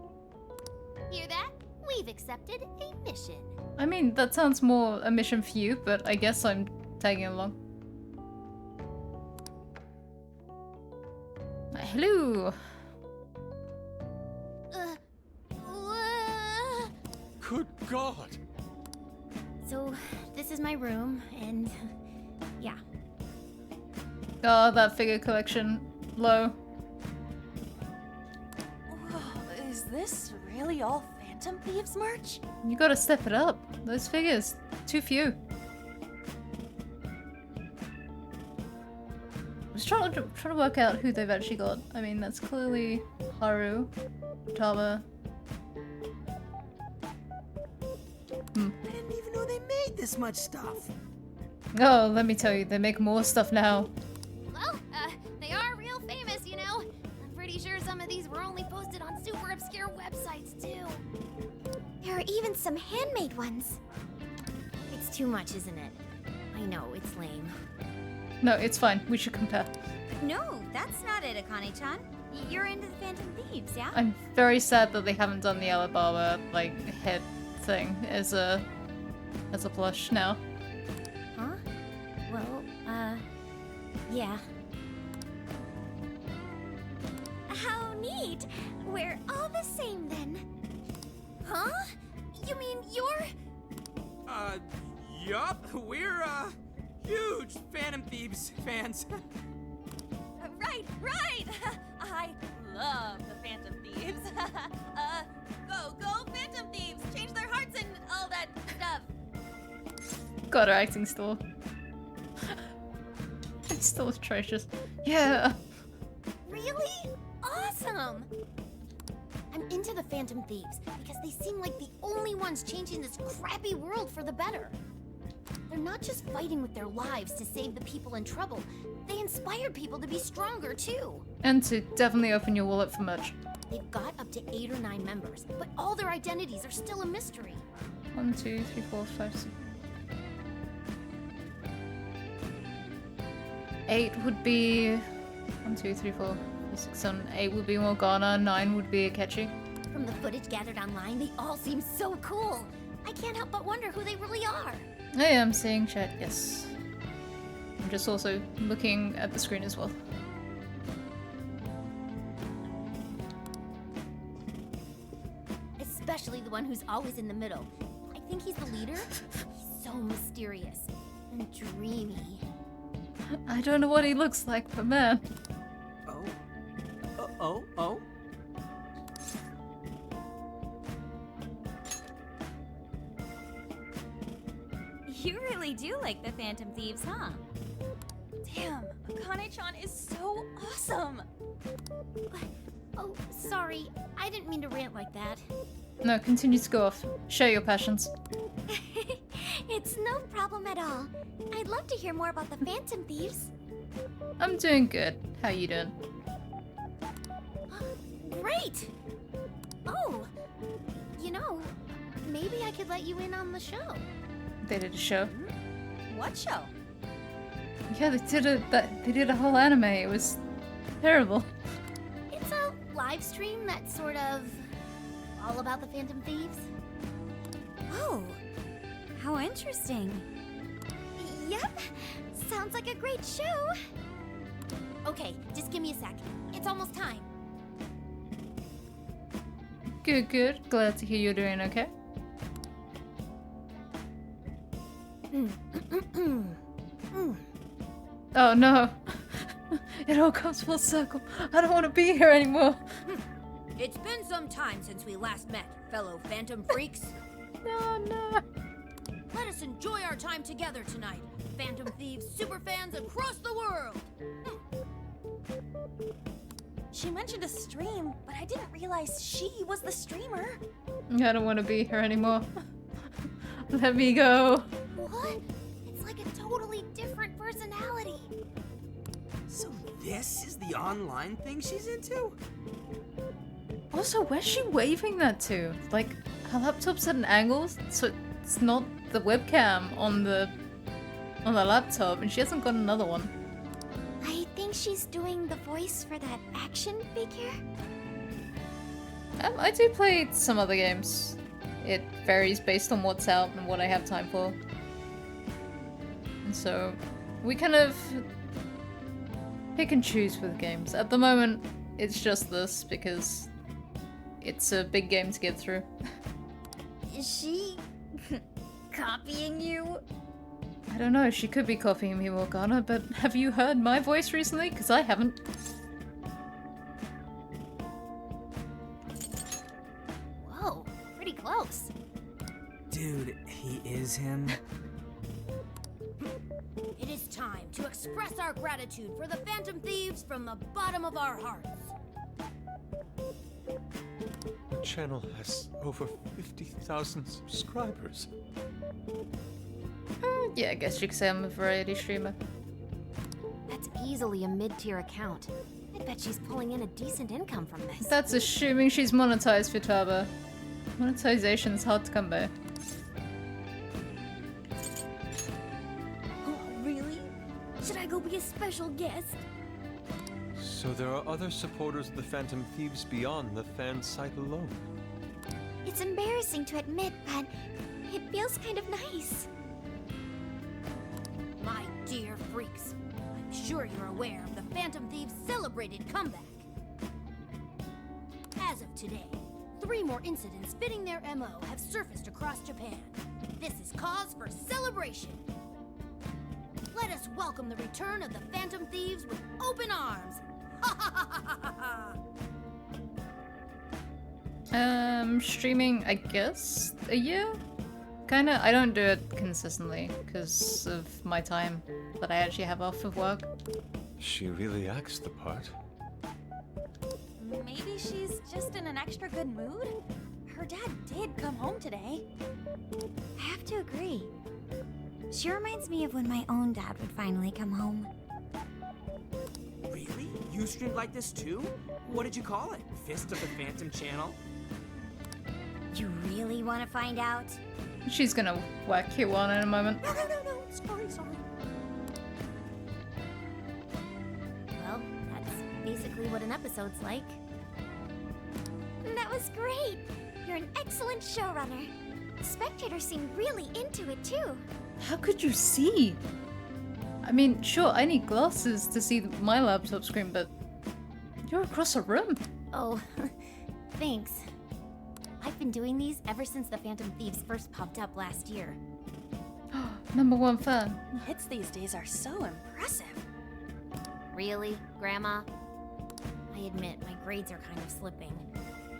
Hear that? We've accepted a mission. I mean, that sounds more a mission for you, but I guess I'm tagging along. Hello. Good God! So, this is my room, and yeah. Oh, that figure collection. Low. Whoa, is this really all Phantom Thieves merch? You gotta step it up. Those figures, too few. I was trying to work out who they've actually got. I mean, that's clearly Haru, Tama. I didn't even know they made this much stuff. Oh, let me tell you, they make more stuff now. Well, they are real famous, you know. I'm pretty sure some of these were only posted on super obscure websites, too. There are even some handmade ones. It's too much, isn't it? I know, it's lame. No, it's fine. We should compare. No, that's not it, Akane-chan. You're into the Phantom Thieves, yeah? I'm very sad that they haven't done the Alibaba, like, head thing as a plush now. Huh? Well, yeah. How neat! We're all the same then. Huh? You mean you're... Yup, we're, huge Phantom Thieves fans. Right! I love the Phantom Thieves. Go Phantom Thieves! Change their hearts and all that stuff. God, her acting still. still atrocious. Yeah. Really? Awesome! I'm into the Phantom Thieves because they seem like the only ones changing this crappy world for the better. They're not just fighting with their lives to save the people in trouble, they inspire people to be stronger too. And to definitely open your wallet for merch. They've got up to 8 or 9 members, but all their identities are still a mystery. 1, 2, 3, 4, 5, 6. 8 would be 1, 2, 3, 4, 5, 6, 7. 8 would be Morgana. 9 would be Akechi. From the footage gathered online, they all seem so cool. I can't help but wonder who they really are. I am seeing chat. Yes. I'm just also looking at the screen as well. Especially the one who's always in the middle. I think he's the leader. He's so mysterious and dreamy. I don't know what he looks like, but man. Oh. You really do like the Phantom Thieves, huh? Damn, Akane-chan is so awesome! Oh, sorry. I didn't mean to rant like that. No, continue to go off. Show your passions. It's no problem at all. I'd love to hear more about the Phantom Thieves. I'm doing good. How you doing? Great! Oh, you know, maybe I could let you in on the show. They did a show. What show? Yeah, they did a whole anime. It was terrible. It's a live stream that's sort of all about the Phantom Thieves. Oh, how interesting. Yep, sounds like a great show. Okay, just give me a sec. It's almost time. Good, good. Glad to hear you're doing okay. Oh no. It all comes full circle. I don't want to be here anymore. It's been some time since we last met, fellow Phantom Freaks. No. Let us enjoy our time together tonight, Phantom Thieves superfans across the world. She mentioned a stream, but I didn't realize she was the streamer. I don't want to be here anymore. Let me go. What? It's like a totally different personality. So this is the online thing she's into? Also, where's she waving that to? Like, her laptop's at an angle, so it's not the webcam on the laptop, and she hasn't got another one. I think she's doing the voice for that action figure. I do play some other games. It varies based on what's out and what I have time for. And so, we kind of pick and choose with games. At the moment, it's just this because it's a big game to get through. Is she copying you? I don't know, she could be copying me, Morgana, but have you heard my voice recently? Because I haven't. Whoa, pretty close. Dude, he is him. It is time to express our gratitude for the Phantom Thieves from the bottom of our hearts. The channel has over 50,000 subscribers. Yeah, I guess you could say I'm a variety streamer. That's easily a mid-tier account. I bet she's pulling in a decent income from this. That's assuming she's monetized, Futaba. Monetization's hard to come by. Oh, really? Should I go be a special guest? So there are other supporters of the Phantom Thieves beyond the fan site alone. It's embarrassing to admit, but it feels kind of nice. My dear freaks, I'm sure you're aware of the Phantom Thieves' celebrated comeback. As of today, 3 more incidents fitting their MO have surfaced across Japan. This is cause for celebration. Let us welcome the return of the Phantom Thieves with open arms. Ha ha ha ha ha ha! Streaming, I guess, a year? I don't do it consistently because of my time that I actually have off of work. She really acts the part. Maybe she's just in an extra good mood? Her dad did come home today. I have to agree. She reminds me of when my own dad would finally come home. Really? You streamed like this too? What did you call it? Fist of the Phantom Channel? You really want to find out? She's gonna whack you on in a moment. No. Sorry. Well, that's basically what an episode's like. That was great! You're an excellent showrunner. The spectators seem really into it too. How could you see? I mean, sure, I need glasses to see my laptop screen, but you're across a room. Oh, thanks. I've been doing these ever since the Phantom Thieves first popped up last year. #1 fan. Hits these days are so impressive. Really, Grandma? I admit, my grades are kind of slipping.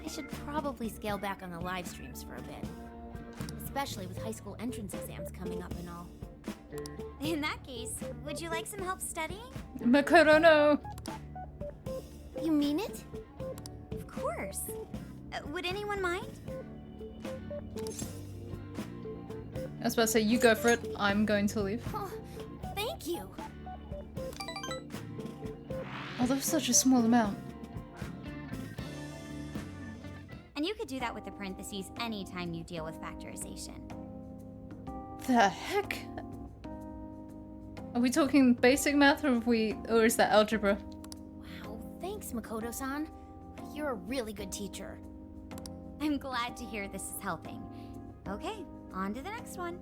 I should probably scale back on the live streams for a bit. Especially with high school entrance exams coming up and all. In that case, would you like some help studying? Makoto, no! You mean it? Of course. Would anyone mind? I was about to say, you go for it. I'm going to leave. Oh, thank you. Oh, that was such a small amount. And you could do that with the parentheses anytime you deal with factorization. The heck? Are we talking basic math or is that algebra? Wow, thanks, Makoto-san. You're a really good teacher. I'm glad to hear this is helping. Okay, on to the next one.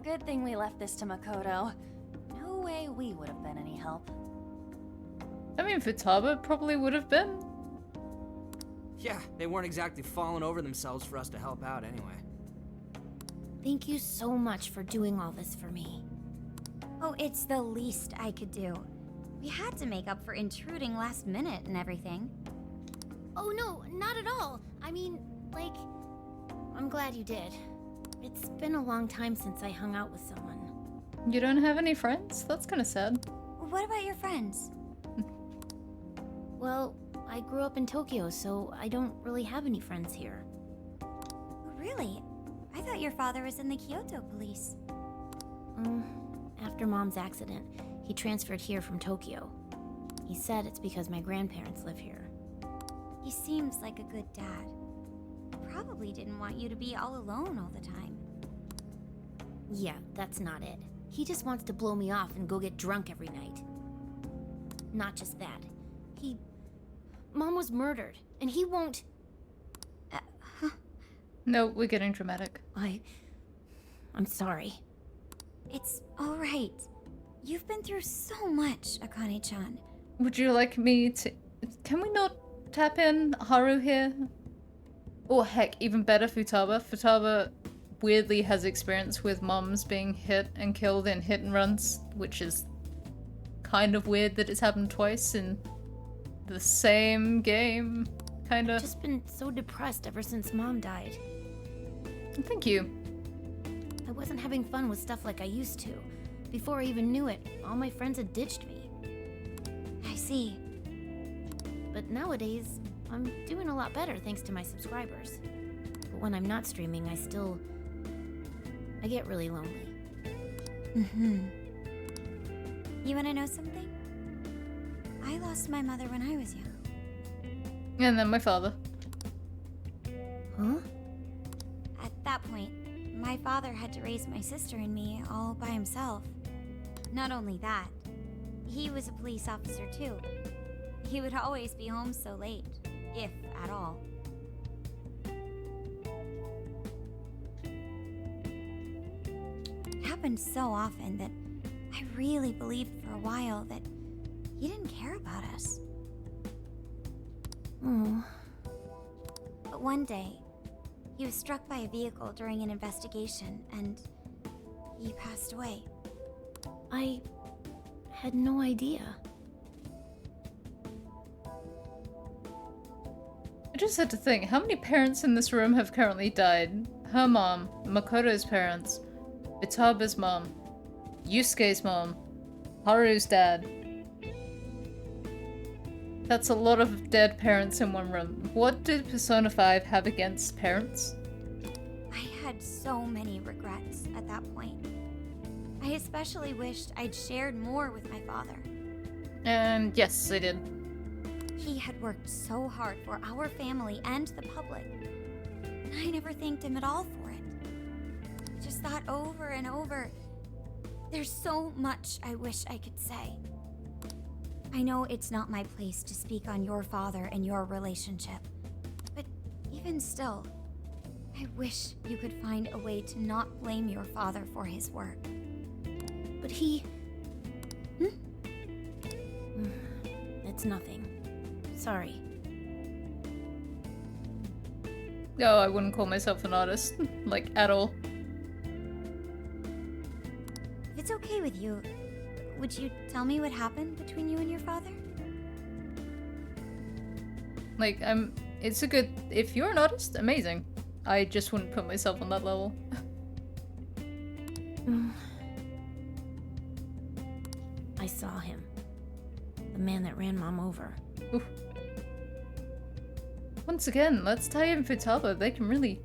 Good thing we left this to Makoto. No way we would have been any help. I mean, Futaba probably would have been. Yeah, they weren't exactly falling over themselves for us to help out anyway. Thank you so much for doing all this for me. Oh, it's the least I could do. We had to make up for intruding last minute and everything. Oh no, not at all. I mean, like, I'm glad you did. It's been a long time since I hung out with someone. You don't have any friends? That's kind of sad. What about your friends? Well, I grew up in Tokyo, so I don't really have any friends here. Really? I thought your father was in the Kyoto police. After Mom's accident, he transferred here from Tokyo. He said it's because my grandparents live here. He seems like a good dad. Probably didn't want you to be all alone all the time. Yeah, that's not it. He just wants to blow me off and go get drunk every night. Not just that. Mom was murdered, and he won't... No, we're getting dramatic. I'm sorry. It's alright. You've been through so much, Akane-chan. Would you like me to... Can we not tap in Haru here? Or heck, even better, Futaba. Futaba weirdly has experience with moms being hit and killed in hit and runs, which is kind of weird that it's happened twice in the same game, kinda. I've just been so depressed ever since Mom died. Thank you. I wasn't having fun with stuff like I used to. Before I even knew it, all my friends had ditched me. I see. But nowadays, I'm doing a lot better thanks to my subscribers. But when I'm not streaming, I get really lonely. You wanna know something? I lost my mother when I was young. And then my father. Huh? At that point, my father had to raise my sister and me all by himself. Not only that, he was a police officer too. He would always be home so late, if at all. It happened so often that I really believed for a while that he didn't care about us. Oh. But one day, he was struck by a vehicle during an investigation, and he passed away. I had no idea. I just had to think, how many parents in this room have currently died? her mom, Makoto's parents, Vitaba's mom, Yusuke's mom, Haru's dad. That's a lot of dead parents in one room. What did Persona 5 have against parents? I had so many regrets at that point. I especially wished I'd shared more with my father. And yes, I did. He had worked so hard for our family and the public. And I never thanked him at all for it. I just thought over and over, there's so much I wish I could say. I know it's not my place to speak on your father and your relationship, but even still, I wish you could find a way to not blame your father for his work. But he... It's nothing. Sorry. No, I wouldn't call myself an artist, like, at all. If it's okay with you, would you tell me what happened between you and your father? Like, it's a good... If you're an artist, amazing. I just wouldn't put myself on that level. I saw him. The man that ran Mom over. Oof. Once again, let's tie in Futaba. They can really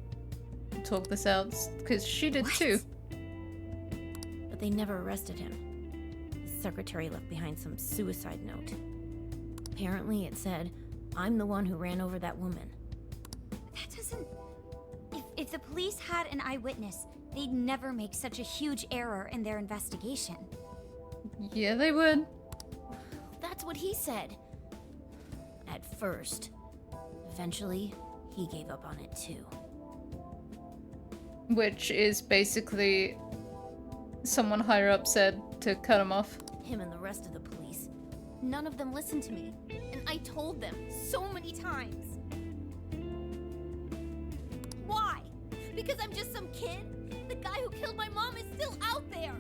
talk this out, because she did too. But they never arrested him. His secretary left behind some suicide note. Apparently it said, "I'm the one who ran over that woman." That doesn't... If the police had an eyewitness, they'd never make such a huge error in their investigation. Yeah, they would. That's what he said. At first. Eventually, he gave up on it too. Which is basically someone higher up said to cut him off. Him and the rest of the police. None of them listened to me. And I told them so many times. Why? Because I'm just some kid? The guy who killed my mom is still out there!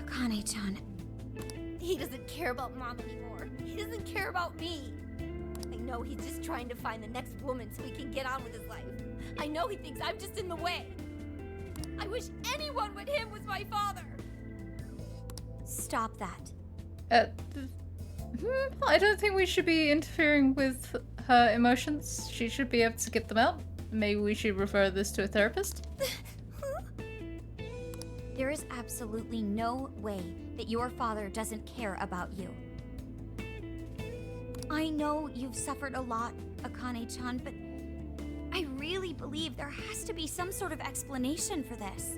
Akane-chan. He doesn't care about Mom anymore. He doesn't care about me. I know he's just trying to find the next woman so he can get on with his life. I know he thinks I'm just in the way. I wish anyone but him was my father. Stop that. I don't think we should be interfering with her emotions. She should be able to get them out. Maybe we should refer this to a therapist. There is absolutely no way that your father doesn't care about you. I know you've suffered a lot, Akane-chan, but I really believe there has to be some sort of explanation for this.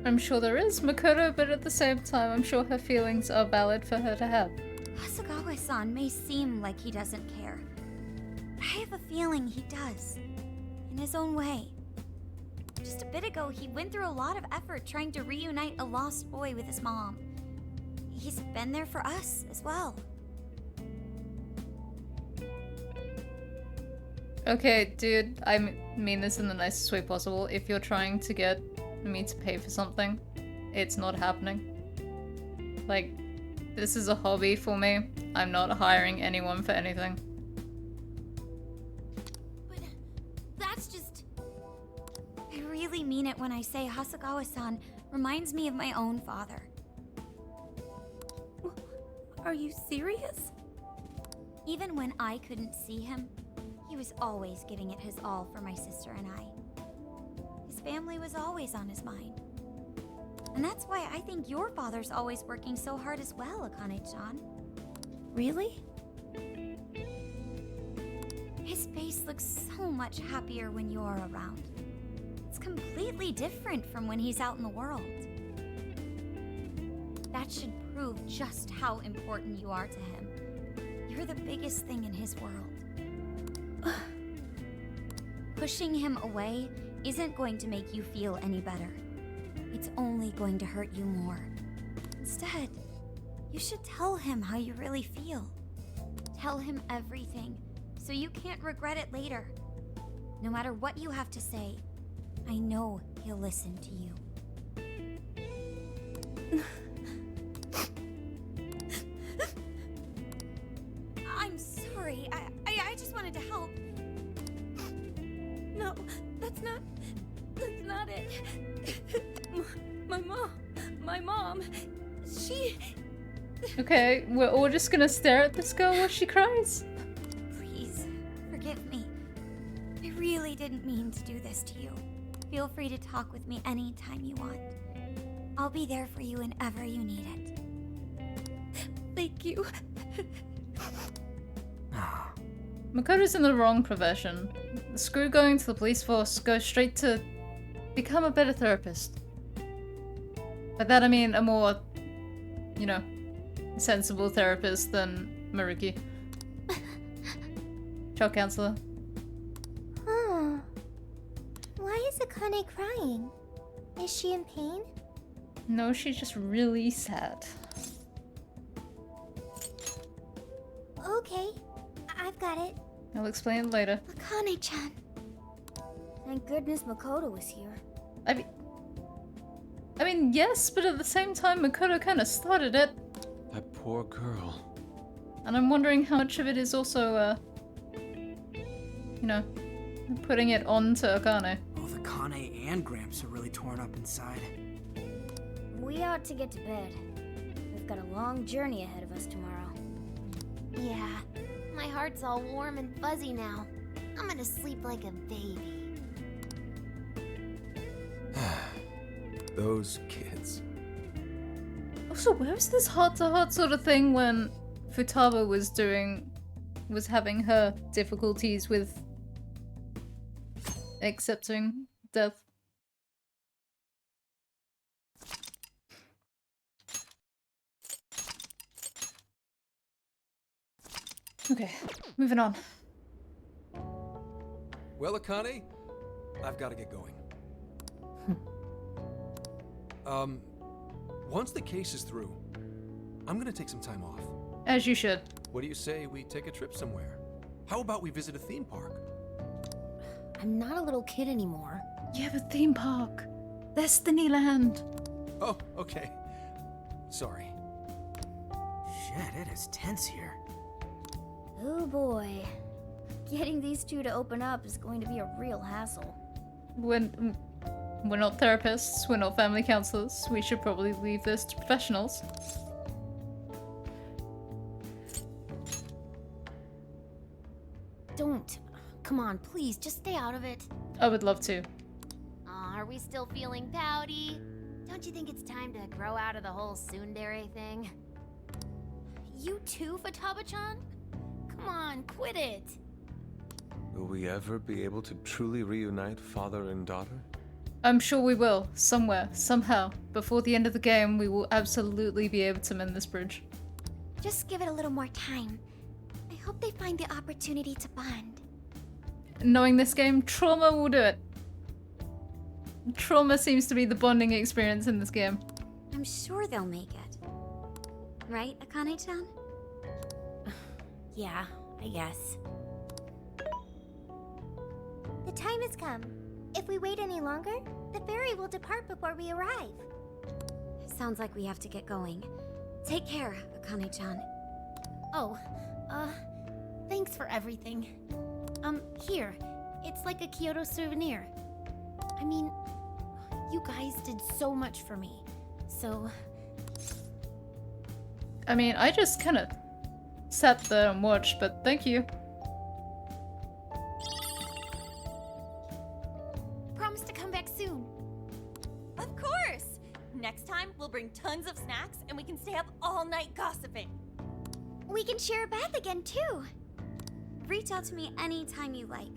I'm sure there is, Makoto, but at the same time, I'm sure her feelings are valid for her to have. Hasegawa-san may seem like he doesn't care, but I have a feeling he does, in his own way. Just a bit ago, he went through a lot of effort trying to reunite a lost boy with his mom. He's been there for us as well. Okay, dude, I mean this in the nicest way possible. If you're trying to get me to pay for something, it's not happening. Like, this is a hobby for me. I'm not hiring anyone for anything. But that's just... I really mean it when I say Hasegawa-san reminds me of my own father. Are you serious? Even when I couldn't see him, he was always giving it his all for my sister and I. His family was always on his mind. And that's why I think your father's always working so hard as well, Akane-chan. Really? His face looks so much happier when you're around. It's completely different from when he's out in the world. That should prove just how important you are to him. You're the biggest thing in his world. Pushing him away isn't going to make you feel any better. It's only going to hurt you more. Instead, you should tell him how you really feel. Tell him everything, so you can't regret it later. No matter what you have to say, I know he'll listen to you. I'm sorry. I just wanted to help. No, that's not it. My mom, she... Okay, we're all just gonna stare at this girl while she cries? Please, forgive me. I really didn't mean to do this to you. Feel free to talk with me anytime you want. I'll be there for you whenever you need it. Thank you. Makoto's in the wrong profession. Screw going to the police force, go straight to become a better therapist. By that I mean a more, you know, sensible therapist than Maruki. Child counselor. Huh. Why is Akane crying? Is she in pain? No, she's just really sad. Okay, I've got it. I'll explain it later. Akane-chan. Thank goodness Makoto was here. I mean, yes, but at the same time, Makoto kind of started it. That poor girl. And I'm wondering how much of it is also, you know, putting it on to Akane. Both Akane and Gramps are really torn up inside. We ought to get to bed. We've got a long journey ahead of us tomorrow. Yeah, my heart's all warm and fuzzy now. I'm gonna sleep like a baby. Those kids. Also, where was this heart-to-heart sort of thing when Futaba was having her difficulties with accepting death? Okay, moving on. Well, Akane, I've got to get going. Once the case is through, I'm gonna take some time off. As you should. What do you say we take a trip somewhere? How about we visit a theme park? I'm not a little kid anymore. You have a theme park. Destinyland. Oh, okay. Sorry. Shit, it is tense here. Oh boy. Getting these two to open up is going to be a real hassle. We're not therapists, we're not family counselors. We should probably leave this to professionals. Don't. Come on, please, just stay out of it. I would love to. Are we still feeling pouty? Don't you think it's time to grow out of the whole tsundere thing? You too, Futaba-chan? Come on, quit it. Will we ever be able to truly reunite father and daughter? I'm sure we will, somewhere, somehow. Before the end of the game, we will absolutely be able to mend this bridge. Just give it a little more time. I hope they find the opportunity to bond. Knowing this game, trauma will do it. Trauma seems to be the bonding experience in this game. I'm sure they'll make it. Right, Akane-chan? Yeah, I guess. The time has come. If we wait any longer, the ferry will depart before we arrive. Sounds like we have to get going. Take care, Akane-chan. Oh, thanks for everything. Here. It's like a Kyoto souvenir. I mean, you guys did so much for me. So... I mean, I just kind of sat there and watched, but thank you. Promise to come back soon. Of course! Next time, we'll bring tons of snacks and we can stay up all night gossiping. We can share a bath again, too. Reach out to me anytime you like.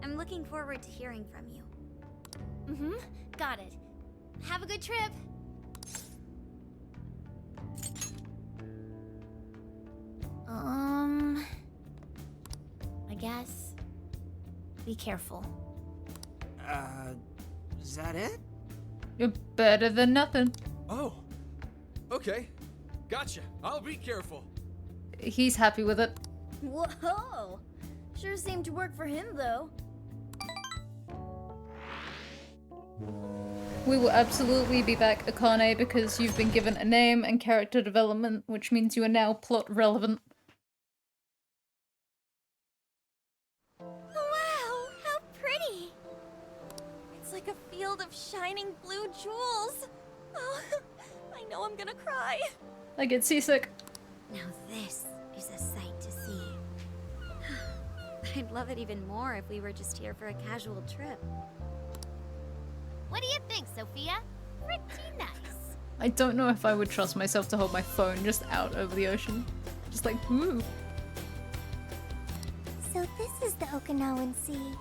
I'm looking forward to hearing from you. Mm-hmm. Got it. Have a good trip. I guess. Be careful. Is that it? You're better than nothing. Oh, okay. Gotcha. I'll be careful. He's happy with it. Whoa! Sure seemed to work for him, though. We will absolutely be back, Akane, because you've been given a name and character development, which means you are now plot relevant. Wow, how pretty! a field of shining blue jewels. Oh, I know I'm gonna cry. I get seasick. Now this is a sight to see. I'd love it even more if we were just here for a casual trip. What do you think, Sophia? Pretty nice. I don't know if I would trust myself to hold my phone just out over the ocean. Just like, ooh. So this is the Okinawan Sea.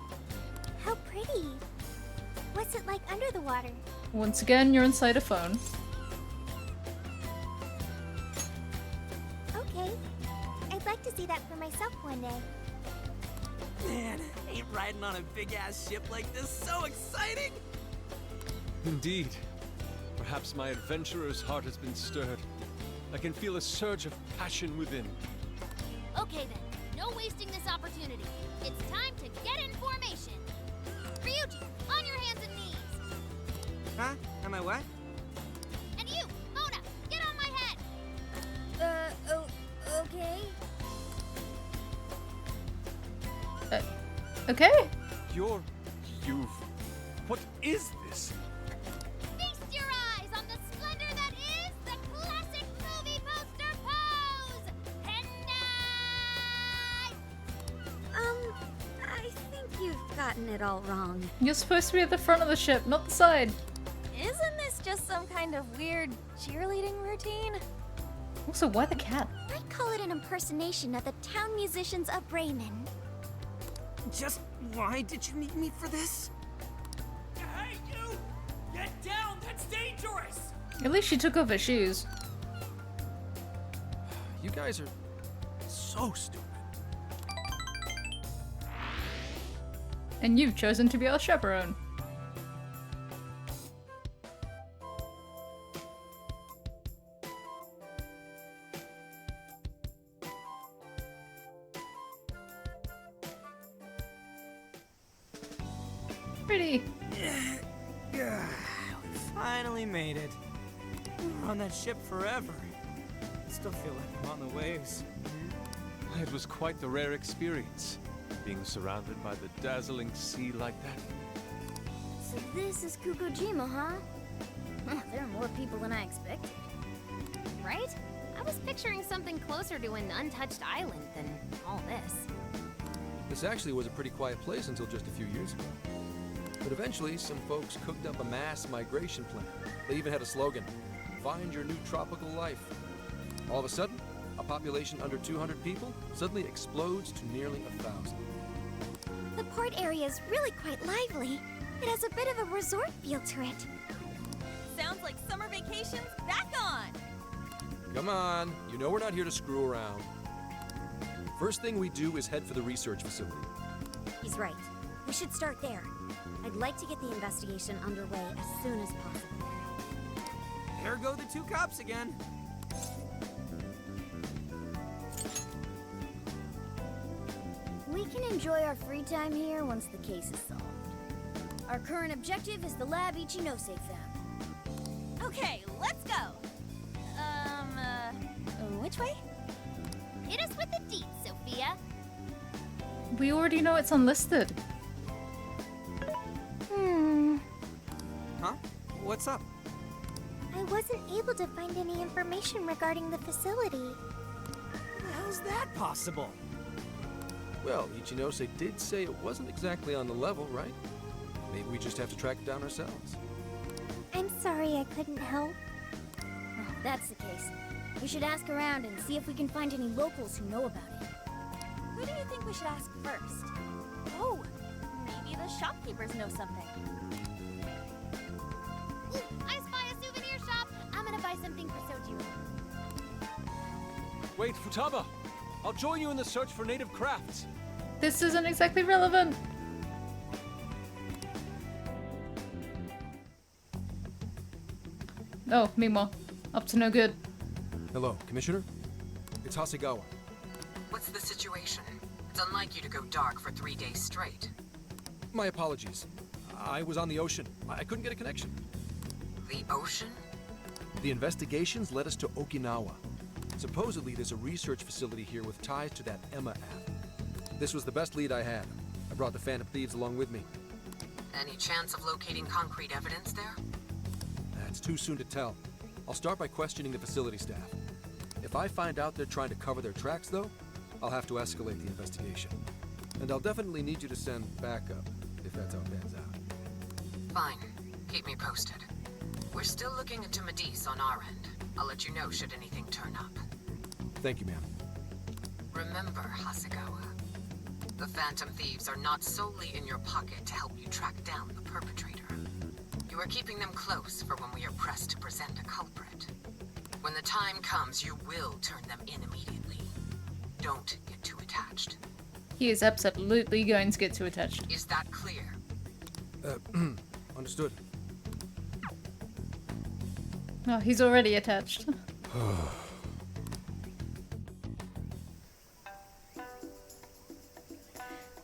How pretty. What's it like under the water? Once again, you're inside a phone. Okay. I'd like to see that for myself one day. Man, ain't riding on a big-ass ship like this so exciting? Indeed. Perhaps my adventurer's heart has been stirred. I can feel a surge of passion within. Okay then, no wasting this opportunity. It's time to get in formation. Ryuji, on your hands and knees. Huh? Am I what? And you, Mona, get on my head. Okay. Okay. What is this? Feast your eyes on the splendor that is the classic movie poster pose! Hentai! I think you've gotten it all wrong. You're supposed to be at the front of the ship, not the side. Isn't this just some kind of weird cheerleading routine? Also, why the cat? I'd call it an impersonation of the town musicians of Bremen. Just why did you need me for this? Hey, you! Get down! That's dangerous! At least she took off her shoes. You guys are so stupid. And you've chosen to be our chaperone. Pretty. Yeah, we finally made it. We're on that ship forever. I still feel like I'm on the waves. It was quite the rare experience, being surrounded by the dazzling sea like that. So this is Kukujima, huh? There are more people than I expected. Right? I was picturing something closer to an untouched island than all this. This actually was a pretty quiet place until just a few years ago. But eventually, some folks cooked up a mass migration plan. They even had a slogan, "Find your new tropical life." All of a sudden, a population under 200 people suddenly explodes to nearly 1,000. The port area is really quite lively. It has a bit of a resort feel to it. Sounds like summer vacation's back on! Come on, you know we're not here to screw around. First thing we do is head for the research facility. He's right. We should start there. I'd like to get the investigation underway as soon as possible. There go the two cops again. We can enjoy our free time here once the case is solved. Our current objective is the Lab Ichinose fam. Okay, let's go! Which way? Hit us with the deets, Sophia. We already know it's unlisted. Huh? What's up? I wasn't able to find any information regarding the facility. How the hell's that possible? Well, Ichinose did say it wasn't exactly on the level, right? Maybe we just have to track it down ourselves. I'm sorry I couldn't help. Oh, if that's the case, we should ask around and see if we can find any locals who know about it. Who do you think we should ask first? Oh, maybe the shopkeepers know something. Ooh, I spy a souvenir shop. I'm gonna buy something for Sojiro. Wait, Futaba! I'll join you in the search for native crafts. This isn't exactly relevant. Oh, meanwhile, up to no good. Hello, Commissioner? It's Hasegawa. What's the situation? It's unlike you to go dark for 3 days straight. My apologies. I was on the ocean. I couldn't get a connection. The ocean? The investigations led us to Okinawa. Supposedly, there's a research facility here with ties to that Emma app. This was the best lead I had. I brought the Phantom Thieves along with me. Any chance of locating concrete evidence there? It's too soon to tell. I'll start by questioning the facility staff. If I find out they're trying to cover their tracks, though, I'll have to escalate the investigation. And I'll definitely need you to send backup, if that's how it pans out. Fine. Keep me posted. We're still looking into Medice on our end. I'll let you know should anything turn up. Thank you, ma'am. Remember, Hasegawa, the Phantom Thieves are not solely in your pocket to help you track down the perpetrator. You are keeping them close for when we are pressed to present a culprit. When the time comes, you will turn them in immediately. Don't get too attached. He is absolutely going to get too attached. Is that clear? Understood. No, he's already attached.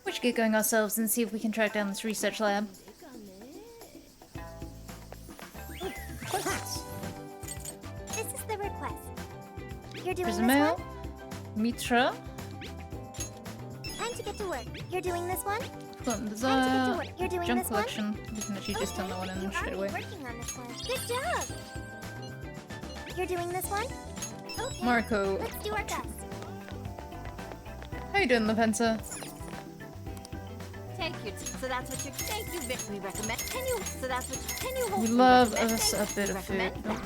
We should get going ourselves and see if we can track down this research lab. This is the request. You're doing There's a this mail. one? Mitra. Time to get to work. You're doing this one? Forgotten Time to get to Desire. work. You're doing Junk this one? collection. We can actually just turn that one in You straight are away. working on this one. Good job. You're doing this one? Okay. Marco. Let's do our best. How you doing, LaPenta? Thank you. So that's what you. Thank you, Vic. We recommend. Can you? So that's what you. Can you hold? We we love recommend, us a thank- bit we of food. recommend that.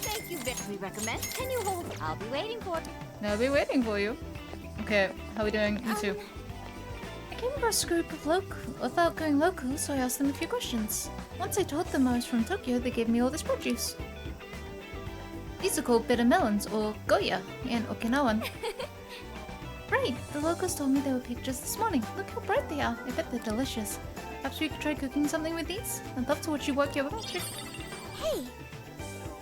Thank you, Vic. We recommend. Can you hold? I'll be waiting for it. I'll be waiting for you. Okay, how are we doing? You two. I came across a group of outgoing locals, so I asked them a few questions. Once I told them I was from Tokyo, they gave me all this produce. These are called bitter melons, or goya, in Okinawan. Right, the locals told me they were picked just this morning. Look how bright they are. I bet they're delicious. Perhaps we could try cooking something with these? I'd love to watch you work your magic. Hey!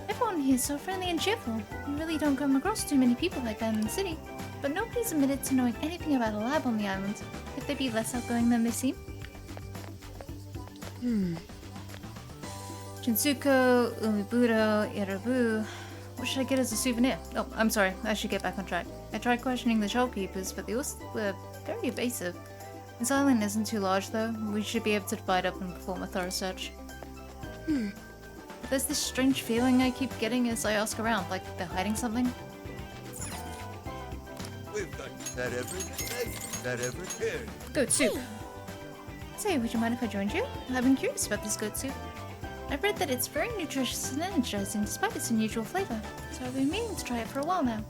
Everyone here is so friendly and cheerful. You really don't come across too many people like that in the city. But nobody's admitted to knowing anything about a lab on the island. Could they be less outgoing than they seem? Shinsuko, Umiburo, Irabu. What should I get as a souvenir? Oh, I'm sorry. I should get back on track. I tried questioning the shopkeepers, but they all were very evasive. This island isn't too large, though. We should be able to divide up and perform a thorough search. But there's this strange feeling I keep getting as I ask around, like they're hiding something. We've got that everything. That everything. Goat soup. Say, would you mind if I joined you? I've been curious about this goat soup. I've read that it's very nutritious and energizing despite its unusual flavor, so I've been meaning to try it for a while now.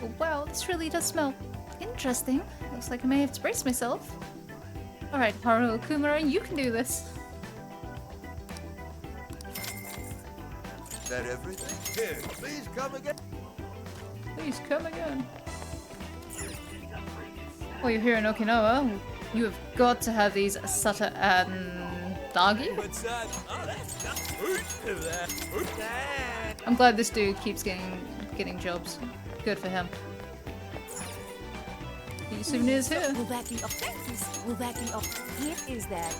Oh wow, this really does smell interesting. Looks like I may have to brace myself. Alright, Haru Kumara, you can do this. That everything. Here, please come again. Please come again. Well, you're here in Okinawa. You have got to have these Sata and Dagi. What's that? Oh, that's that. I'm glad this dude keeps getting jobs. Good for him. These souvenirs here. Will that be all? Will that be all? Here is that.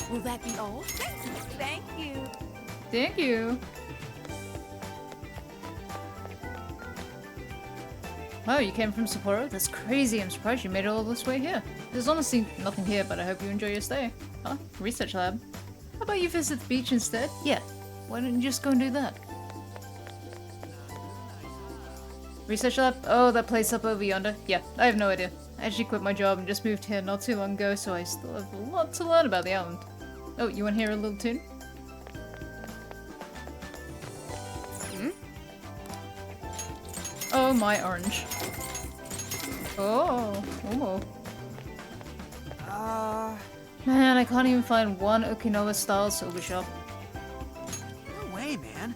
Will that be all? Thank you. Thank you. Wow, you came from Sapporo? That's crazy. I'm surprised you made it all this way here. There's honestly nothing here, but I hope you enjoy your stay. Huh? Research lab. How about you visit the beach instead? Yeah. Why don't you just go and do that? Research lab? Oh, that place up over yonder? Yeah, I have no idea. I actually quit my job and just moved here not too long ago, so I still have a lot to learn about the island. Oh, you want to hear a little tune? Oh, my orange. Oh. Man, I can't even find one Okinawa-style soba shop. No way, man.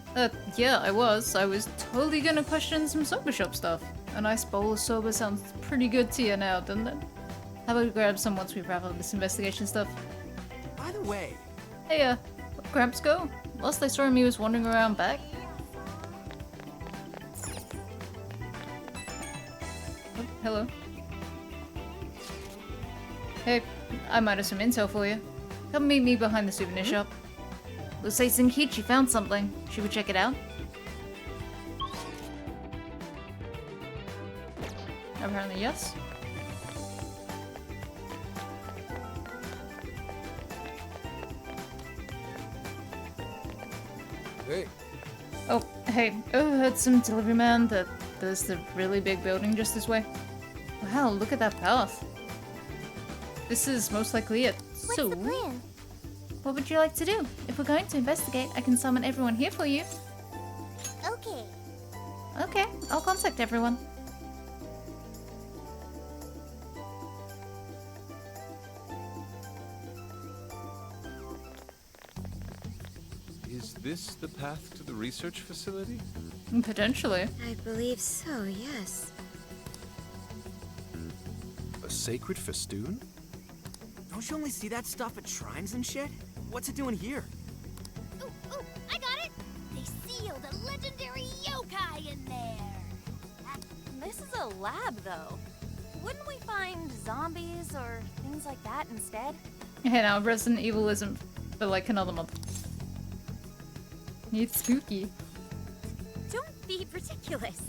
Yeah, I was. I was totally gonna question some soba shop stuff. A nice bowl of soba sounds pretty good to you now, doesn't it? How about we grab some once we wrap up this investigation stuff? By the way... Hey, where'd Gramps go? Last I saw him, he was wandering around back. Oh, hello. Hey, I might have some intel for you. Come meet me behind the souvenir shop. Looks like Zenkichi found something. Should we check it out? Apparently, yes. Hey. Oh, hey. Oh, I heard some delivery man that there's the really big building just this way. Wow, look at that path. This is most likely it. What's So, the plan? what would you like to do? If we're going to investigate, I can summon everyone here for you. Okay. Okay, I'll contact everyone. Is this the path to the research facility? Potentially. I believe so, yes. A sacred festoon? Don't you only see that stuff at shrines and shit? What's it doing here? Ooh, I got it! They sealed a legendary yokai in there! This is a lab, though. Wouldn't we find zombies or things like that instead? Hey now, Resident Evil isn't for like another month. It's spooky. Don't be ridiculous.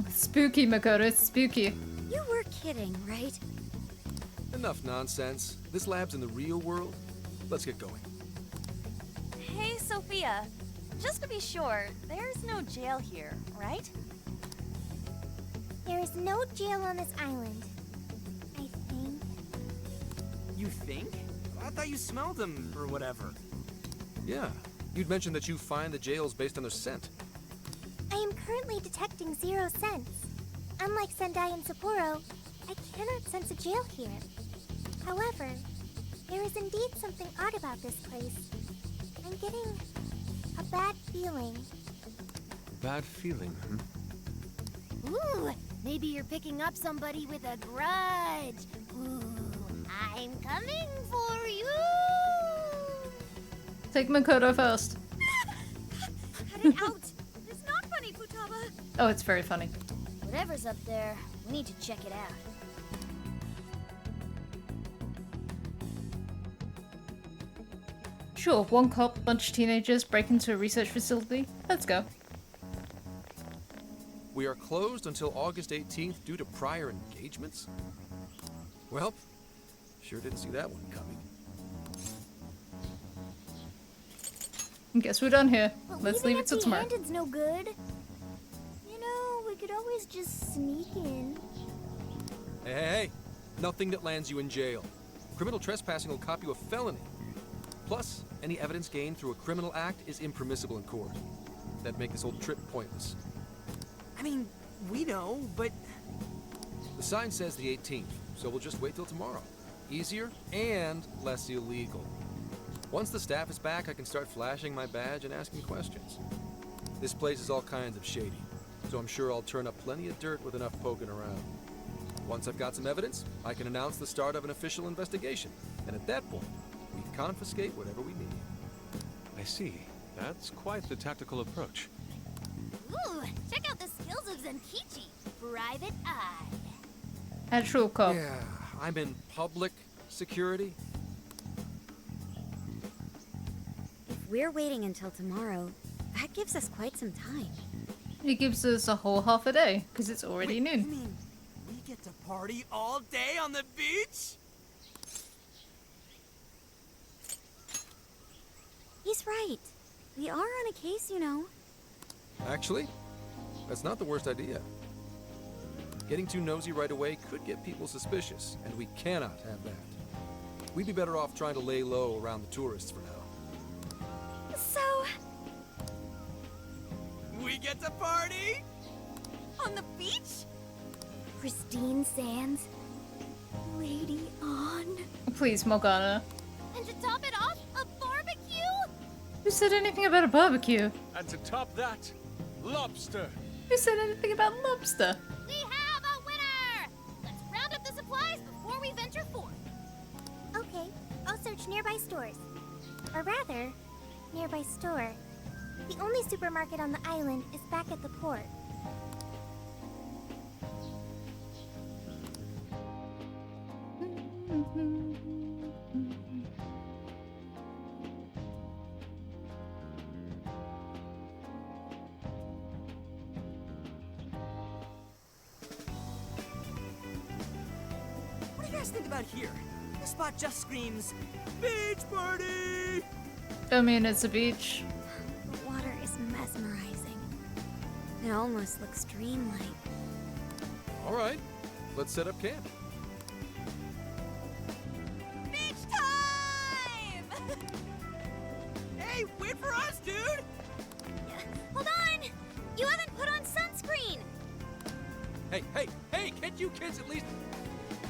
Spooky, Makoto, it's spooky. You were kidding, right? Enough nonsense. This lab's in the real world. Let's get going. Hey, Sophia. Just to be sure, there's no jail here, right? There is no jail on this island. I think. You think? I thought you smelled them or whatever. Yeah. You'd mentioned that you find the jails based on their scent. I am currently detecting 0 scents. Unlike Sendai and Sapporo, I cannot sense a jail here. However, there is indeed something odd about this place. I'm getting a bad feeling. Bad feeling, hmm? Ooh, maybe you're picking up somebody with a grudge. Ooh, I'm coming for you! Take Makoto first. Cut it out! It's not funny, Futaba! Oh, it's very funny. Whatever's up there, we need to check it out. Sure, one cop, bunch of teenagers break into a research facility. Let's go. We are closed until August 18th due to prior engagements? Well, sure didn't see that one coming. Guess we're done here. But Let's leave it till tomorrow. Empty-handed's no good. You know, we could always just sneak in. Hey, nothing that lands you in jail. Criminal trespassing will cop you a felony. Plus, any evidence gained through a criminal act is impermissible in court. That'd make this whole trip pointless. I mean, we know, but... The sign says the 18th, so we'll just wait till tomorrow. Easier and less illegal. Once the staff is back, I can start flashing my badge and asking questions. This place is all kinds of shady, so I'm sure I'll turn up plenty of dirt with enough poking around. Once I've got some evidence, I can announce the start of an official investigation, and at that point, we confiscate whatever we need. I see. That's quite the tactical approach. Ooh, check out the skills of Zenkichi, Private Eye. Actual cop. Yeah, I'm in public security. If we're waiting until tomorrow, that gives us quite some time. It gives us a whole half a day, because it's already noon. You mean we get to party all day on the beach? He's right. We are on a case, you know. Actually, that's not the worst idea. Getting too nosy right away could get people suspicious, and we cannot have that. We'd be better off trying to lay low around the tourists for now. So... We get to party? On the beach? Pristine sands. Lady on. Please, Morgana. And to top it off, a barbecue? Who said anything about a barbecue? And to top that, lobster! Who said anything about lobster? We have a winner! Let's round up the supplies before we venture forth. Okay, I'll search nearby stores. Or rather, nearby store. The only supermarket on the island is back at the port. What do you guys think about here? This spot just screams, beach party! I mean, it's a beach. The water is mesmerizing. It almost looks dreamlike. All right, let's set up camp. Beach time! Hey, wait for us, dude! Hold on! You haven't put on sunscreen! Hey, can't you kids at least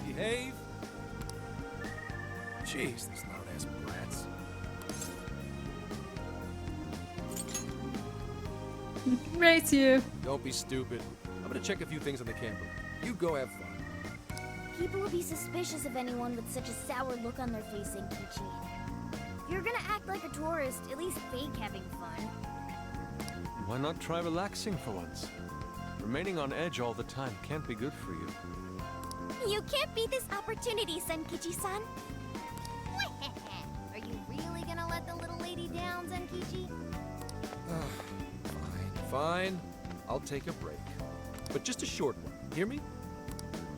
behave? Jeez, these loud-ass brats. Right here. Don't be stupid. I'm gonna check a few things on the camper. You go have fun. People will be suspicious of anyone with such a sour look on their face, Enkichi. If you're gonna act like a tourist, at least fake having fun. Why not try relaxing for once? Remaining on edge all the time can't be good for you. You can't beat this opportunity, Senkichi-san. Are you really gonna let the little lady down, Zenkichi? Fine. I'll take a break. But just a short one. Hear me?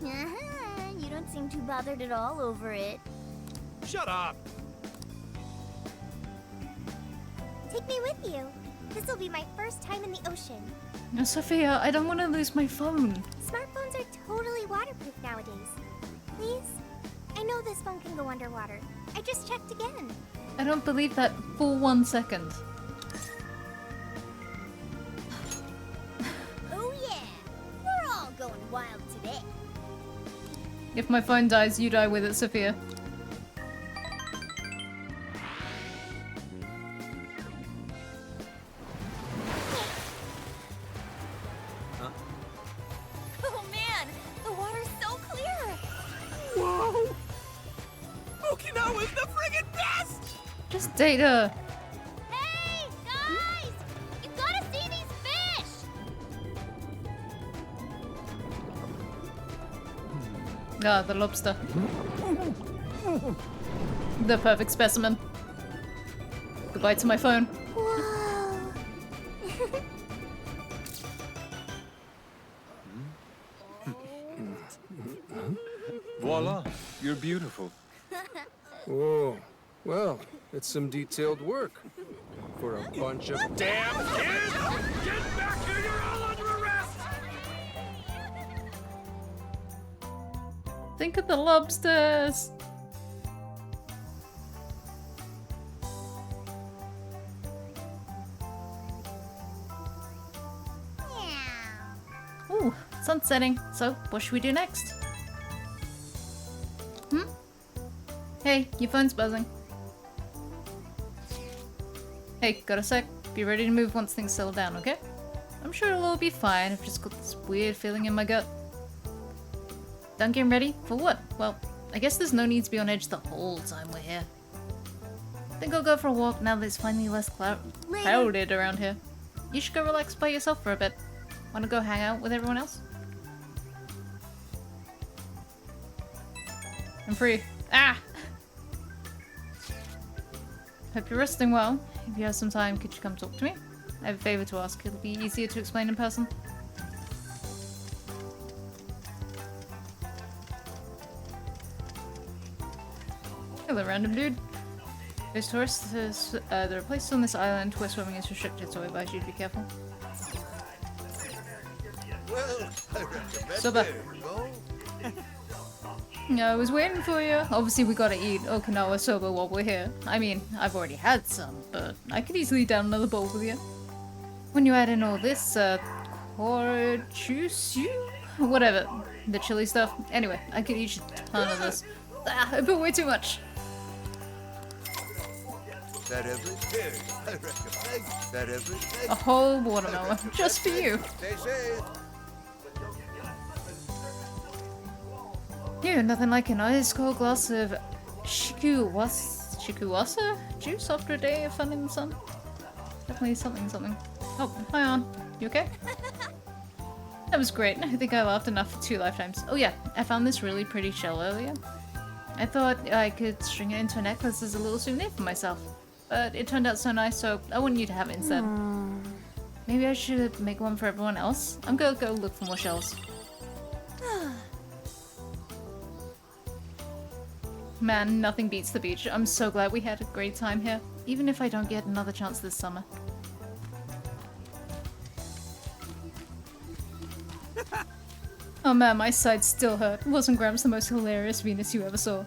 You don't seem too bothered at all over it. Shut up! Take me with you. This will be my first time in the ocean. No, Sophia, I don't want to lose my phone. Smartphones are totally waterproof nowadays. Please? I know this phone can go underwater. I just checked again. I don't believe that for 1 second. Oh yeah! We're all going wild today. If my phone dies, you die with it, Sophia. Oh man, the water's so clear! Whoa! Okinawa's the friggin' best! Just data. Hey, guys! You gotta see these fish! Ah, the lobster. The perfect specimen. Goodbye to my phone. Whoa! Voila, you're beautiful. Whoa. Well, it's some detailed work. For a bunch of damn kids! Get back here! You're all under arrest! Think of the lobsters. Ooh, sun's setting. So, what should we do next? Hey, your phone's buzzing. Hey, got a sec? Be ready to move once things settle down, okay? I'm sure it'll all be fine. I've just got this weird feeling in my gut. Done getting ready? For what? Well, I guess there's no need to be on edge the whole time we're here. Think I'll go for a walk now that it's finally less crowded around here. You should go relax by yourself for a bit. Wanna go hang out with everyone else? I'm free. Ah! Hope you're resting well. If you have some time, could you come talk to me? I have a favor to ask. It'll be easier to explain in person. Hello, random dude. Those tourists, they're placed on this island where swimming is restricted, so I advise you to be careful. Well, I recommend Soba. there you go. Yeah, I was waiting for you. Obviously, we gotta eat Okinawa soba while we're here. I mean, I've already had some, but I could easily down another bowl with you. When you add in all this, kochusu? Whatever. The chili stuff. Anyway, I could eat a ton of this. Ah, I put way too much. That everything. I recommend that everything. A whole watermelon, just for you. Stay safe. Yeah, nothing like an ice cold glass of shikuwasa juice after a day of fun in the sun. Definitely something. Oh, hi on. You okay? That was great. I think I laughed enough for 2 lifetimes. Oh yeah, I found this really pretty shell earlier. I thought I could string it into a necklace as a little souvenir for myself. But it turned out so nice, so I want you to have it instead. Maybe I should make one for everyone else? I'm gonna go look for more shells. Man, nothing beats the beach. I'm so glad we had a great time here, even if I don't get another chance this summer. Oh man, my side still hurt. Wasn't Gramps the most hilarious Venus you ever saw?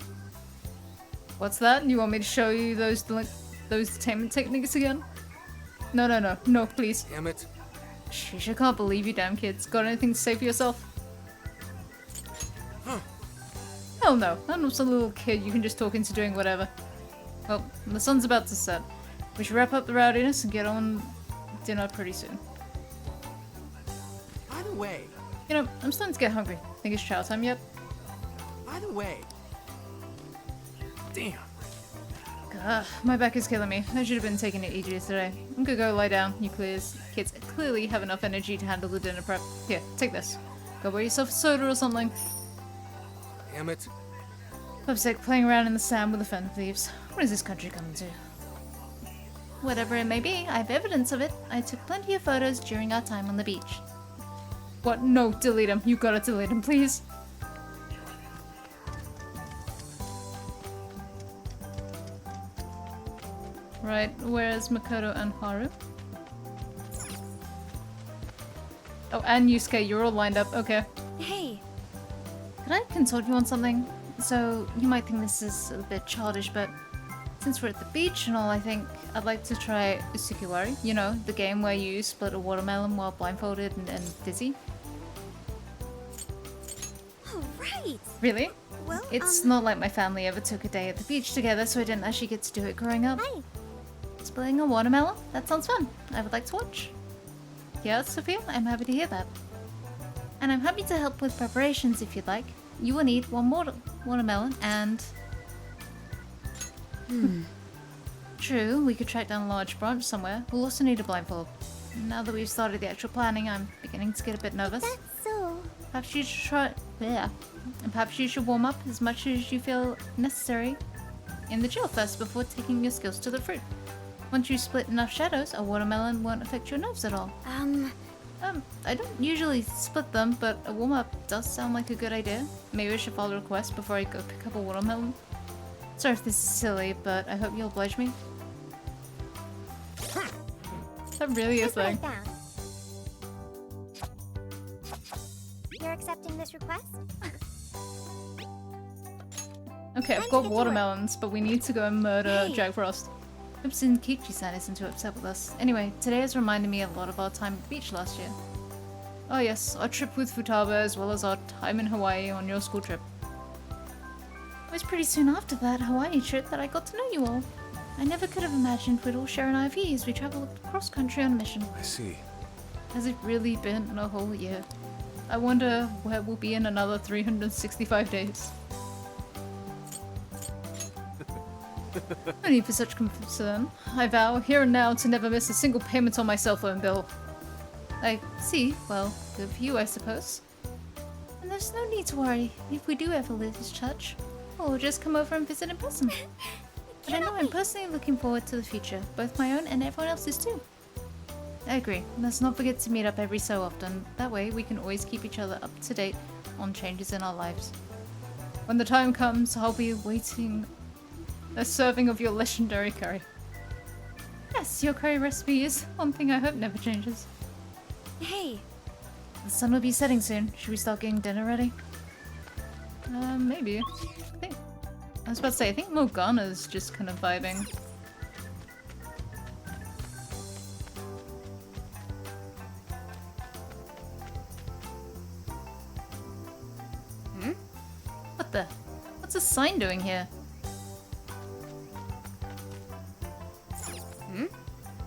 What's that? You want me to show you those detainment techniques again? No, please. Damn it. Sheesh, I can't believe you damn kids. Got anything to say for yourself? Huh. Hell no, I'm not some little kid you can just talk into doing whatever. Well, the sun's about to set. We should wrap up the rowdiness and get on dinner pretty soon. By the way... You know, I'm starting to get hungry. Think it's chow time yet? By the way... Damn. Ugh, my back is killing me. I should have been taking it easier today. I'm gonna go lie down. You kids clearly have enough energy to handle the dinner prep. Here, take this. Go buy yourself a soda or something. Damn it. I'm sick playing around in the sand with the Phantom Thieves. What is this country coming to? Whatever it may be, I have evidence of it. I took plenty of photos during our time on the beach. What? No, delete them. You gotta delete them, please. Right, where's Makoto and Haru? Oh, and Yusuke, you're all lined up. Okay. Hey. Could I consult you on something? So, you might think this is a bit childish, but since we're at the beach and all, I think I'd like to try Usukiwari. You know, the game where you split a watermelon while blindfolded and dizzy. Oh, right. Really? Well, it's not like my family ever took a day at the beach together, so I didn't actually get to do it growing up. Hi. Splitting a watermelon? That sounds fun. I would like to watch. Yeah, Sophia, I'm happy to hear that. And I'm happy to help with preparations if you'd like. You will need one watermelon and... True, we could track down a large branch somewhere. We'll also need a blindfold. Now that we've started the actual planning, I'm beginning to get a bit nervous. That's so... Perhaps you should try... Yeah. And perhaps you should warm up as much as you feel necessary in the jail first before taking your skills to the fruit. Once you split enough shadows, a watermelon won't affect your nerves at all. I don't usually split them, but a warm-up does sound like a good idea. Maybe I should follow a request before I go pick up a watermelon. Sorry if this is silly, but I hope you'll oblige me. That really is Just thing. write down. You're accepting this request? Okay, I've got watermelons, but we need to go and murder Hey. Jack Frost. Hope Kichi-san isn't too upset with us. Anyway, today has reminded me a lot of our time at the beach last year. Oh yes, our trip with Futaba as well as our time in Hawaii on your school trip. It was pretty soon after that Hawaii trip that I got to know you all. I never could have imagined we'd all share an IV as we traveled cross country on a mission. I see. Has it really been a whole year? I wonder where we'll be in another 365 days. No need for such concern. I vow, here and now, to never miss a single payment on my cell phone bill. I see. Well, good for you, I suppose. And there's no need to worry. If we do ever lose touch, we'll just come over and visit in person. But I know I'm personally looking forward to the future, both my own and everyone else's too. I agree. Let's not forget to meet up every so often. That way, we can always keep each other up to date on changes in our lives. When the time comes, I'll be waiting a serving of your legendary curry. Yes, your curry recipe is one thing I hope never changes. Hey. The sun will be setting soon. Should we start getting dinner ready? Maybe. I was about to say, I think Morgana's just kind of vibing. What the? What's a sign doing here?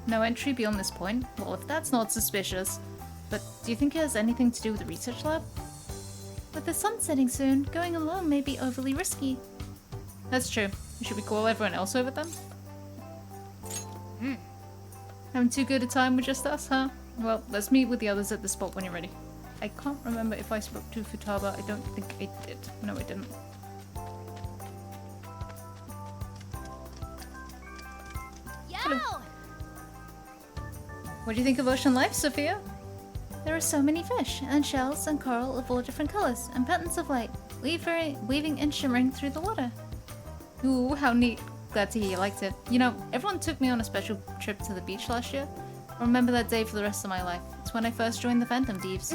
No entry beyond this point? Well, if that's not suspicious. But do you think it has anything to do with the research lab? With the sun setting soon, going alone may be overly risky. That's true. Should we call everyone else over then? Having too good a time with just us, huh? Well, let's meet with the others at the spot when you're ready. I can't remember if I spoke to Futaba. I don't think I did. No, I didn't. Yo! What do you think of ocean life, Sophia? There are so many fish, and shells, and coral of all different colors, and patterns of light, weaving and shimmering through the water. Ooh, how neat. Glad to hear you liked it. You know, everyone took me on a special trip to the beach last year. I'll remember that day for the rest of my life. It's when I first joined the Phantom Thieves.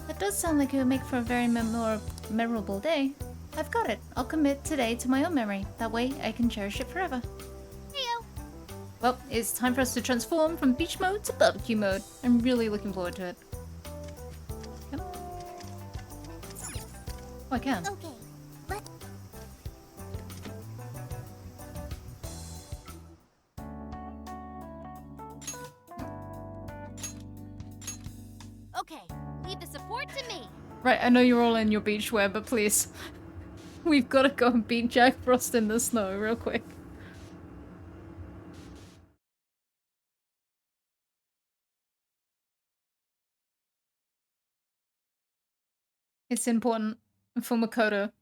That does sound like it would make for a very memorable day. I've got it. I'll commit today to my own memory. That way I can cherish it forever. Heyo. Well, it's time for us to transform from beach mode to barbecue mode. I'm really looking forward to it. Yep. Oh, I can. Okay. Okay, leave the support to me. Right, I know you're all in your beachwear, but please. We've got to go and beat Jack Frost in the snow real quick. It's important for Makoto.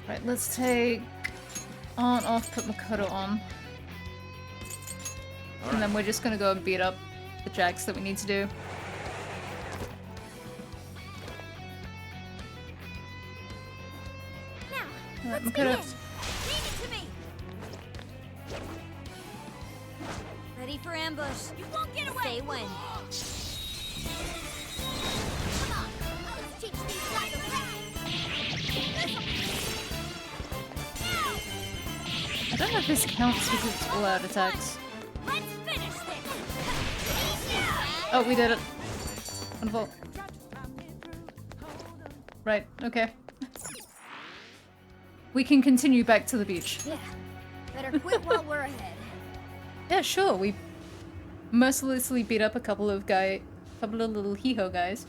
Right, let's take on off, put Makoto on. And then we're just gonna go and beat up the Jacks that we need to do. Now, Alright, let's Makoto. begin. Leave it to me. Ready for ambush. You won't get away. Say when. Come on, let's teach these guys a I don't know if this counts because it's all-out attacks. Let's finish this. Oh, we did it. Wonderful. Right, okay. We can continue back to the beach. Yeah. Better quit while we're ahead. Yeah, sure. We mercilessly beat up a couple of little hee-ho guys.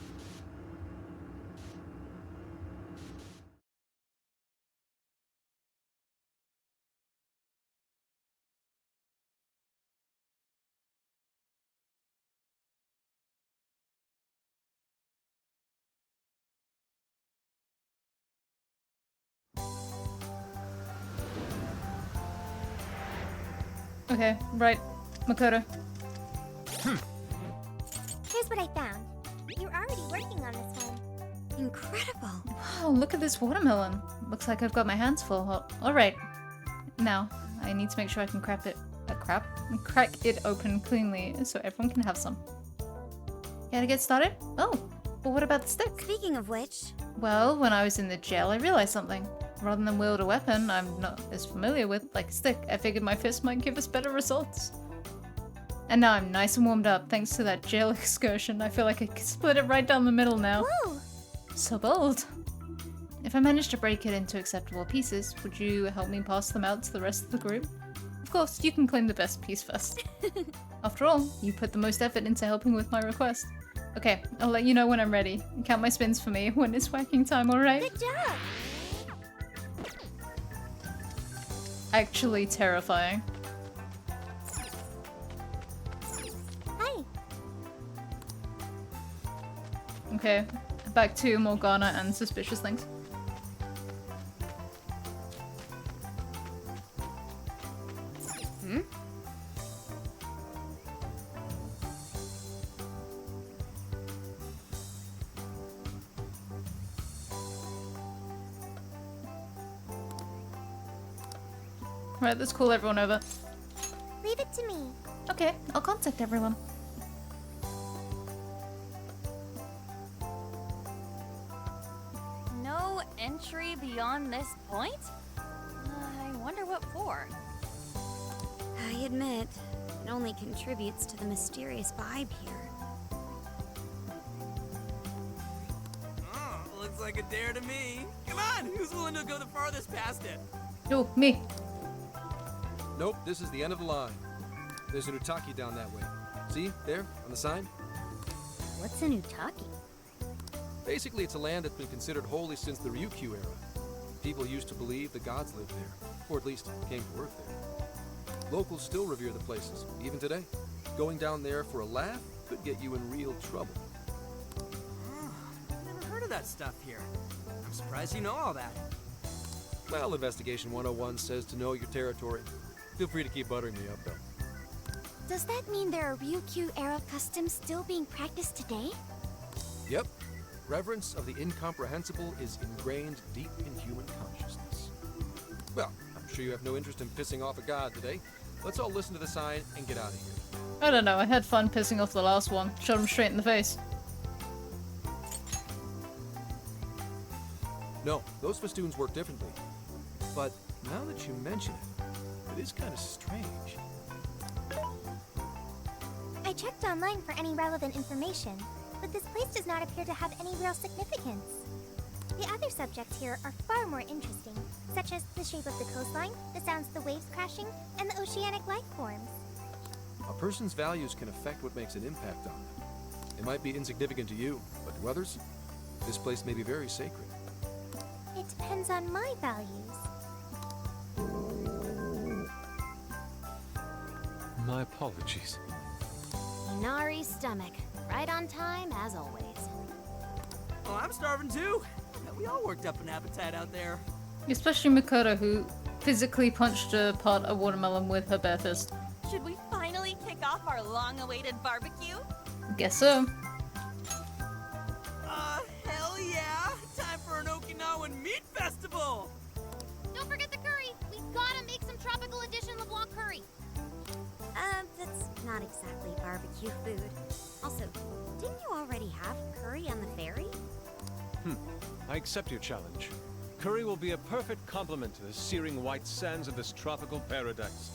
Okay, right. Makoto. Here's what I found. You're already working on this one. Incredible. Wow, look at this watermelon. Looks like I've got my hands full. Alright. Now, I need to make sure I can crack it open cleanly so everyone can have some. Gotta get started? Oh, but what about the stick? Speaking of which... Well, when I was in the jail, I realized something. Rather than wield a weapon I'm not as familiar with, like a stick, I figured my fist might give us better results. And now I'm nice and warmed up, thanks to that jail excursion. I feel like I could split it right down the middle now. Whoa! So bold. If I manage to break it into acceptable pieces, would you help me pass them out to the rest of the group? Of course, you can claim the best piece first. After all, you put the most effort into helping with my request. Okay, I'll let you know when I'm ready. Count my spins for me when it's whacking time, alright? Good job! Actually terrifying. Hi. Okay, back to Morgana and suspicious things. Hmm? Right, let's call everyone over. Leave it to me. Okay, I'll contact everyone. No entry beyond this point? I wonder what for. I admit, it only contributes to the mysterious vibe here. Oh, looks like a dare to me. Come on, who's willing to go the farthest past it? Oh, me. Nope, this is the end of the line. There's an Utaki down that way. See, there, on the sign? What's an Utaki? Basically, it's a land that's been considered holy since the Ryukyu era. People used to believe the gods lived there, or at least came to work there. Locals still revere the places, even today. Going down there for a laugh could get you in real trouble. Oh, never heard of that stuff here. I'm surprised you know all that. Well, Investigation 101 says to know your territory. Feel free to keep buttering me up, though. Does that mean there are Ryukyu-era customs still being practiced today? Yep. Reverence of the incomprehensible is ingrained deep in human consciousness. Well, I'm sure you have no interest in pissing off a god today. Let's all listen to the sign and get out of here. I don't know, I had fun pissing off the last one. Shot him straight in the face. No, those festoons work differently. But now that you mention it, it is kind of strange. I checked online for any relevant information, but this place does not appear to have any real significance. The other subjects here are far more interesting, such as the shape of the coastline, the sounds of the waves crashing, and the oceanic life forms. A person's values can affect what makes an impact on them. It might be insignificant to you, but to others, this place may be very sacred. It depends on my values. My apologies. Inari's stomach. Right on time, as always. Oh, I'm starving too. We all worked up an appetite out there. Especially Makoto, who physically punched apart a watermelon with her bare fist. Should we finally kick off our long-awaited barbecue? Guess so. Hell yeah! Time for an Okinawan meat festival! Don't forget the curry. We gotta make some tropical edition LeBlanc curry. That's not exactly barbecue food. Also, didn't you already have curry on the ferry? I accept your challenge. Curry will be a perfect complement to the searing white sands of this tropical paradise.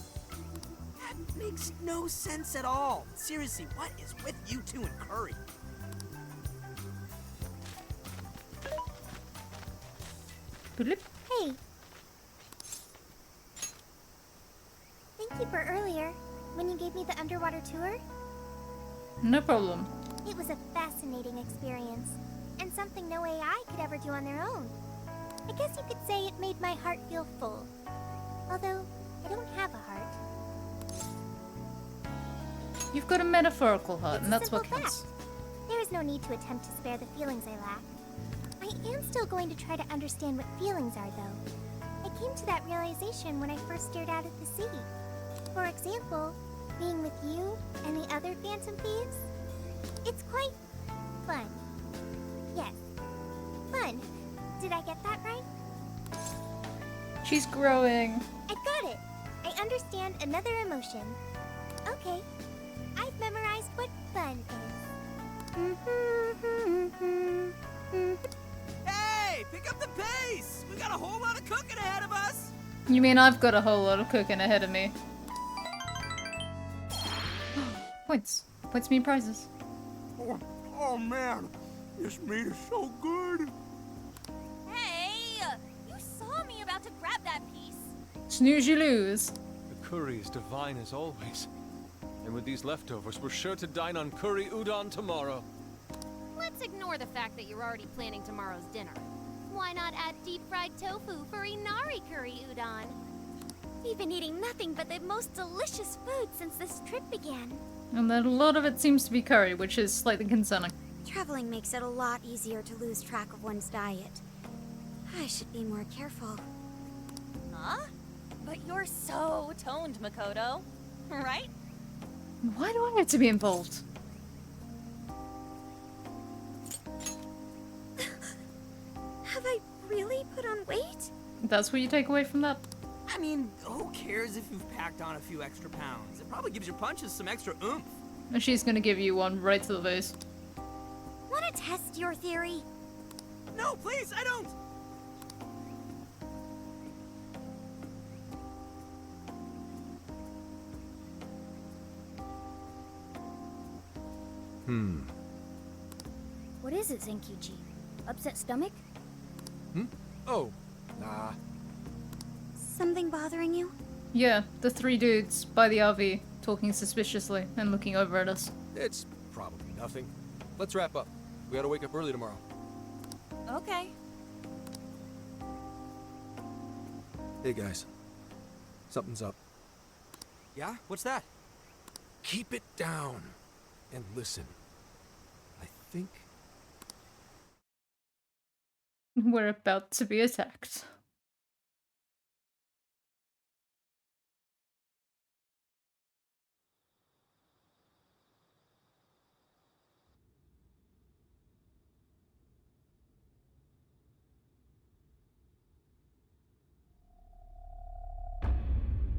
That makes no sense at all. Seriously, what is with you two and curry? Hey. Thank you for earlier, when you gave me the underwater tour. No problem. It was a fascinating experience, and something no AI could ever do on their own. I guess you could say it made my heart feel full. Although, I don't have a heart. You've got a metaphorical heart, and that's what Simple counts. fact. There is no need to attempt to spare the feelings I lack. I am still going to try to understand what feelings are, though. I came to that realization when I first stared out at the sea. For example, being with you and the other Phantom Thieves. It's quite fun. Yes, fun. Did I get that right? She's growing. I got it. I understand another emotion. Okay, I've memorized what fun is. Hey, pick up the pace! We got a whole lot of cooking ahead of us! You mean I've got a whole lot of cooking ahead of me? Points. Points mean prizes. Oh man, this meat is so good! Hey! You saw me about to grab that piece. Snooze, you lose. The curry is divine as always. And with these leftovers, we're sure to dine on curry udon tomorrow. Let's ignore the fact that you're already planning tomorrow's dinner. Why not add deep-fried tofu for Inari curry udon? We've been eating nothing but the most delicious food since this trip began. And then a lot of it seems to be curry, which is slightly concerning. Traveling makes it a lot easier to lose track of one's diet. I should be more careful. Huh? But you're so toned, Makoto. Right? Why do I have to be involved? Have I really put on weight? That's what you take away from that? I mean, who cares if you've packed on a few extra pounds? It probably gives your punches some extra oomph. And she's gonna give you one right to the face. Want to test your theory? No, please, I don't! What is it, Zenkichi? Upset stomach? Oh, nah. Something bothering you? Yeah, the three dudes by the RV talking suspiciously and looking over at us. It's probably nothing. Let's wrap up. We gotta wake up early tomorrow. Okay. Hey guys, something's up. Yeah? What's that? Keep it down and listen. I think We're about to be attacked.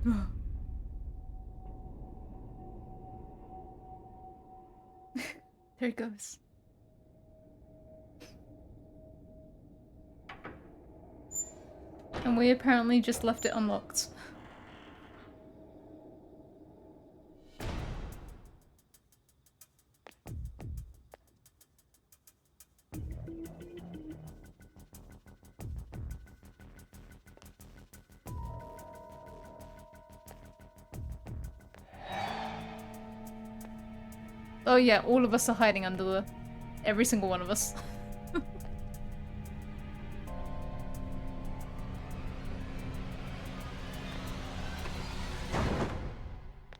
There it goes. And we apparently just left it unlocked. Oh yeah, all of us are hiding under the... every single one of us.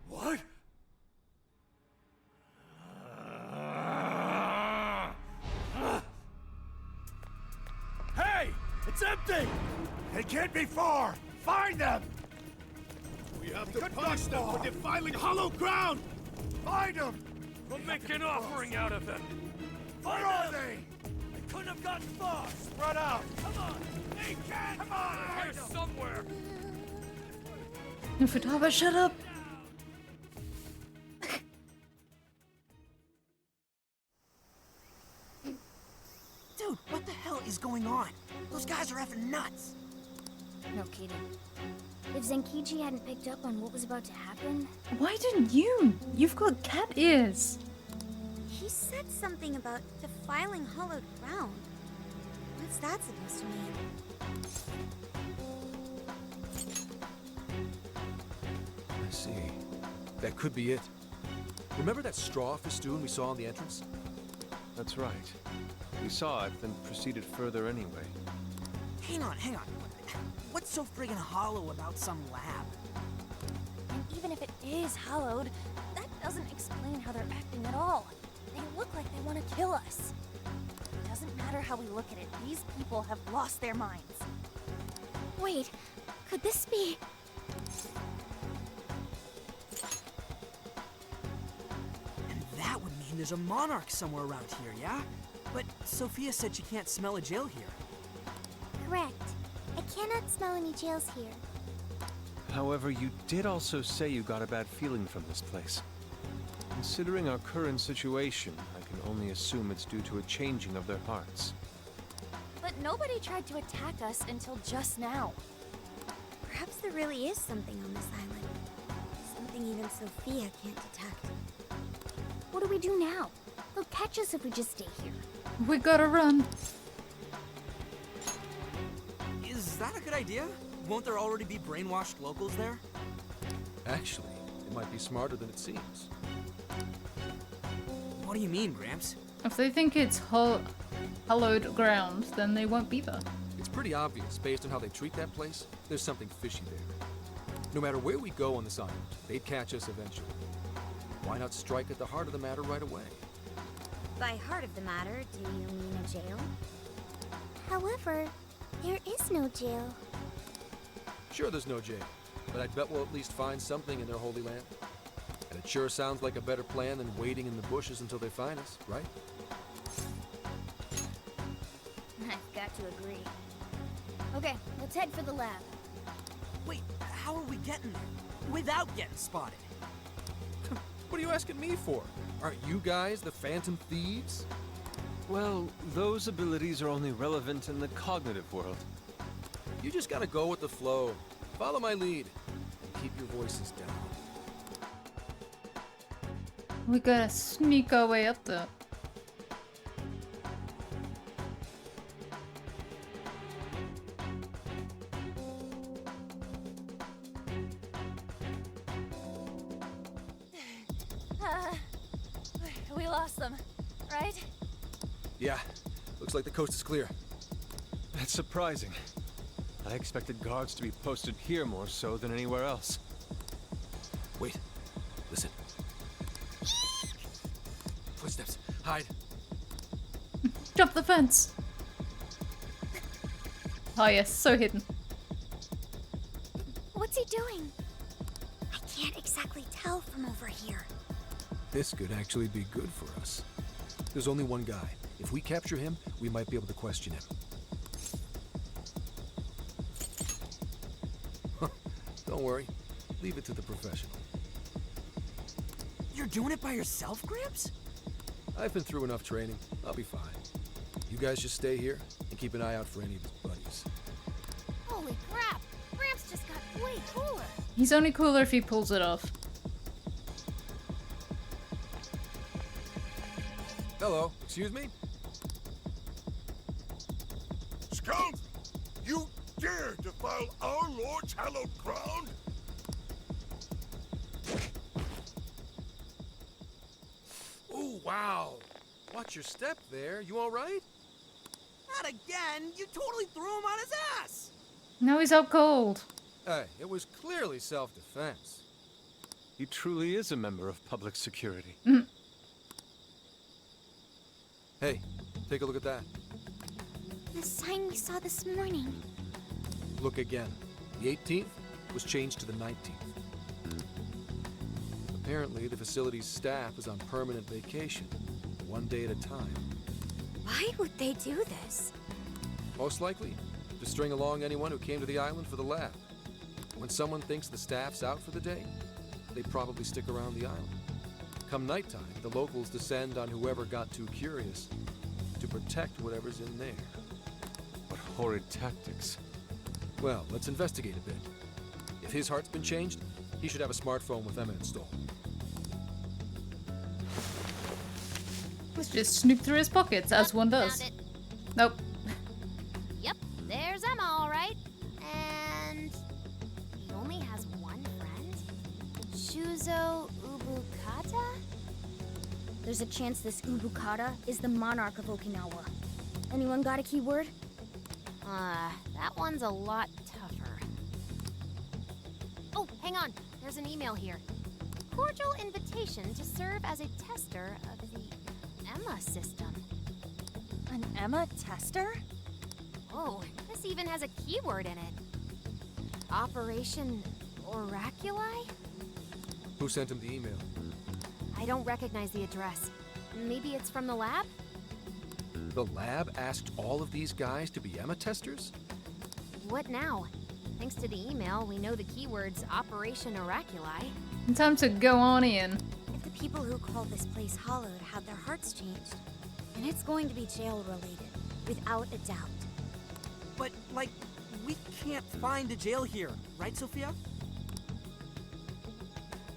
What? Hey! It's empty! They can't be far! Find them! We have to punish them for defiling hollow ground! Find them! We'll make an offering out of them! Where are they? They couldn't have gotten far! Spread out! Come on! They can! Come on! Here somewhere! Futaba, shut up! Dude, what the hell is going on? Those guys are effing nuts! No kidding. If Zenkiji hadn't picked up on what was about to happen... Why didn't you? You've got cat ears. He said something about defiling hollowed ground. What's that supposed to mean? I see. That could be it. Remember that straw festoon we saw in the entrance? That's right. We saw it, then proceeded further anyway. Hang on. What's so friggin' hollow about some lab? And even if it is hollowed, that doesn't explain how they're acting at all. They look like they want to kill us. It doesn't matter how we look at it, these people have lost their minds. Wait, could this be... And that would mean there's a monarch somewhere around here, yeah? But Sophia said she can't smell a jail here. Correct. I cannot smell any jails here. However, you did also say you got a bad feeling from this place. Considering our current situation, I can only assume it's due to a changing of their hearts. But nobody tried to attack us until just now. Perhaps there really is something on this island. Something even Sophia can't detect. What do we do now? They'll catch us if we just stay here. We gotta run. Is that a good idea? Won't there already be brainwashed locals there? Actually, it might be smarter than it seems. What do you mean, Gramps? If they think it's hallowed ground, then they won't be there. It's pretty obvious, based on how they treat that place, there's something fishy there. No matter where we go on this island, they'd catch us eventually. Why not strike at the heart of the matter right away? By heart of the matter, do you mean a jail? However, there is no jail. Sure there's no jail, but I'd bet we'll at least find something in their holy land. And it sure sounds like a better plan than waiting in the bushes until they find us, right? I've got to agree. Okay, let's head for the lab. Wait, how are we getting there? Without getting spotted? What are you asking me for? Aren't you guys the Phantom Thieves? Well, those abilities are only relevant in the cognitive world. You just gotta go with the flow. Follow my lead. And keep your voices down. We gotta sneak our way up there. We lost them, right? Yeah, looks like the coast is clear. That's surprising. I expected guards to be posted here more so than anywhere else. Wait, listen. Footsteps, hide. Jump the fence! Oh yes, so hidden. What's he doing? I can't exactly tell from over here. This could actually be good for us. There's only one guy. If we capture him, we might be able to question him. Don't worry. Leave it to the professional. You're doing it by yourself, Gramps? I've been through enough training. I'll be fine. You guys just stay here and keep an eye out for any of his buddies. Holy crap! Gramps just got way cooler. He's only cooler if he pulls it off. Hello, excuse me? Scoundrel! You dare defile our Lord's hallowed ground? Oh, wow. Watch your step there. You all right? Not again! You totally threw him on his ass! Now he's out cold. Hey, it was clearly self-defense. He truly is a member of public security. Hey, take a look at that. The sign we saw this morning. Look again. The 18th was changed to the 19th. Apparently, the facility's staff is on permanent vacation, one day at a time. Why would they do this? Most likely, to string along anyone who came to the island for the lab. When someone thinks the staff's out for the day, they probably stick around the island. Come nighttime, the locals descend on whoever got too curious to protect whatever's in there. What horrid tactics. Well, let's investigate a bit. If his heart's been changed, he should have a smartphone with Emma installed. Let's just snoop through his pockets, as one does. Found it. Nope. Yep, there's Emma, all right. And he only has one friend? Shuzo Ubukata? There's a chance this Ubukata is the monarch of Okinawa. Anyone got a keyword? That one's a lot tougher. Oh, hang on. There's an email here. Cordial invitation to serve as a tester of the Emma system. An Emma tester? Oh, this even has a keyword in it. Operation Oraculi? Who sent him the email? I don't recognize the address. Maybe it's from the lab? The lab asked all of these guys to be Emma testers? What now? Thanks to the email, we know the keywords Operation Oraculi. Time to go on in. If the people who called this place Hollowed had their hearts changed, then it's going to be jail-related, without a doubt. But, like, we can't find a jail here, right, Sophia?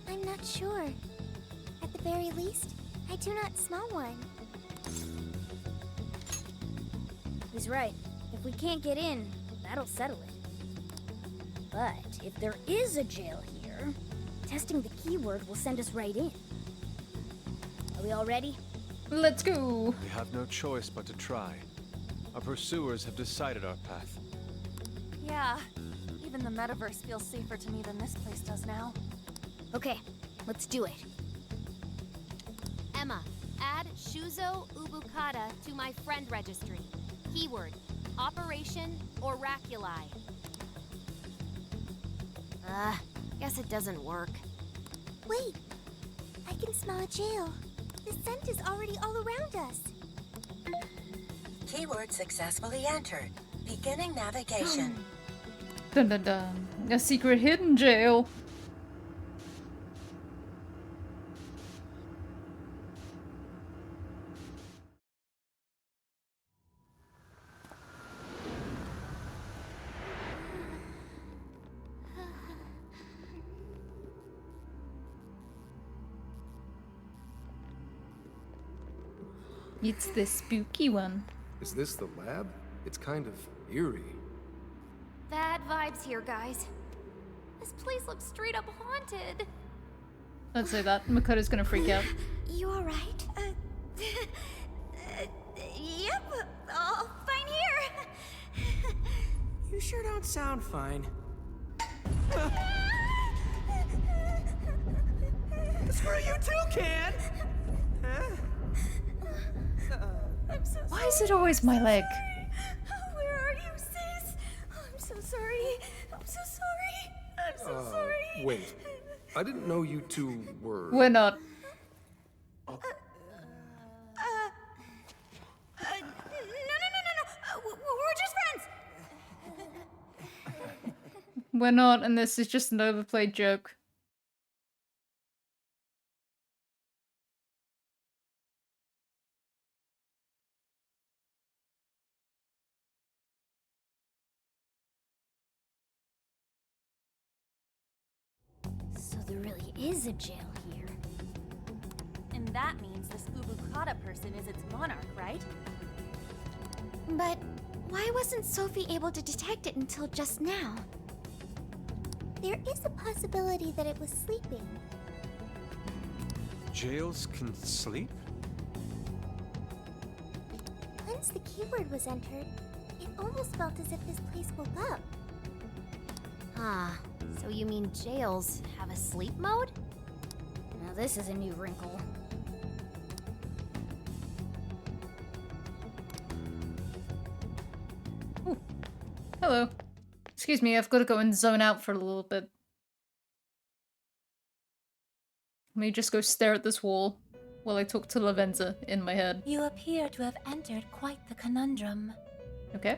I'm not sure. At the very least, I do not smell one. He's right. If we can't get in, that'll settle it. But if there is a jail here, testing the keyword will send us right in. Are we all ready? Let's go. We have no choice but to try. Our pursuers have decided our path. Yeah, even the metaverse feels safer to me than this place does now. Okay, let's do it. Emma, add Shuzo Ubukata to my friend registry. Keyword, Operation Oraculi. Guess it doesn't work. Wait! I can smell a jail. The scent is already all around us. Keyword successfully entered. Beginning navigation. Dun dun dun. A secret hidden jail. It's the spooky one. Is this the lab? It's kind of eerie. Bad vibes here, guys. This place looks straight up haunted. Let's say that. Makoto's gonna freak out. You alright? Yep, all fine here. You sure don't sound fine. Screw you too, Can! Huh? I'm so Why is it always my leg? Where are you, sis? I'm so sorry. I'm so sorry. I'm so sorry. Wait. I didn't know you two were... We're not. No. We're just friends. We're not, and this is just an overplayed joke. So there really is a jail here. And that means this Ubukata person is its monarch, right? But why wasn't Sophie able to detect it until just now? There is a possibility that it was sleeping. Jails can sleep? Once the keyword was entered, it almost felt as if this place woke up. Ah, so you mean jails have a sleep mode? Now this is a new wrinkle. Hello. Excuse me, I've got to go and zone out for a little bit. Let me just go stare at this wall while I talk to Lavenza in my head. You appear to have entered quite the conundrum. Okay.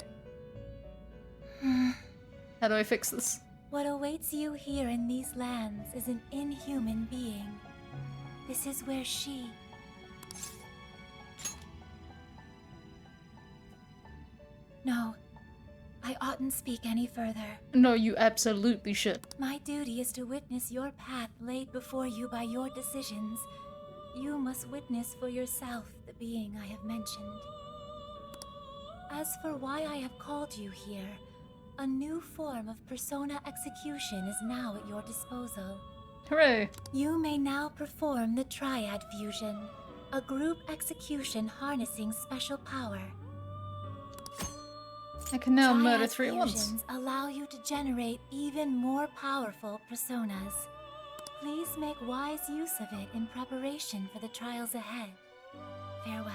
How do I fix this? What awaits you here in these lands is an inhuman being. This is where she... No, I oughtn't speak any further. No, you absolutely should. My duty is to witness your path laid before you by your decisions. You must witness for yourself the being I have mentioned. As for why I have called you here, a new form of persona execution is now at your disposal. Hooray! You may now perform the Triad Fusion, a group execution harnessing special power. I can now Triad murder 3 at once. fusions allow you to generate even more powerful personas. Please make wise use of it in preparation for the trials ahead. Farewell.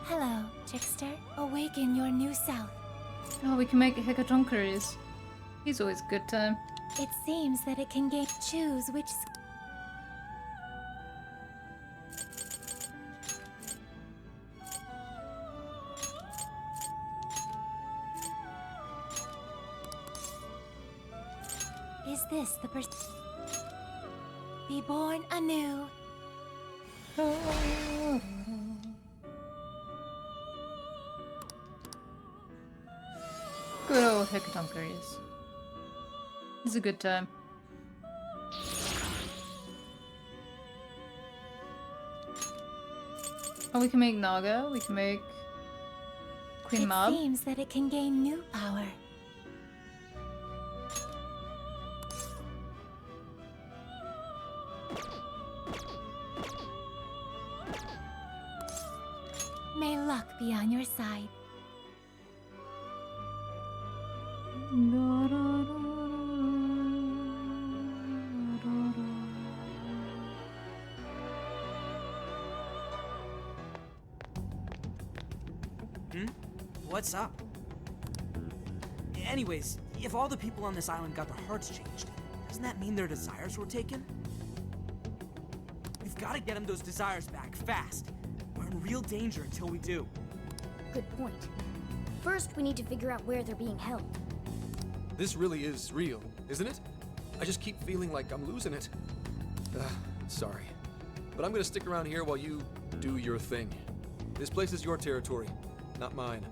Hello, Trickster. Awaken your new self. Oh, we can make it Hekatonkeries. He's always a good time. It seems that it can choose which... Is this the Be born anew. Good old Hekatonkeries. It's a good time. Oh, we can make Naga, we can make Queen Mab. It seems that it can gain new power. May luck be on your side. What's up? Anyways, if all the people on this island got their hearts changed, doesn't that mean their desires were taken? We've got to get them those desires back, fast. We're in real danger until we do. Good point. First, we need to figure out where they're being held. This really is real, isn't it? I just keep feeling like I'm losing it. Sorry. But I'm gonna stick around here while you do your thing. This place is your territory, not mine.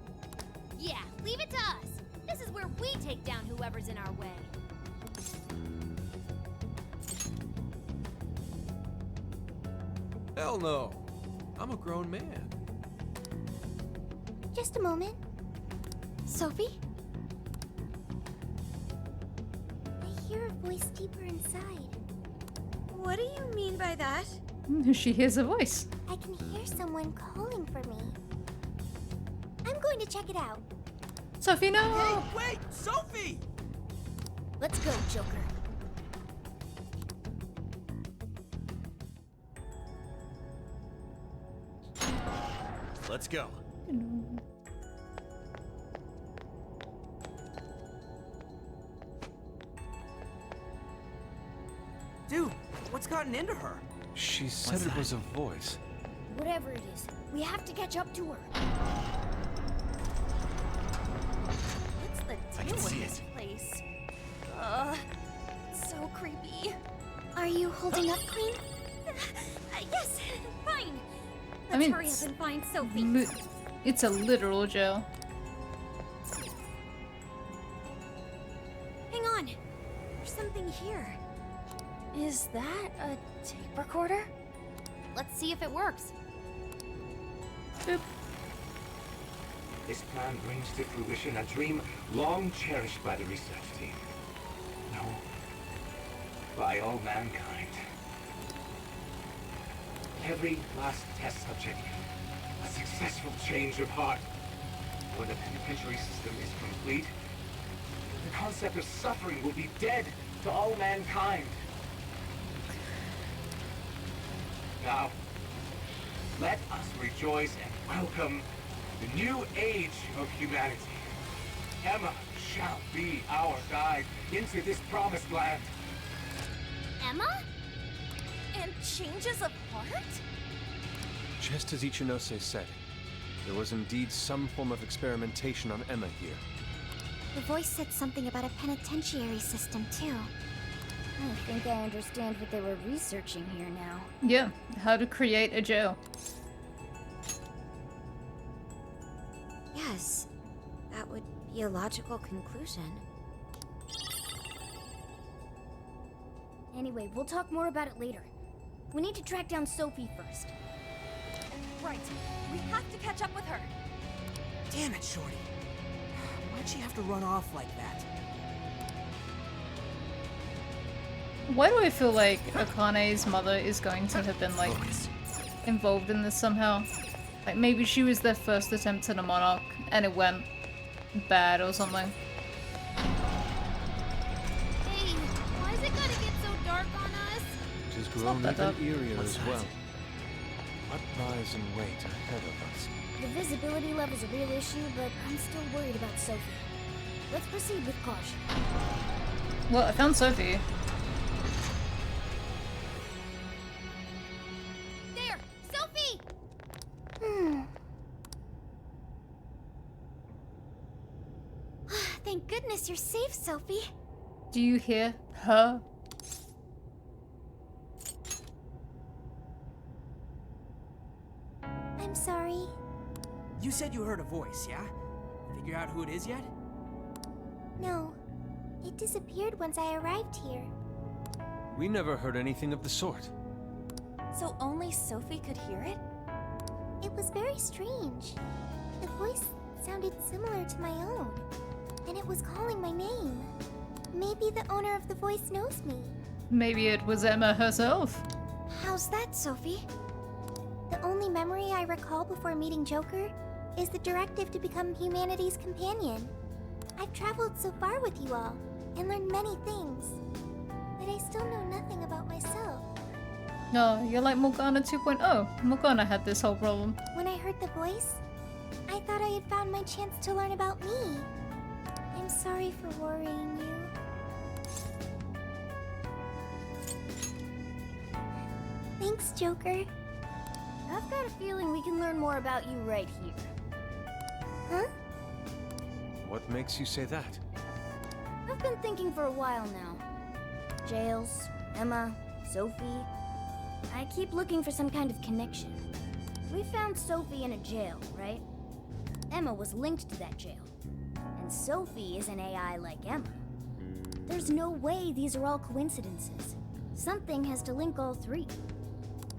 Yeah, leave it to us. This is where we take down whoever's in our way. Hell no. I'm a grown man. Just a moment. Sophie? I hear a voice deeper inside. What do you mean by that? She hears a voice. I can hear someone calling for me. I'm going to check it out. Sophie, no! Hey, wait! Sophie! Let's go, Joker. Let's go. Dude, what's gotten into her? She said it was a voice. Whatever it is, we have to catch up to her. you holding up, Queen? Yes, fine. Let's I mean, hurry up and find Sophie. It's a literal jail. Hang on. There's something here. Is that a tape recorder? Let's see if it works. Boop. This plan brings to fruition a dream long cherished by the research team. No, by all mankind. Every last test subject, a successful change of heart. When the penitentiary system is complete, the concept of suffering will be dead to all mankind. Now, let us rejoice and welcome the new age of humanity. Emma shall be our guide into this promised land. Emma? And changes of heart? Just as Ichinose said, there was indeed some form of experimentation on Emma here. The voice said something about a penitentiary system, too. I think I understand what they were researching here now. Yeah, how to create a jail. Yes, that would be a logical conclusion. Anyway, we'll talk more about it later. We need to track down Sophie first. Right. We have to catch up with her. Damn it, Shorty. Why'd she have to run off like that? Why do I feel like Akane's mother is going to have been, like, involved in this somehow? Like, maybe she was their first attempt at a monarch, and it went bad or something. Hey, why is it gotta get so dark on us? It has grown even eerier as well. What lies in wait ahead of us? The visibility level's a real issue, but I'm still worried about Sophie. Let's proceed with caution. Well, I found Sophie. There! Sophie! Thank goodness you're safe, Sophie. Do you hear her? I'm sorry. You said you heard a voice, yeah? Figure out who it is yet? No. It disappeared once I arrived here. We never heard anything of the sort. So only Sophie could hear it? It was very strange. The voice sounded similar to my own, and it was calling my name. Maybe the owner of the voice knows me. Maybe it was Emma herself. How's that, Sophie? The only memory I recall before meeting Joker is the directive to become humanity's companion. I've traveled so far with you all, and learned many things, but I still know nothing about myself. No, you're like Morgana 2.0. Morgana had this whole problem. When I heard the voice, I thought I had found my chance to learn about me. I'm sorry for worrying you. Thanks, Joker. I've got a feeling we can learn more about you right here. Huh? What makes you say that? I've been thinking for a while now. Jails, Emma, Sophie. I keep looking for some kind of connection. We found Sophie in a jail, right? Emma was linked to that jail. And Sophie is an AI like Emma. There's no way these are all coincidences. Something has to link all three.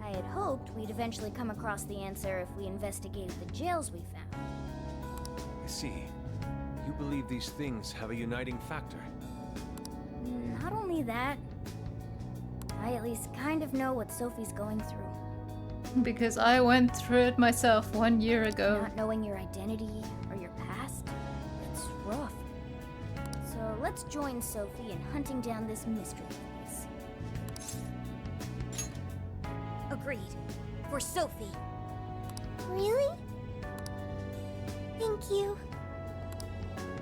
I had hoped we'd eventually come across the answer if we investigated the jails we found. I see. You believe these things have a uniting factor. Not only that, I at least kind of know what Sophie's going through. Because I went through it myself 1 year ago. Not knowing your identity or your past, it's rough. So let's join Sophie in hunting down this mystery voice. Agreed. For Sophie. Really? Thank you.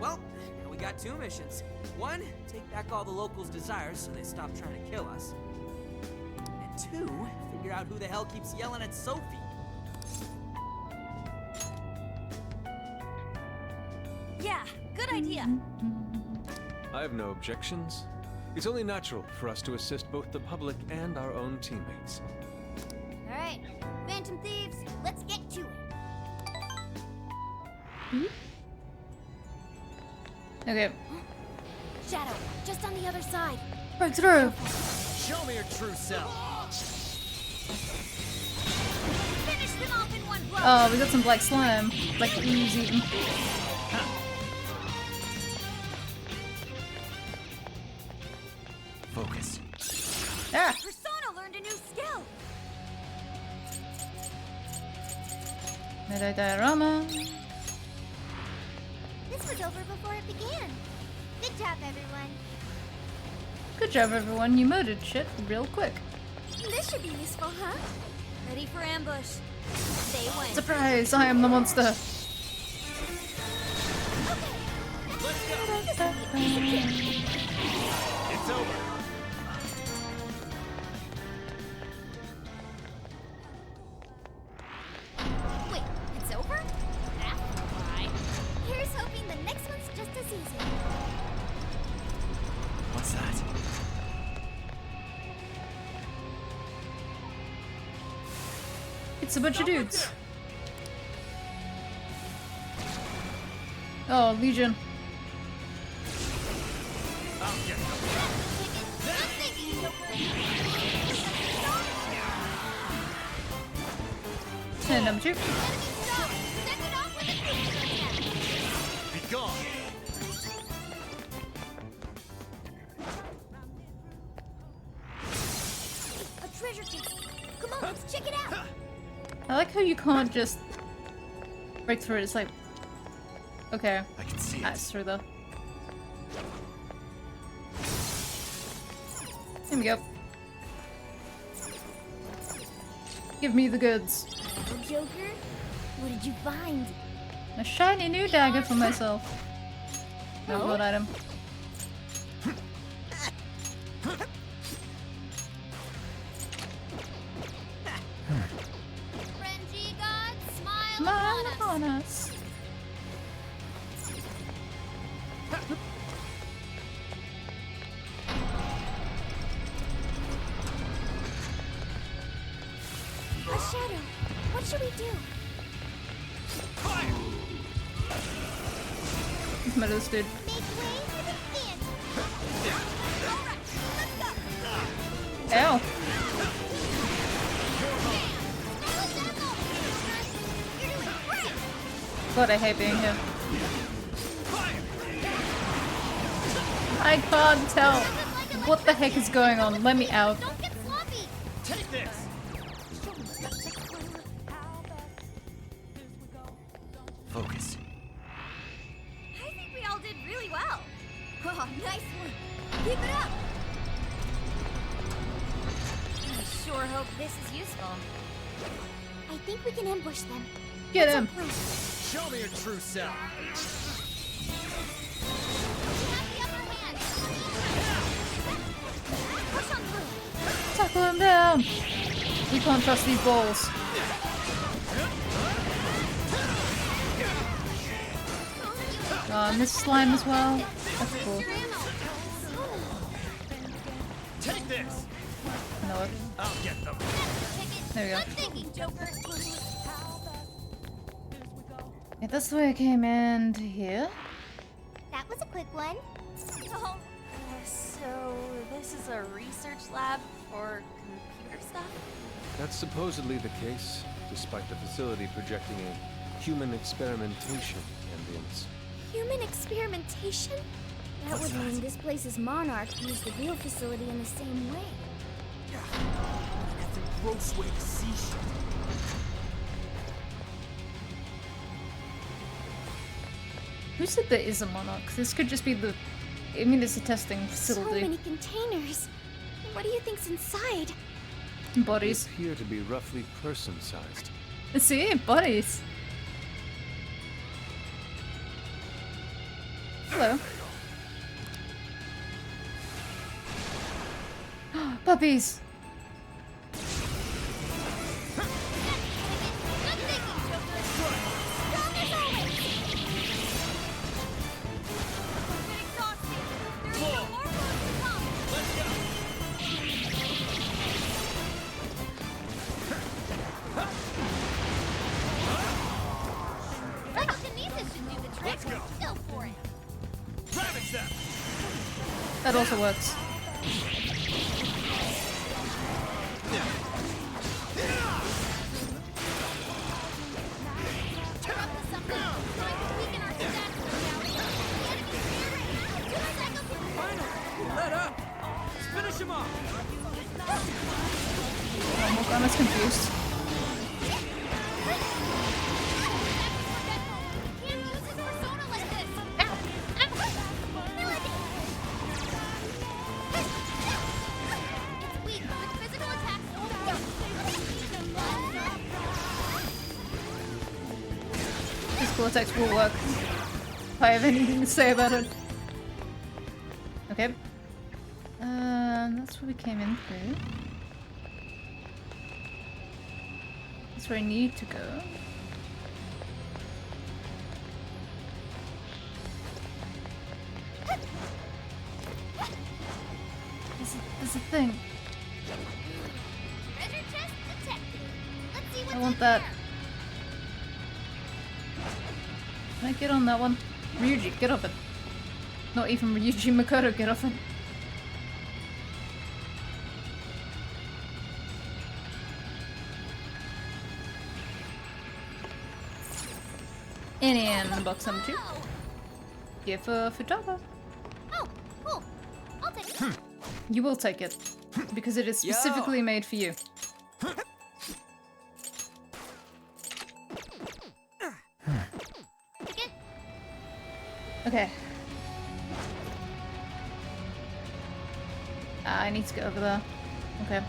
Well, now we got two missions. One, take back all the locals' desires so they stop trying to kill us. And two, figure out who the hell keeps yelling at Sophie. Yeah, good idea. I have no objections. It's only natural for us to assist both the public and our own teammates. Alright, Phantom Thieves, let's get to it. Okay. Shadow, just on the other side. Break through. Show me your true self. Finish them off in one blow. Oh, we got some black slime. Like ooze eating. Focus. Ah! Persona learned a new skill. Meta diorama. This was over before it began. Good job, everyone. Good job, everyone. You moded shit real quick. This should be useful, huh? Ready for ambush. They win. Surprise! I am the monster. It's over. Wait, it's over? That's why. Here's hoping the next one's just as easy. What's that? It's a bunch of dudes. Oh, Legion. And number 2. Be gone. A treasure chest. Come on, let's check it out. I like how you can't just break through it. It's like, okay, I can see that's through though. Here we go. Give me the goods. Oh, Joker, what did you find? A shiny new dagger for myself. No good item. Renji God, smile Smile upon us. upon us. A shadow. What should we do? Let's murder this dude. Make way for the Phantom. Alright, let's go. Ow. God, I hate being here. I can't tell what the heck is going on. Let me out. Don't get sloppy. Take this. Focus. I think we all did really well. Oh, nice one. Keep it up. I sure hope this is useful. I think we can ambush them. Get him. Show me your true self. Push on through. Tackle him down. We can't trust these balls. And this slime as well. That's cool. Take this. No. I'll get them. There we go. Good thinking, Joker. Yeah, that's the way I came in to here. That was a quick one. Oh, so this is a research lab for computer stuff? That's supposedly the case, despite the facility projecting a human experimentation ambience. Human experimentation? That would mean this place's monarch used the real facility in the same way. That's a gross way to see shit. Who said there is a monarch? This could just be the... I mean, it's a testing So facility. many containers. What do you think's inside? Bodies. They appear to be roughly person-sized. See? Bodies. Hello. Puppies! That also works. Let up! Let's finish him off! Oh, Morgana's confused. Physical attacks will work. If I have anything to say about it. Okay. That's where we came in through. That's where I need to go. There's a thing. I want that. Can I get on that one? Ryuji, get off it. Not even Ryuji Makoto, get off it. And box number 2. Give for Futaba. Oh, cool. I'll take it. You will take it. Because it is specifically made for you. Okay. I need to get over there. Okay.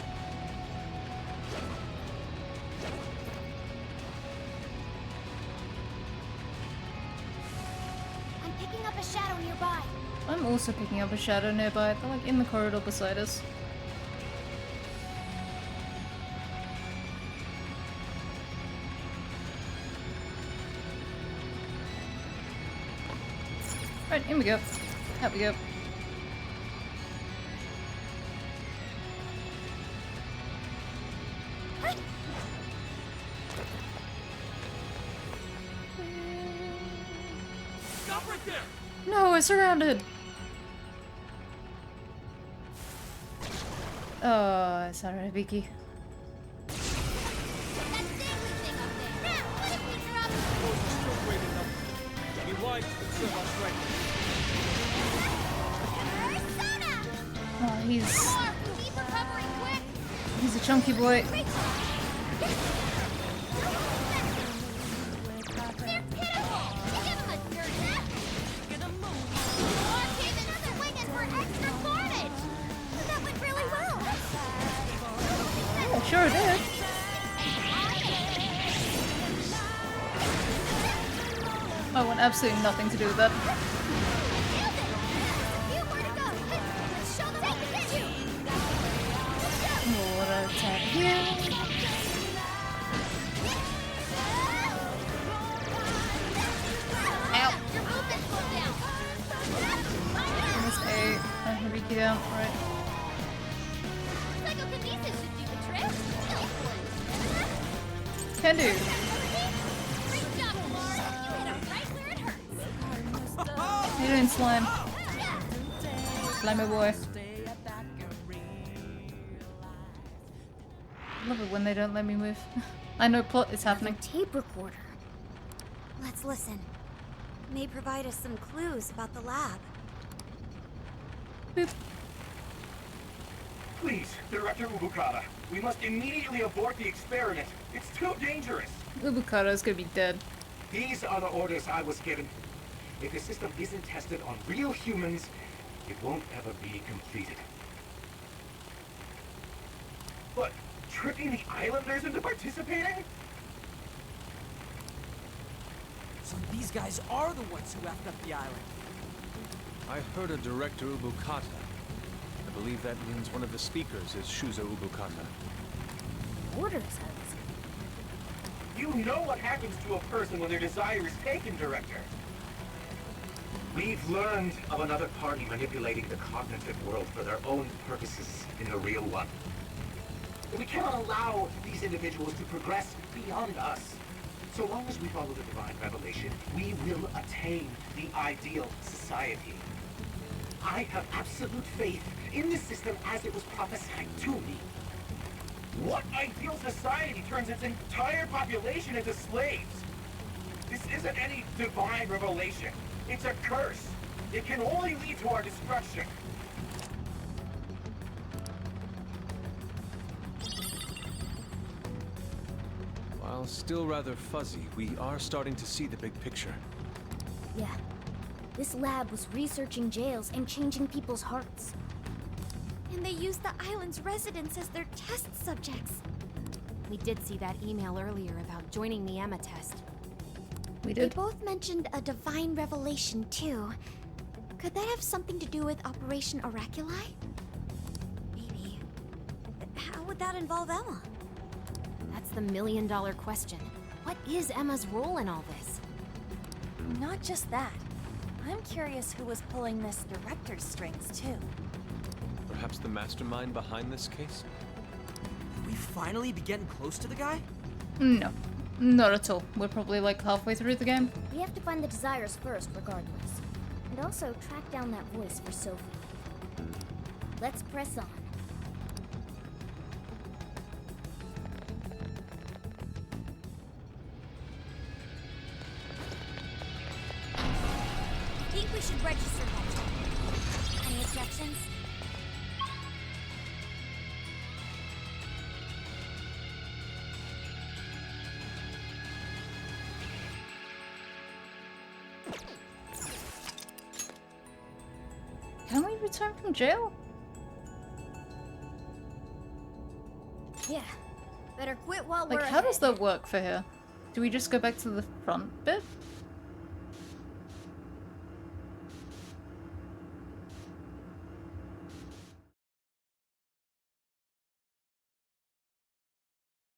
I'm picking up a shadow nearby. I'm also picking up a shadow nearby. They're like in the corridor beside us. Right, here we go. Out we go. Stop right there! No, we're surrounded! Oh, it's alright, Vicky. Oh, he's a chunky boy. Yeah, sure did. I want absolutely nothing to do with that. Water attack here. Ow. Missed a Hibiki down, right. Can do. How you doing, Slime? Slimy boy. Love it when they don't let me move. I know plot is happening. Tape recorder. Let's listen. It may provide us some clues about the lab. Boop. Please, Director Ubukata, we must immediately abort the experiment. It's too dangerous. Ubukata's gonna be dead. These are the orders I was given. If the system isn't tested on real humans, it won't ever be completed. What? Tricking the islanders into participating? So these guys are the ones who effed up the island. I heard a Director Ubukata. I believe that means one of the speakers is Shuzo Ubukata. Orders, You know what happens to a person when their desire is taken, Director. We've learned of another party manipulating the cognitive world for their own purposes in the real one. We cannot allow these individuals to progress beyond us. So long as we follow the divine revelation, we will attain the ideal society. I have absolute faith in the system as it was prophesied to me. What ideal society turns its entire population into slaves? This isn't any divine revelation. It's a curse. It can only lead to our destruction. While still rather fuzzy, we are starting to see the big picture. Yeah. This lab was researching jails and changing people's hearts. And they used the island's residents as their test subjects. We did see that email earlier about joining the Emma test. We They did. both mentioned a divine revelation, too. Could that have something to do with Operation Oraculi? Maybe. How would that involve Emma? That's the million-dollar question. What is Emma's role in all this? Not just that. I'm curious who was pulling this director's strings, too. Perhaps the mastermind behind this case? Could we finally be getting close to the guy? No, not at all. We're probably like halfway through the game. We have to find the desires first, regardless. And also track down that voice for Sophie. Let's press on. I think we should register that. Any objections? Can we return from jail? Yeah. Better quit while Like, we're how does ahead. that work for here? Do we just go back to the front bit?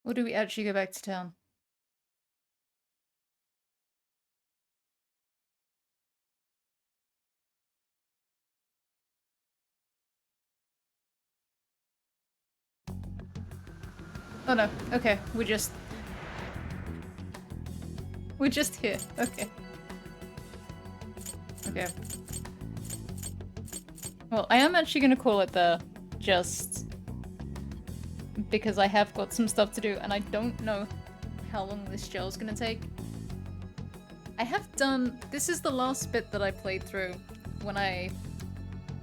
Or do we actually go back to town? Oh no, okay, we're just here, okay. Okay. Well, I am actually gonna call it there, just because I have got some stuff to do and I don't know how long this jail is gonna take. I have done, this is the last bit that I played through when I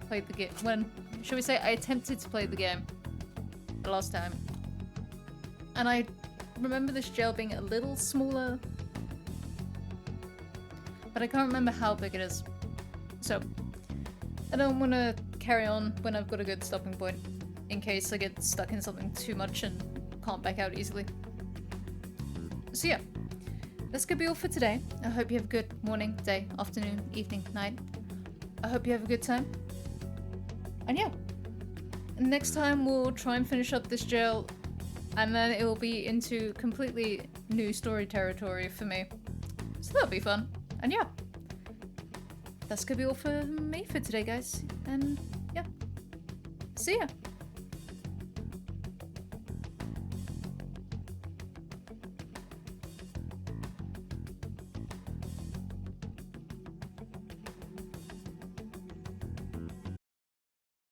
played the game, when, shall we say, I attempted to play the game the last time. And I remember this jail being a little smaller, but I can't remember how big it is. So, I don't want to carry on when I've got a good stopping point, in case I get stuck in something too much and can't back out easily. So yeah, that's gonna be all for today. I hope you have a good morning, day, afternoon, evening, night. I hope you have a good time. And yeah, next time we'll try and finish up this jail, and then it will be into completely new story territory for me. So that'll be fun. And yeah, that's gonna be all for me for today, guys. And yeah, see ya.